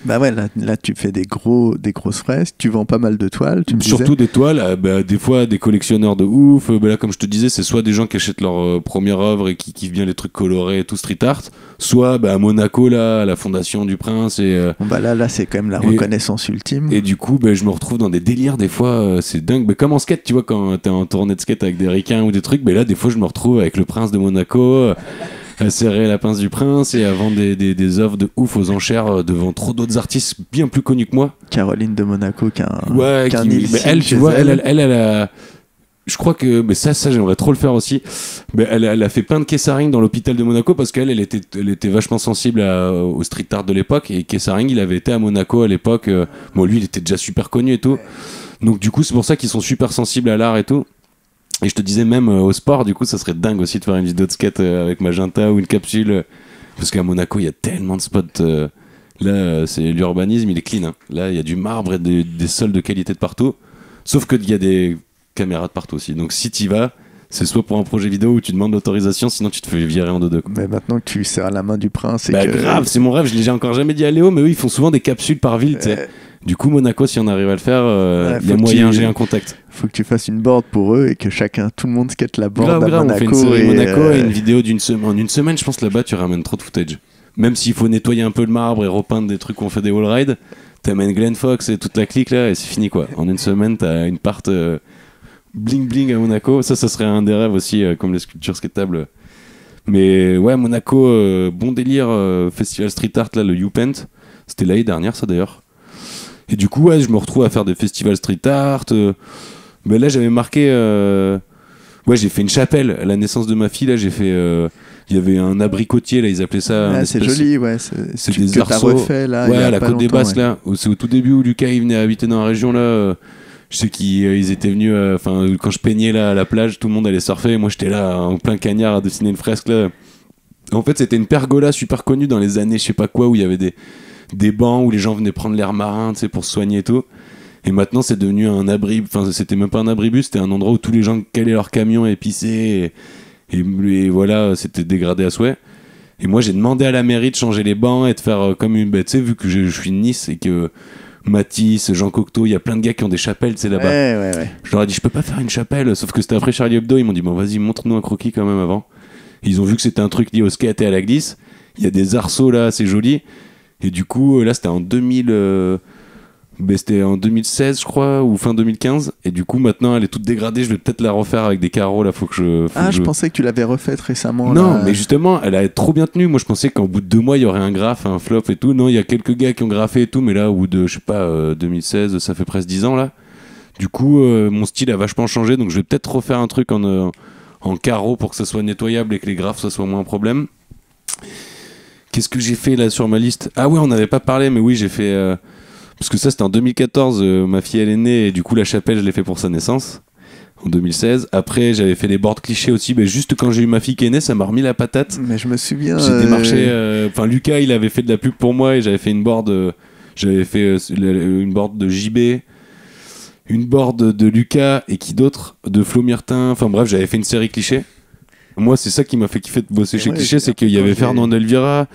Bah ouais, là tu fais des grosses fresques, tu vends pas mal de toiles. Surtout des toiles, des fois des collectionneurs de ouf. Là, comme je te disais, c'est soit des gens qui achètent leur première œuvre et qui kiffent bien les trucs colorés et tout street art, soit à Monaco, là, à la Fondation du Prince. Là c'est quand même la reconnaissance ultime. Et du coup, je me retrouve dans des délires des fois, c'est dingue. Comme en skate, tu vois, quand t'es en tournée de skate avec des ricains ou des trucs, là des fois je me retrouve avec le Prince de Monaco. À serrer la pince du Prince et à vendre des œuvres de ouf aux enchères devant trop d'autres artistes bien plus connus que moi. Caroline de Monaco elle, tu vois, elle a... Je crois que ça j'aimerais trop le faire aussi. Elle a fait plein de Kessaring dans l'hôpital de Monaco parce qu'elle était vachement sensible au street art de l'époque, et Kessaring il avait été à Monaco à l'époque. Lui il était déjà super connu et tout. Donc du coup c'est pour ça qu'ils sont super sensibles à l'art et tout. Et je te disais même au sport, du coup, ça serait dingue aussi de faire une vidéo de skate avec Magenta ou une capsule. Parce qu'à Monaco, il y a tellement de spots. Là, c'est l'urbanisme, il est clean. Hein. Là, il y a du marbre et des sols de qualité de partout. Sauf qu'il y a des caméras de partout aussi. Donc si tu y vas, c'est soit pour un projet vidéo où tu demandes l'autorisation, sinon tu te fais virer en deux. Mais maintenant que tu serres la main du Prince... Grave, c'est mon rêve. Je l'ai encore jamais dit à Léo, mais eux, ils font souvent des capsules par ville, tu sais. Du coup, Monaco, si on arrive à le faire, il y a moyen, j'ai un contact. Faut que tu fasses une board pour eux et que tout le monde skate la board à Monaco. On fait une série Monaco et une vidéo d'une semaine. En une semaine, je pense là-bas, tu ramènes trop de footage. Même s'il faut nettoyer un peu le marbre et repeindre des trucs où on fait des wall rides, t'amènes Glenn Fox et toute la clique là et c'est fini quoi. En une semaine, t'as une part bling bling à Monaco. Ça serait un des rêves aussi, comme les sculptures skatables. Mais ouais, Monaco, bon délire, festival street art là, le YouPent. C'était l'année dernière, ça d'ailleurs. Et du coup, je me retrouve à faire des festivals street art. Là, j'avais marqué... j'ai fait une chapelle. À la naissance de ma fille, là, j'ai fait... Il y avait un abricotier, là, ils appelaient ça... c'est joli, ouais. C'est des arceaux. Refait, là, à la Côte des Basses, là. C'est au tout début où Lucas, il venait habiter dans la région, là. Je sais qu'ils étaient venus... quand je peignais, là, à la plage, tout le monde allait surfer. Et moi, j'étais là, en plein cagnard, à dessiner une fresque, là. En fait, c'était une pergola super connue dans les années, je sais pas quoi, où il y avait des bancs où les gens venaient prendre l'air marin, tu sais, pour se soigner et tout. Et maintenant, c'est devenu un abri. Enfin, c'était même pas un abribus, c'était un endroit où tous les gens calaient leur camion et pissaient. Et voilà, c'était dégradé à souhait. Et moi, j'ai demandé à la mairie de changer les bancs et de faire comme une... Tu sais, vu que je suis de Nice et que Matisse, Jean Cocteau, il y a plein de gars qui ont des chapelles, tu sais, là-bas. Ouais. Je leur ai dit, je peux pas faire une chapelle. Sauf que c'était après Charlie Hebdo, ils m'ont dit, bon, vas-y, montre-nous un croquis quand même avant. Et ils ont vu que c'était un truc lié au skate et à la glisse. Il y a des arceaux là, assez jolis. Et du coup, là, c'était en 2016, je crois, ou fin 2015. Et du coup, maintenant, elle est toute dégradée. Je vais peut-être la refaire avec des carreaux. Là, je pensais que tu l'avais refaite récemment. Non, là. mais justement, elle a trop bien tenu. Moi, je pensais qu'en bout de 2 mois, il y aurait un graphe, un flop et tout. Non, il y a quelques gars qui ont graffé et tout. Mais là, au bout de, je sais pas, 2016, ça fait presque 10 ans, là. Du coup, mon style a vachement changé. Donc, je vais peut-être refaire un truc en carreaux pour que ça soit nettoyable et que les graphes, ça soit moins un problème. Qu'est-ce que j'ai fait là sur ma liste ? Ah ouais, on n'avait pas parlé, mais oui, j'ai fait... parce que ça, c'était en 2014, ma fille, elle est née, et du coup, la chapelle, je l'ai fait pour sa naissance, en 2016. Après, j'avais fait les boards clichés aussi, mais juste quand j'ai eu ma fille qui est née, ça m'a remis la patate. Mais je me souviens... J'ai démarché... Lucas, il avait fait de la pub pour moi, et j'avais fait une board... j'avais fait une board de JB, une board de Lucas, et qui d'autre ? De Flo Myrtin, enfin bref, j'avais fait une série cliché. Moi, c'est ça qui m'a fait kiffer de bosser chez Cliché, c'est qu'il y avait Fernand Elvira,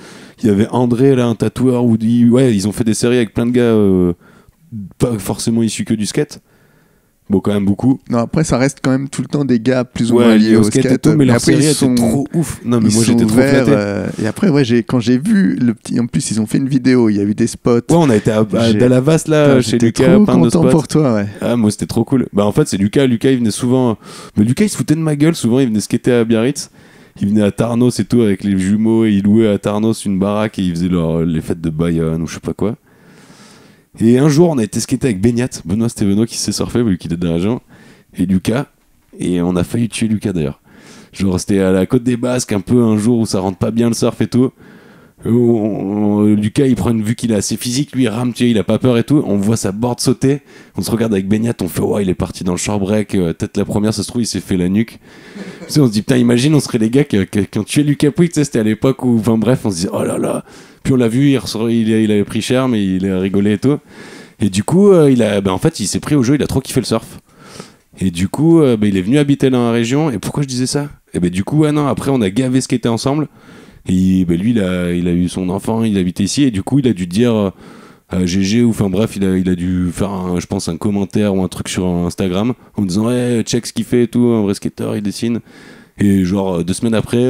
il y avait André, là, un tatoueur, ils ont fait des séries avec plein de gars pas forcément issus que du skate. Bon, quand même beaucoup. Non, après, ça reste quand même tout le temps des gars plus ou Ouais, moins liés liés au au skate et skate. tout, mais leur après, série ils était sont- trop ouf. Non, mais ils moi, sont j'étais trop ouverts, flatté. et après, ouais, quand j'ai vu le petit. En plus, ils ont fait une vidéo, il y a eu des spots. Ouais, on a été à J'ai- Dallavas, là, Putain, chez j'étais Lucas, trop plein de content spots. pour toi, ouais. Ah, moi, c'était trop cool. Bah, en fait, c'est Lucas. Lucas, il venait souvent. Mais Lucas, il se foutait de ma gueule. Souvent, il venait skater à Biarritz. Il venait à Tarnos et tout avec les jumeaux. Et il louait à Tarnos une baraque et il faisait les fêtes de Bayonne ou je sais pas quoi. Et un jour, on a été skater avec Beignat, Benoît Stévenot, qui sait surfer, vu qu'il est de la région, et Lucas. Et on a failli tuer Lucas d'ailleurs. Genre, c'était à la côte des Basques, un peu un jour où ça rentre pas bien le surf et tout. Lucas, il prend une vue qu'il est assez physique, lui il rame, tu sais, il a pas peur et tout. On voit sa board sauter, on se regarde avec Beignat, on fait ouais, il est parti dans le short break, peut-être la première, ça se trouve, il s'est fait la nuque. Tu sais, on se dit putain, imagine, on serait les gars qui ont tué Lucas Pouille, tu sais, c'était à l'époque où, enfin bref, on se dit oh là là. Puis on l'a vu, il avait pris cher, mais il a rigolé et tout. Et du coup, en fait, il s'est pris au jeu, il a trop kiffé le surf. Et du coup, il est venu habiter dans la région. Et pourquoi je disais ça ? Et du coup, non, après, on a gavé skaté ensemble. Et lui, il a eu son enfant, il habitait ici. Et du coup, il a dû dire à GG, ou enfin bref, il a dû faire, je pense, un commentaire ou un truc sur Instagram en disant ouais, check ce qu'il fait et tout, un vrai skater, il dessine. Et genre, 2 semaines après,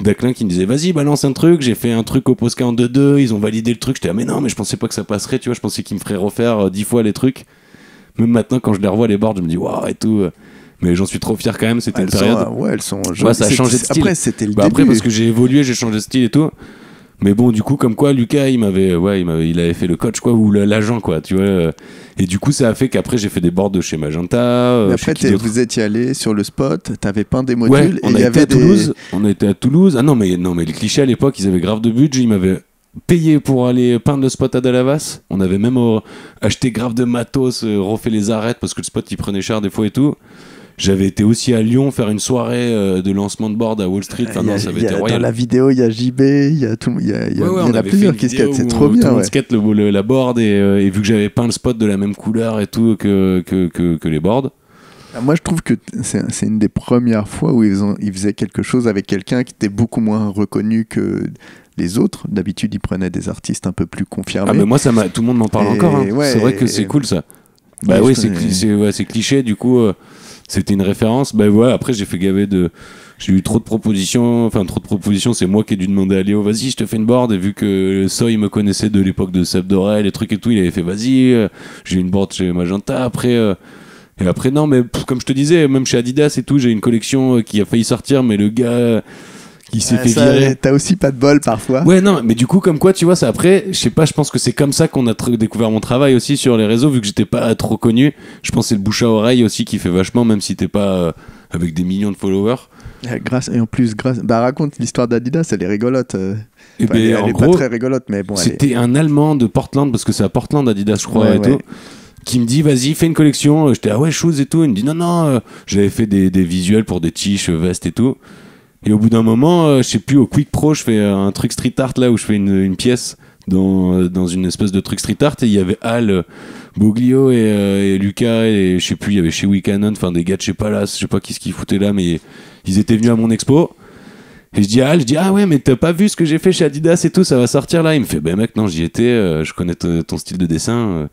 Declan qui me disait vas-y, balance un truc. J'ai fait un truc au Posca en 2-2. Ils ont validé le truc. J'étais mais non, mais je pensais pas que ça passerait, tu vois. Je pensais qu'ils me feraient refaire 10 fois les trucs. Même maintenant, quand je les revois les boards, je me dis waouh et tout. Mais j'en suis trop fier quand même. C'était une période. Elles sont. Ouais, ça a changé de style. Après, c'était le début. Après, parce que j'ai évolué, j'ai changé de style et tout. Mais bon, du coup, comme quoi, Lucas, il avait fait le coach, quoi, ou l'agent, quoi, tu vois. Et du coup, ça a fait qu'après, j'ai fait des boards de chez Magenta. Mais après, vous étiez allé sur le spot, t'avais peint des modules. Ouais, et on a été à Toulouse. On a été à Toulouse. Ah non, mais les clichés à l'époque, ils avaient grave de budget. Ils m'avaient payé pour aller peindre le spot à Dallavas. On avait même acheté grave de matos, refait les arêtes parce que le spot il prenait cher des fois et tout. J'avais été aussi à Lyon faire une soirée de lancement de board à Wall Street. Enfin, non, ça avait été royal. Dans la vidéo, il y a JB, il y a tout, il y en a plusieurs qui skatent. C'est trop Tout bien. le monde skate la board et vu que j'avais peint le spot de la même couleur et tout que les boards. Moi, je trouve que c'est une des premières fois où ils faisaient quelque chose avec quelqu'un qui était beaucoup moins reconnu que les autres. D'habitude, ils prenaient des artistes un peu plus confirmés. Ah, mais moi, tout le monde m'en parle encore. Hein. Ouais, c'est vrai que c'est cool ça. Bah oui, c'est cliché. Du coup, c'était une référence. Bah ouais, après, j'ai fait gaver de. J'ai eu trop de propositions. Enfin, trop de propositions. C'est moi qui ai dû demander à Léo, vas-y, je te fais une board. Et vu que Soy me connaissait de l'époque de Seb Dorel, les trucs et tout, il avait fait, vas-y, j'ai une board chez Magenta. Après. Et après, non, mais comme je te disais, même chez Adidas et tout, j'ai une collection qui a failli sortir, mais le gars qui s'est fait virer. T'as aussi pas de bol parfois. Ouais, non, mais du coup, comme quoi, tu vois, ça après, je sais pas, je pense que c'est comme ça qu'on a découvert mon travail aussi sur les réseaux, vu que j'étais pas trop connu. Je pense que c'est le bouche à oreille aussi qui fait vachement, même si t'es pas avec des millions de followers. Et en plus, raconte l'histoire d'Adidas, elle est rigolote. Et elle est pas très rigolote, mais bon. C'était un Allemand de Portland, parce que c'est à Portland Adidas, je crois, tout. Qui me dit vas-y fais une collection. J'étais ah ouais shoes et tout. Il me dit non j'avais fait des visuels pour des t-shirts, vestes et tout. Et au bout d'un moment je sais plus, au Quick Pro je fais un truc street art là où je fais une pièce dans une espèce de truc street art et il y avait Al Boglio et Lucas et je sais plus, il y avait chez Wikanon, enfin des gars de chez Palace, je sais pas qui ce qu'ils foutaient là, mais ils étaient venus à mon expo. Et je dis à Al, ah ouais mais t'as pas vu ce que j'ai fait chez Adidas et tout, ça va sortir là. Il me fait ben mec non, j'y étais, je connais ton style de dessin.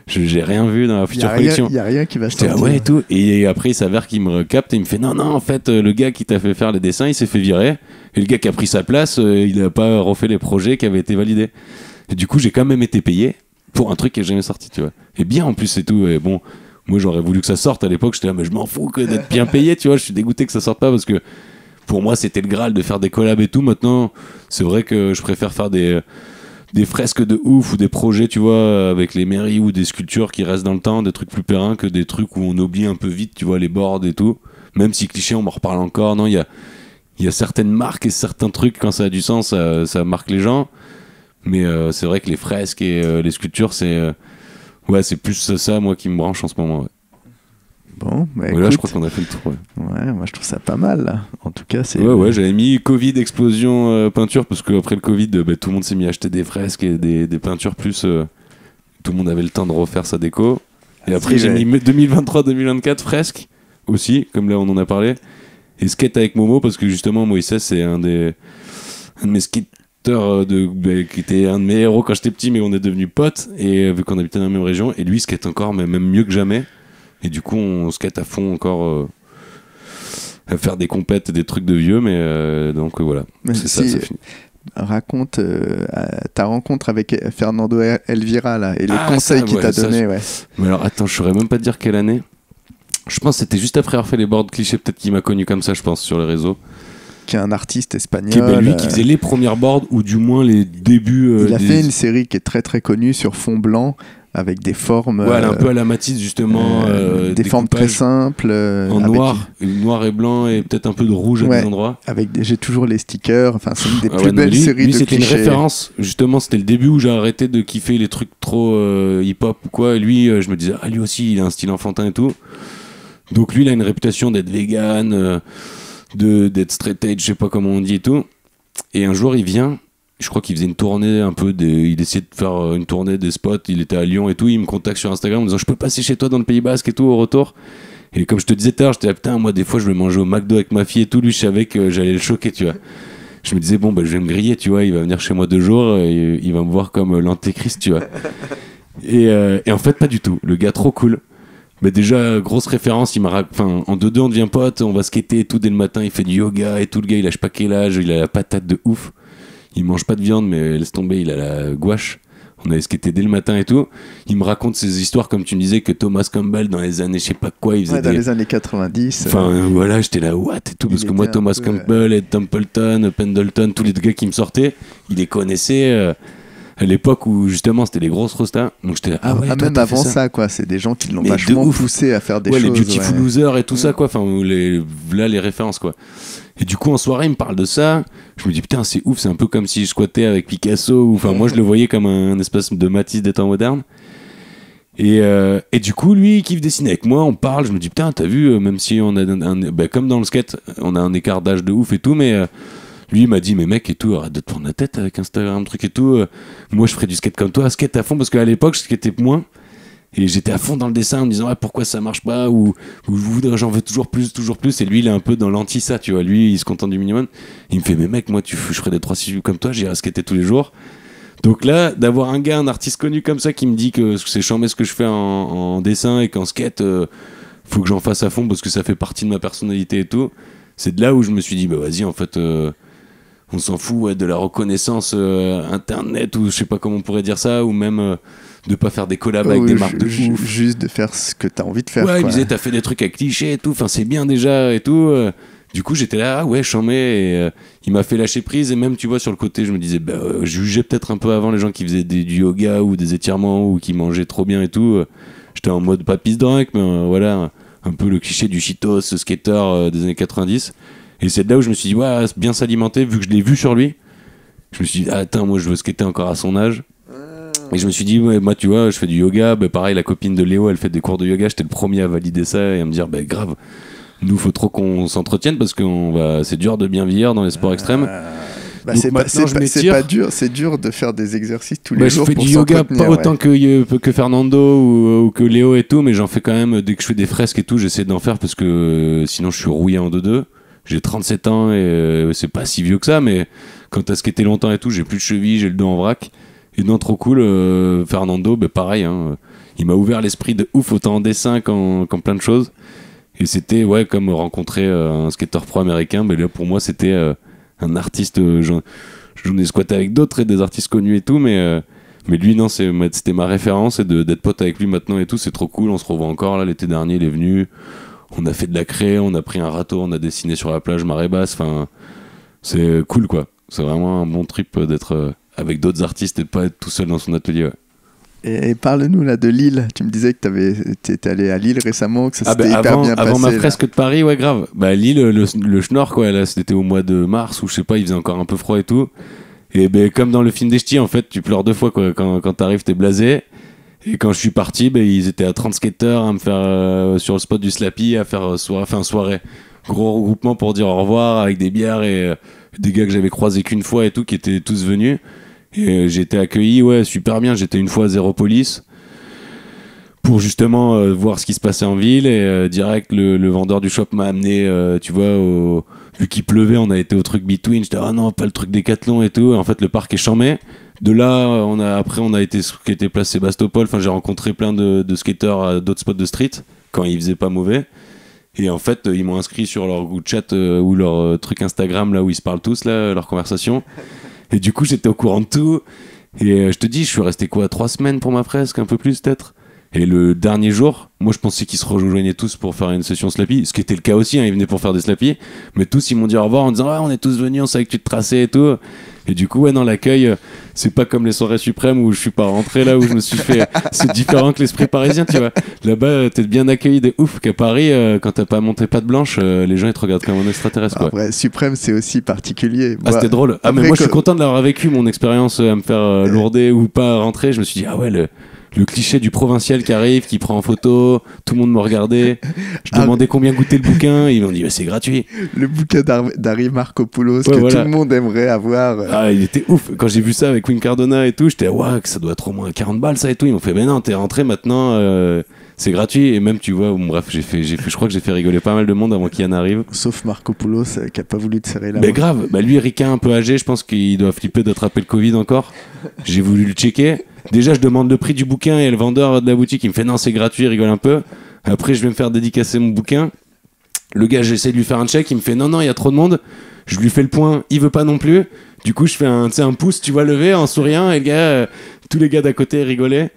J'ai rien vu dans la future collection. Il y a rien qui va sortir. Ah ouais et tout. Et après il s'avère qu'il me recapte et il me fait non en fait le gars qui t'a fait faire les dessins il s'est fait virer et le gars qui a pris sa place il a pas refait les projets qui avaient été validés. Et du coup j'ai quand même été payé pour un truc qui est jamais sorti, tu vois. Et bien en plus c'est tout. Et bon moi j'aurais voulu que ça sorte à l'époque, j'étais là mais je m'en fous que d'être bien payé, tu vois. Je suis dégoûté que ça sorte pas parce que pour moi c'était le Graal de faire des collabs et tout. Maintenant c'est vrai que je préfère faire des fresques de ouf ou des projets, tu vois, avec les mairies ou des sculptures qui restent dans le temps, des trucs plus périns que des trucs où on oublie un peu vite, tu vois, les boards et tout. Même si cliché, on m'en reparle encore. Non, il y a certaines marques et certains trucs, quand ça a du sens, ça marque les gens. Mais c'est vrai que les fresques et les sculptures, c'est plus ça, moi, qui me branche en ce moment. Ouais. Bon, bah là, je crois qu'on a fait le tour. Ouais, moi je trouve ça pas mal là. En tout cas, c'est. Ouais, j'avais mis Covid, explosion, peinture, parce qu'après le Covid, tout le monde s'est mis à acheter des fresques et des peintures plus. Tout le monde avait le temps de refaire sa déco. Et après, j'ai mis 2023-2024 fresques aussi, comme là on en a parlé. Et skate avec Momo, parce que justement, Moïse, c'est un de mes skateurs qui était un de mes héros quand j'étais petit, mais on est devenus potes, et vu qu'on habitait dans la même région. Et lui, skate encore, mais même mieux que jamais. Et du coup, on skate à fond encore à faire des compètes, des trucs de vieux, mais donc voilà. Mais C'est si, ça finit. raconte ta rencontre avec Fernando Elvira là, et les conseils ça, qu'il ouais, t'a ça, donnés. Ouais. Mais alors, attends, je saurais même pas te dire quelle année. Je pense que c'était juste après avoir fait les boards clichés, peut-être qu'il m'a connu comme ça, je pense, sur les réseaux. Qui est un artiste espagnol. Qui est lui qui faisait les premières boards, ou du moins les débuts. Il a fait une série qui est très très connue sur fond blanc, avec des formes. Ouais, un peu à la Matisse, justement. Des formes très simples. En noir et blanc, et peut-être un peu de rouge à des endroits. J'ai toujours les stickers. Enfin, c'est une des plus non, belles séries de clichés. C'était une référence. Justement, c'était le début où j'ai arrêté de kiffer les trucs trop hip-hop ou quoi. Et lui, je me disais, lui aussi, il a un style enfantin et tout. Donc lui, il a une réputation d'être vegan, d'être straight edge, je sais pas comment on dit et tout. Et un jour, il vient. Je crois qu'il faisait une tournée il essayait de faire une tournée des spots, il était à Lyon et tout, il me contacte sur Instagram en me disant je peux passer chez toi dans le Pays Basque et tout au retour. Et comme je te disais tout à l'heure, j'étais là, putain, moi des fois je vais manger au McDo avec ma fille et tout, lui je savais que j'allais le choquer, tu vois. Je me disais bon, je vais me griller, tu vois, il va venir chez moi 2 jours et il va me voir comme l'antéchrist, tu vois. Et en fait pas du tout, le gars trop cool. Mais déjà, grosse référence, en 2-2 on devient pote, on va skater et tout dès le matin, il fait du yoga et tout, le gars il a je sais pas quel âge, il a la patate de ouf. Il mange pas de viande, mais laisse tomber, il a la gouache. On avait skaté dès le matin et tout. Il me raconte ces histoires, comme tu me disais, que Thomas Campbell, dans les années je sais pas quoi, il faisait dans les années 90. Voilà, j'étais là, what et tout, parce que moi, Thomas Campbell, Ed Templeton, Pendleton, tous les gars qui me sortaient, il les connaissait à l'époque où, justement, c'était les grosses rostas. Donc j'étais là, même avant ça, quoi. C'est des gens qui l'ont vachement poussé à faire des choses. Les Beautiful Losers et tout ça, quoi. Enfin, là, les références, quoi. Et du coup, en soirée, il me parle de ça. Je me dis, putain, c'est ouf, c'est un peu comme si je squattais avec Picasso. Enfin, moi, je le voyais comme un espèce de Matisse des temps modernes. Et du coup, lui, il kiffe dessiner avec moi. On parle. Je me dis, putain, t'as vu, même si on a comme dans le skate, on a un écart d'âge de ouf et tout, mais lui, il m'a dit, mais mec, et tout, arrête de te prendre la tête avec Instagram, truc et tout. Moi, je ferais du skate comme toi, skate à fond, parce qu'à l'époque, je skatais moins. Et j'étais à fond dans le dessin en me disant pourquoi ça marche pas ou j'en veux toujours plus. Et lui, il est un peu dans l'anti ça, tu vois. Lui, il se contente du minimum. Il me fait, mais mec, moi, je ferais des 3-6 comme toi, j'irais skater tous les jours. Donc là, d'avoir un artiste connu comme ça qui me dit que c'est chambé ce que je fais en dessin et qu'en skate, faut que j'en fasse à fond parce que ça fait partie de ma personnalité et tout. C'est de là où je me suis dit, vas-y, en fait, on s'en fout de la reconnaissance internet ou je sais pas comment on pourrait dire ça, ou même de pas faire des collabs avec des marques de ouf. Juste de faire ce que t'as envie de faire. Ouais, il me disait, t'as fait des trucs à clichés et tout, enfin c'est bien déjà et tout. Du coup, j'étais là, j'en mets. Et il m'a fait lâcher prise. Et même, tu vois, sur le côté, je me disais, je jugeais peut-être un peu avant les gens qui faisaient du yoga ou des étirements ou qui mangeaient trop bien et tout. J'étais en mode pas pisse drunk, mais voilà, un peu le cliché du Cheetos, ce skater des années 90. Et c'est de là où je me suis dit, bien s'alimenter, vu que je l'ai vu sur lui. Je me suis dit, attends, moi, je veux skater encore à son âge. Et je me suis dit, moi, tu vois, je fais du yoga. Pareil, la copine de Léo, elle fait des cours de yoga. J'étais le premier à valider ça et à me dire, grave. Nous, faut trop qu'on s'entretienne parce que c'est dur de bien vieillir dans les sports extrêmes. C'est pas dur, c'est dur de faire des exercices tous les jours. Je fais du yoga pas autant que Fernando ou que Léo et tout, mais j'en fais quand même dès que je fais des fresques et tout, j'essaie d'en faire parce que sinon je suis rouillé en 2-2. J'ai 37 ans et c'est pas si vieux que ça, mais quand t'as skaté longtemps et tout, j'ai plus de cheville, j'ai le dos en vrac. Et non, trop cool, Fernando, pareil, hein, il m'a ouvert l'esprit de ouf, autant en dessin qu'en plein de choses. Et c'était comme rencontrer un skater pro américain, mais là pour moi c'était un artiste. J'en ai squatté avec d'autres et des artistes connus et tout, mais lui non, c'était ma référence et d'être pote avec lui maintenant et tout, c'est trop cool. On se revoit encore là, l'été dernier, il est venu. On a fait de la craie, on a pris un râteau, on a dessiné sur la plage marée basse. Enfin, c'est cool quoi. C'est vraiment un bon trip d'être avec d'autres artistes et de pas être tout seul dans son atelier. Ouais. Et parle-nous là de Lille. Tu me disais que t'étais allé à Lille récemment, que ça s'était hyper bien passé. Avant ma fresque de Paris, ouais, grave. Lille, le schnorr, quoi. Là, c'était au mois de mars où je sais pas, il faisait encore un peu froid et tout. Et comme dans le film des Ch'tis, en fait, tu pleures 2 fois, quoi. Quand t'arrives, t'es blasé. Et quand je suis parti, ils étaient à 30 skateurs à me faire sur le spot du Slappy, à faire soirée. Gros regroupement pour dire au revoir avec des bières et des gars que j'avais croisés qu'une fois et tout, qui étaient tous venus. Et j'ai été accueilli, super bien. J'étais une fois à Zéro Police pour justement voir ce qui se passait en ville. Et direct, le vendeur du shop m'a amené, tu vois, vu qu'il pleuvait, on a été au truc Between. J'étais, non, pas le truc Décathlon et tout. Et en fait, le parc est chambé. De là, on a été skater place Sébastopol. Enfin, j'ai rencontré plein de skateurs à d'autres spots de street quand ils faisaient pas mauvais. Et en fait, ils m'ont inscrit sur leur groupe chat ou leur truc Instagram, là où ils se parlent tous, là, leur conversation. Et du coup, j'étais au courant de tout. Et je te dis, je suis resté 3 semaines pour ma fresque, un peu plus peut-être. Et le dernier jour, moi je pensais qu'ils se rejoignaient tous pour faire une session slappy, ce qui était le cas aussi, hein, ils venaient pour faire des slappy, mais tous ils m'ont dit au revoir en disant on est tous venus, on savait que tu te traçais et tout. Et du coup, ouais, non, l'accueil, c'est pas comme les soirées suprêmes où je suis pas rentré là où je me suis fait. C'est différent que l'esprit parisien, tu vois. Là-bas, t'es bien accueilli de ouf, qu'à Paris, quand t'as pas monté patte blanche, les gens ils te regardent comme un extraterrestre, quoi. Après, suprême, c'est aussi particulier. Ah, c'était drôle. Ah, mais moi je suis content de l'avoir vécu, mon expérience à me faire lourder ou pas rentrer. Je me suis dit, ah ouais, le cliché du provincial qui arrive, qui prend en photo, tout le monde me regardait. Je demandais combien coûtait le bouquin, ils m'ont dit c'est gratuit. Le bouquin d'Harry Markopoulos que tout le monde aimerait avoir. Ah, il était ouf. Quand j'ai vu ça avec Win Cardona et tout, j'étais ouais, que ça doit être au moins 40 balles ça et tout. Ils m'ont fait mais non, t'es rentré maintenant, c'est gratuit. Et même tu vois, bref, je crois que j'ai fait rigoler pas mal de monde avant qu'Yann arrive. Sauf Markopoulos qui a pas voulu te serrer la main. Mais grave, lui ricain un peu âgé, je pense qu'il doit flipper d'attraper le Covid encore. J'ai voulu le checker. Déjà, je demande le prix du bouquin et le vendeur de la boutique, il me fait non, c'est gratuit, il rigole un peu. Après, je vais me faire dédicacer mon bouquin. Le gars, j'essaie de lui faire un check, il me fait non, il y a trop de monde. Je lui fais le point, il veut pas non plus. Du coup, je fais un pouce, tu vois, levé en souriant. Et le gars, tous les gars d'à côté rigolaient.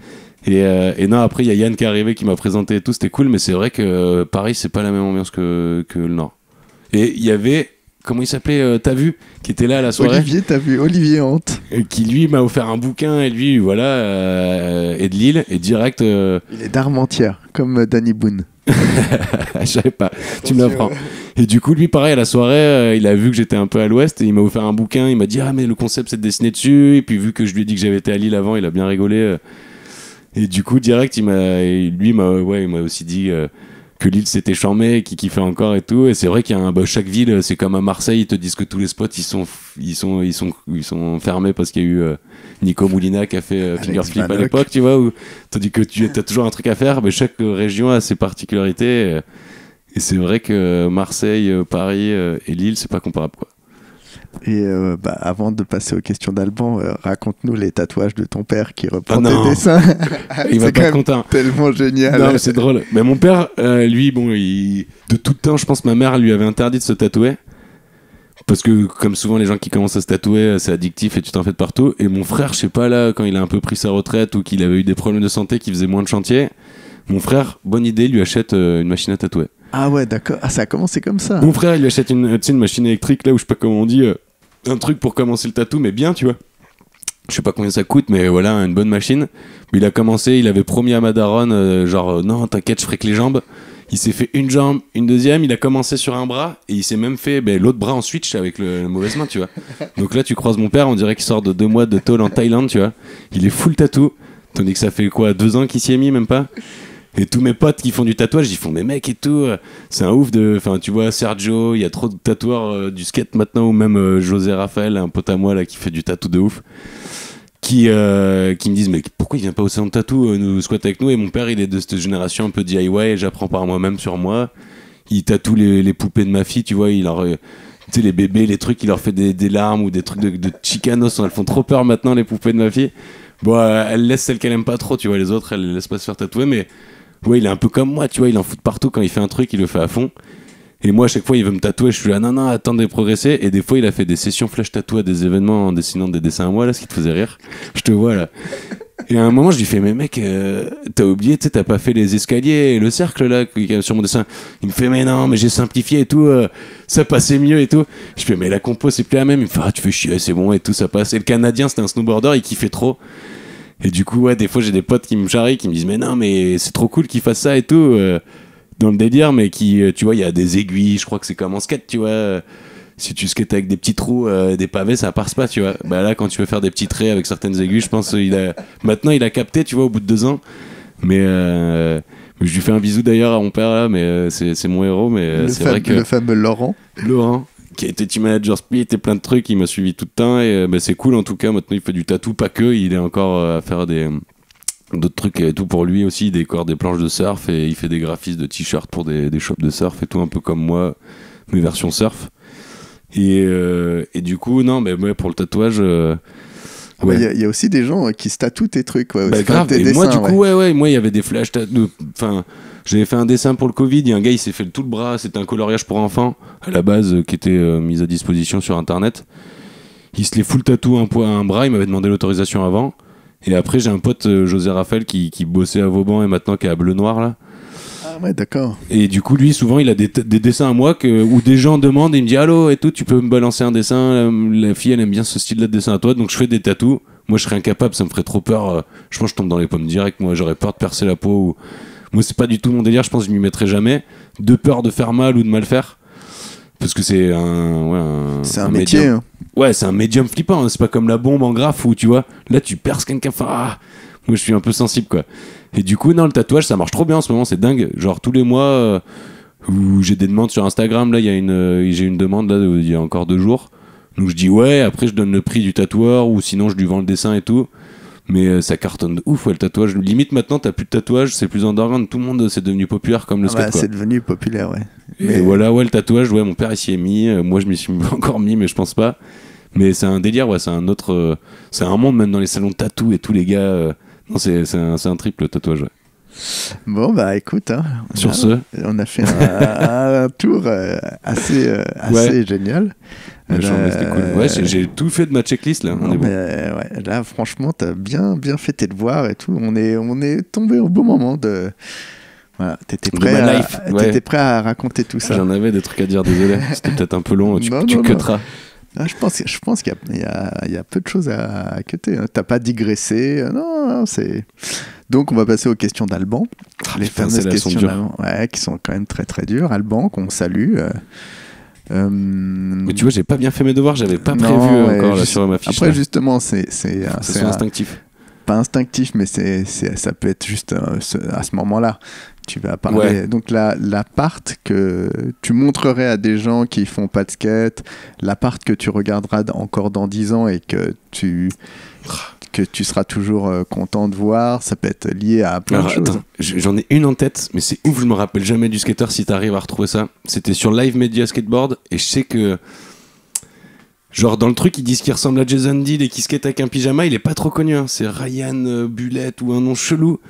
Et non, après, il y a Yann qui est arrivé, qui m'a présenté et tout, c'était cool. Mais c'est vrai que Paris, c'est pas la même ambiance que le Nord. Et il y avait. Comment il s'appelait T'as vu qui était là à la soirée. Olivier Hante. Qui lui m'a offert un bouquin et lui voilà est de Lille et direct. Il est d'Armentières comme Danny Boone. Je savais pas. Tu me l'apprends. Et du coup lui pareil à la soirée il a vu que j'étais un peu à l'ouest et il m'a offert un bouquin. Il m'a dit mais le concept c'est de dessiner dessus et puis vu que je lui ai dit que j'avais été à Lille avant il a bien rigolé. Et du coup direct il m'a aussi dit. Que Lille c'était charmé, qui kiffait encore et tout. Et c'est vrai qu'il y a chaque ville, c'est comme à Marseille, ils te disent que tous les spots ils sont fermés parce qu'il y a eu Nico Moulina qui a fait Finger Flip à l'époque, tu vois, où tandis que tu as toujours un truc à faire, mais chaque région a ses particularités. Et c'est vrai que Marseille, Paris et Lille, c'est pas comparable, quoi. Et avant de passer aux questions d'Alban, raconte-nous les tatouages de ton père qui reprend tes dessins. Il va pas être content. Tellement génial. Non, mais c'est drôle. Mais mon père, lui, de tout le temps, je pense que ma mère lui avait interdit de se tatouer. Parce que, comme souvent, les gens qui commencent à se tatouer, c'est addictif et tu t'en fais de partout. Et mon frère, je sais pas, là, quand il a un peu pris sa retraite ou qu'il avait eu des problèmes de santé, qu'il faisait moins de chantier, mon frère, bonne idée, lui achète une machine à tatouer. Ah ouais, d'accord. Ah, ça a commencé comme ça. Mon frère, il lui achète une machine électrique, là où je sais pas comment on dit, un truc pour commencer le tatou, mais bien, tu vois. Je sais pas combien ça coûte, mais voilà, une bonne machine. Mais il a commencé, il avait promis à ma daronne, non, t'inquiète, je ferai que les jambes. Il s'est fait une jambe, une deuxième, il a commencé sur un bras, et il s'est même fait l'autre bras en switch avec la mauvaise main, tu vois. Donc là, tu croises mon père, on dirait qu'il sort de 2 mois de tôle en Thaïlande, tu vois. Il est full tatou, tandis que ça fait 2 ans qu'il s'y est mis, même pas. Et tous mes potes qui font du tatouage, ils font mais mec et tout, c'est un ouf de. Enfin, tu vois, Sergio, il y a trop de tatoueurs du skate maintenant, ou même José Raphaël, un pote à moi là qui fait du tatou de ouf, qui me disent mais pourquoi il vient pas au salon de tatou nous squatter avec nous. Et mon père, il est de cette génération un peu DIY, et j'apprends par moi-même sur moi. Il tatoue les poupées de ma fille, tu vois, il leur. Tu sais, les bébés, les trucs, il leur fait des larmes ou des trucs de chicanos, elles font trop peur maintenant, les poupées de ma fille. Bon, elle laisse celles qu'elle aime pas trop, tu vois, les autres, elle les laisse pas se faire tatouer, mais. Ouais, il est un peu comme moi, tu vois, il en fout partout quand il fait un truc, il le fait à fond. Et moi, à chaque fois, il veut me tatouer, je suis là, non, attends de progresser. Et des fois, il a fait des sessions flash tattoo à des événements en dessinant des dessins à moi, là, ce qui te faisait rire. Je te vois, là. Et à un moment, je lui fais, mais mec, t'as oublié, tu sais, t'as pas fait les escaliers et le cercle, là, sur mon dessin. Il me fait, mais non, mais j'ai simplifié et tout, ça passait mieux et tout. Je fais, mais la compo, c'est plus la même. Il me fait, tu fais chier, c'est bon et tout, ça passe. Et le Canadien, c'était un snowboarder, il kiffait trop. Et du coup, ouais, des fois, j'ai des potes qui me charrient, qui me disent, mais non, mais c'est trop cool qu'il fasse ça et tout, dans le délire, mais qui, tu vois, il y a des aiguilles, je crois que c'est comme en skate, tu vois. Si tu skates avec des petits trous, des pavés, ça passe pas, tu vois. Bah là, quand tu veux faire des petits traits avec certaines aiguilles, je pense maintenant, il a capté, tu vois, au bout de 2 ans. Mais je lui fais un bisou d'ailleurs à mon père, là, mais c'est mon héros, mais c'est vrai que. Le fameux Laurent, qui a été team manager split et plein de trucs, il m'a suivi tout le temps et c'est cool en tout cas. Maintenant il fait du tatou, pas que, il est encore à faire d'autres trucs et tout pour lui aussi, il décore des planches de surf et il fait des graphismes de t-shirts pour des shops de surf et tout, un peu comme moi, mes versions surf. Et du coup, non, mais ouais, pour le tatouage, Ouais, il y a aussi des gens qui se tatouent tes trucs. Ouais, Bah, grave. tes Et moi, dessins, du coup, moi, il y avait des flash tattoos. Enfin, j'avais fait un dessin pour le Covid. Il y a un gars, il s'est fait tout le bras. C'était un coloriage pour enfants, à la base, qui était mis à disposition sur Internet. Il se les full tatou un bras. Il m'avait demandé l'autorisation avant. Et après, j'ai un pote, José Raphaël, qui bossait à Vauban et maintenant qui est à Bleu Noir, là. Ah ouais, d'accord. Et du coup, lui, souvent, il a des dessins à moi où des gens demandent et il me dit allô et tout, tu peux me balancer un dessin. La fille, elle aime bien ce style de dessin à toi. Donc, je fais des tatous. Moi, je serais incapable, ça me ferait trop peur. Je pense que je tombe dans les pommes direct. Moi, j'aurais peur de percer la peau. Moi, c'est pas du tout mon délire. Je pense que je m'y mettrais jamais. De peur de faire mal ou de mal faire. Parce que c'est c'est un métier. Médium. Ouais, c'est un médium flippant. Hein. C'est pas comme la bombe en graphe où, tu vois, là, tu perces quelqu'un. Moi, je suis un peu sensible, quoi. Et du coup, non, le tatouage, ça marche trop bien en ce moment. C'est dingue. Genre, tous les mois où j'ai des demandes sur Instagram, là, j'ai une demande, là, il y a encore 2 jours. Donc, je dis ouais. Après, je donne le prix du tatoueur ou sinon, je lui vends le dessin et tout. Mais ça cartonne de ouf, ouais, le tatouage. Limite, maintenant, t'as plus de tatouage, c'est plus underground. Tout le monde, c'est devenu populaire comme le skate, quoi. C'est devenu populaire, ouais. Et voilà, ouais, le tatouage, ouais, mon père, il s'y est mis. Moi, je m'y suis encore mis, mais je pense pas. Mais c'est un délire, ouais, c'est un autre... c'est un monde, même dans les salons de tatou et tous les gars... non, c'est un trip, le tatouage, ouais. Bon, bah écoute, hein, on a fait un tour assez génial. C'était cool. Ouais, j'ai tout fait de ma checklist là. Ouais, là, franchement, t'as bien fait tes devoirs et tout. On est tombé au bon moment de. Voilà, t'étais prêt à raconter tout ça. J'en avais des trucs à dire, désolé. C'était peut-être un peu long. Tu cutteras. Je pense qu'il y a peu de choses à cutter. Hein. T'as pas digressé. Non, c'est. Donc, on va passer aux questions d'Alban. Les fameuses questions d'Alban, qui sont quand même très très dures. Alban, qu'on salue. Mais tu vois, j'ai pas bien fait mes devoirs. J'avais pas prévu encore là, sur ma fiche. Après, justement, c'est instinctif. Pas instinctif, mais ça peut être juste à ce moment-là. Tu vas parler. Ouais. Donc, l'appart que tu montrerais à des gens qui font pas de skate, l'appart que tu regarderas encore dans 10 ans et que tu seras toujours content de voir, ça peut être lié à plein de choses. Attends, j'en ai une en tête, mais c'est ouf, je me rappelle jamais du skater si t'arrives à retrouver ça. C'était sur Live Media Skateboard, et je sais que genre dans le truc ils disent qu'il ressemble à Jason Deed et qu'il skate avec un pyjama, il est pas trop connu, hein. C'est Ryan Bullet ou un nom chelou.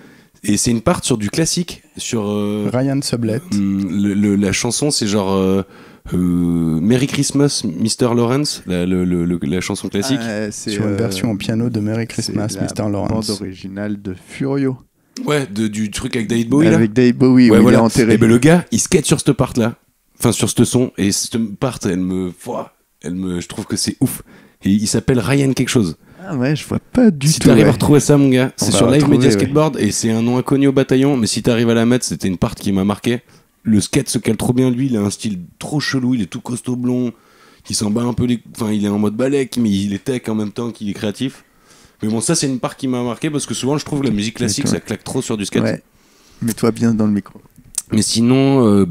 Et c'est une part sur du classique, sur Ryan Sublett. La chanson c'est genre Merry Christmas Mr. Lawrence, la chanson classique. Sur une version au piano de Merry Christmas Mr. Lawrence. Bande originale de Furio. Ouais, du truc avec David Bowie. Avec David Bowie, ouais, il est enterré. Et ben le gars, il skate sur cette part là, enfin sur ce son, et cette part, je trouve que c'est ouf. Et il s'appelle Ryan quelque chose. Ah ouais, je vois pas du tout. Si t'arrives à retrouver ça, mon gars, c'est sur Live Media Skateboard et c'est un nom inconnu au bataillon, mais si t'arrives à la mettre, c'était une part qui m'a marqué. Le skate se cale trop bien, lui, il a un style trop chelou, il est tout costaud blond, il s'en bat un peu enfin, il est en mode balèque, mais il est tech en même temps qu'il est créatif. Mais bon, ça, c'est une part qui m'a marqué parce que souvent, je trouve que la musique classique, ça claque trop sur du skate. Ouais. Mets-toi bien dans le micro. Mais sinon,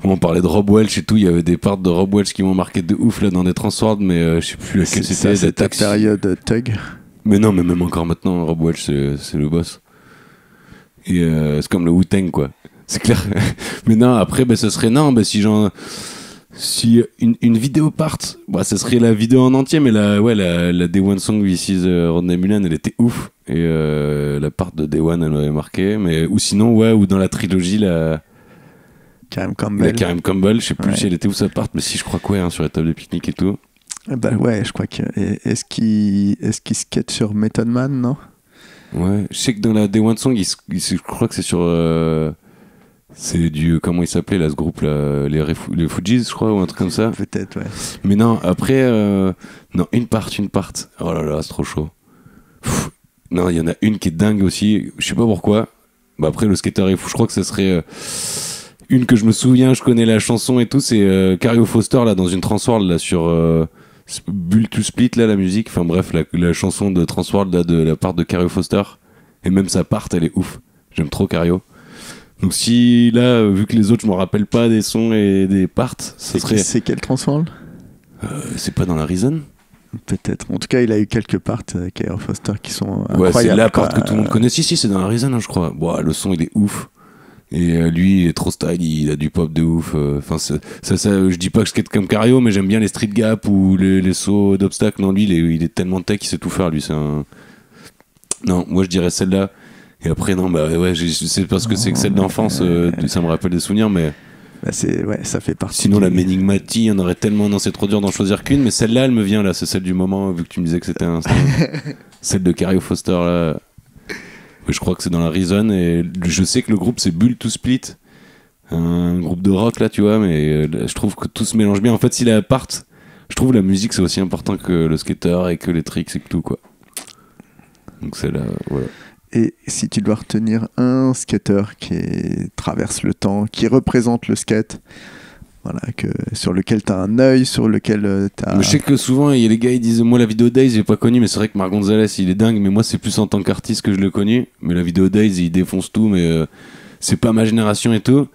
on parlait de Rob Welch et tout, il y avait des parts de Rob Welch qui m'ont marqué de ouf là dans des Transworld, mais je sais plus laquelle c'était. C'est ta période Tug. Mais non, mais même encore maintenant, Rob Welch c'est le boss. Et c'est comme le Wu-Tang, quoi. C'est clair. Mais non, après, ce serait si une vidéo part, ça serait la vidéo en entier, mais la Day One Song This Is Rodney Mullen, elle était ouf. Et la part de Day One, elle m'avait marqué. Mais, ou sinon, ou dans la trilogie, Karim Campbell, je sais plus si elle était où sa part, mais si je crois que sur la table de pique-nique et tout. Bah ouais, je crois que. Est-ce qu'il skate sur Method Man, non? Ouais, je sais que dans la Day One Song, je crois que c'est sur. C'est du. Comment il s'appelait là, ce groupe là, les Fujis, je crois, ou un truc comme ça. Peut-être, ouais. Mais non, après. Non, une part. Oh là là, c'est trop chaud. Non, il y en a une qui est dingue aussi, je sais pas pourquoi. Bah après, le skater est fou, je crois que ça serait. Une que je me souviens, je connais la chanson et tout, c'est Cario Foster là dans une Transworld là sur Bull to Split là, la musique. Enfin bref, la chanson de Transworld là, de la part de Cario Foster. Et même sa part, elle est ouf. J'aime trop Cario. Donc si là, vu que les autres je me rappelle pas des sons et des parts, ça serait. C'est quel Transworld? C'est pas dans la Reason? Peut-être. En tout cas, il a eu quelques parts Cario Foster qui sont incroyables. Ouais, c'est la part que tout le monde connaît. Si, c'est dans la Reason, hein, je crois. Le son il est ouf. Et lui, il est trop style, il a du pop de ouf. Enfin, ça, je dis pas que je skate comme Cario, mais j'aime bien les street gap ou les sauts d'obstacles. Non, lui, il est tellement tech, il sait tout faire, lui. Non, moi, je dirais celle-là. Et après, non, bah ouais, c'est parce que c'est que celle d'enfance, ça me rappelle des souvenirs, mais. Bah ça fait partie. Sinon, la Menigmati, il y en aurait tellement. Non, c'est trop dur d'en choisir qu'une, mais celle-là, elle me vient là. C'est celle du moment, vu que tu me disais que c'était celle de Cario Foster là. Je crois que c'est dans la Reason, et je sais que le groupe c'est Bull to Split, un groupe de rock là, tu vois, mais je trouve que tout se mélange bien. En fait, s'il est à part, je trouve la musique c'est aussi important que le skater et que les tricks et que tout, quoi. Donc c'est là, voilà. Et si tu dois retenir un skater qui traverse le temps, qui représente le skate, voilà, sur lequel t'as un œil, sur lequel t'as... Je sais que souvent, il y a les gars, ils disent, moi la vidéo Days, j'ai pas connu, mais c'est vrai que Marc Gonzalez, il est dingue, mais moi c'est plus en tant qu'artiste que je l'ai connu. Mais la vidéo Days, il défonce tout, mais c'est pas ma génération et tout.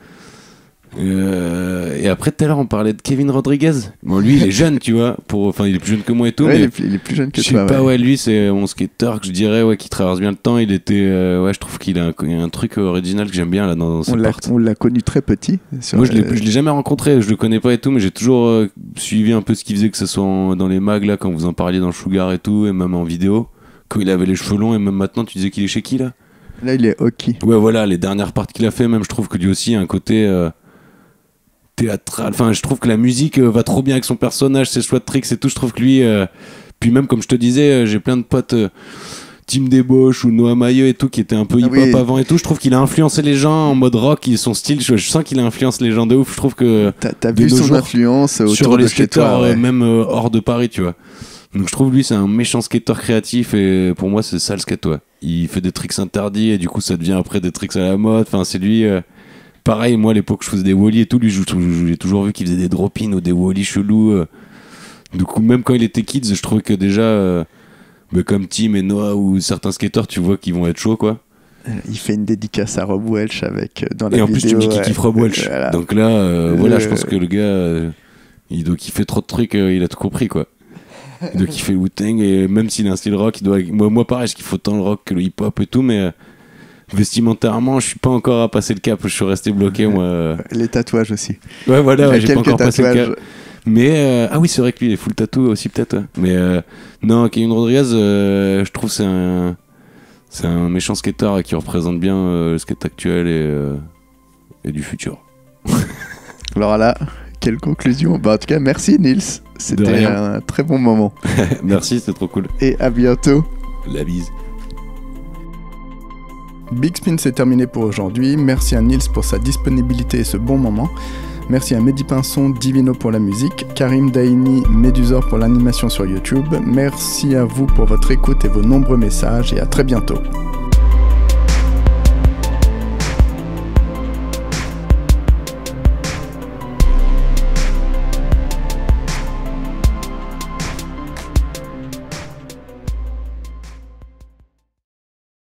Et après, tout à l'heure, on parlait de Kevin Rodriguez. Bon, lui, il est jeune, tu vois. Enfin, il est plus jeune que moi et tout. Ouais, mais il est plus jeune que toi. Je sais pas, ouais, lui, c'est mon skater que je dirais, ouais, qui traverse bien le temps. Il était, ouais, je trouve qu'il a un truc original que j'aime bien là dans ses parts. On l'a connu très petit. Moi, je l'ai jamais rencontré, je le connais pas et tout, mais j'ai toujours suivi un peu ce qu'il faisait, que ce soit dans les mags là, quand vous en parliez dans Sugar et tout, et même en vidéo. Quand il avait les cheveux longs, et même maintenant, tu disais qu'il est chez qui là? Là, il est hockey. Ouais, voilà, les dernières parts qu'il a fait, même, je trouve que lui aussi a un côté. Théâtral. Enfin, je trouve que la musique va trop bien avec son personnage, ses choix de tricks et tout. Je trouve que lui, puis même comme je te disais, j'ai plein de potes, Tim Deboche ou Noah Mailleux et tout, qui étaient un peu hip-hop avant et tout. Je trouve qu'il a influencé les gens en mode rock, son style. Je sens qu'il influence les gens de ouf. Je trouve que t'as vu son influence autour sur les de skateurs, ouais. même hors de Paris, tu vois. Donc je trouve lui c'est un méchant skateur créatif, et pour moi c'est ça le skate, ouais. Il fait des tricks interdits et du coup ça devient après des tricks à la mode. Enfin, c'est lui. Pareil, moi à l'époque je faisais des wheelies et tout, lui j'ai toujours vu qu'il faisait des drop-in ou des wheelies chelous. Du coup, même quand il était kids, je trouvais que déjà, comme Tim et Noah ou certains skateurs, tu vois qu'ils vont être chauds, quoi. Il fait une dédicace à Rob Welch dans la vidéo. Et en plus tu me dis qu'il kiffe Rob Welch. Voilà. Donc là, voilà, je pense que le gars, il doit kiffer trop de trucs, il a tout compris, quoi. Il doit kiffer le Wu-Tang, et même s'il a un style rock, moi pareil, je kiffe autant le rock que le hip-hop et tout, mais... vestimentairement, je suis pas encore à passer le cap, je suis resté bloqué, moi. Les tatouages aussi. Ouais, voilà, j'ai pas encore passé le cap. Mais, ah oui, c'est vrai que lui, il est full tatou aussi, peut-être. Ouais. Mais, non, Kevin Rodriguez, je trouve c'est un méchant skater qui représente bien le skate actuel et du futur. Alors là, quelle conclusion. Bah, en tout cas, merci Nils. C'était un très bon moment. Merci, c'était trop cool. Et à bientôt. La bise. Big Spin, c'est terminé pour aujourd'hui. Merci à Nils pour sa disponibilité et ce bon moment. Merci à Mehdi Pinson, Divino pour la musique, Karim Daini, Médusor pour l'animation sur YouTube. Merci à vous pour votre écoute et vos nombreux messages, et à très bientôt.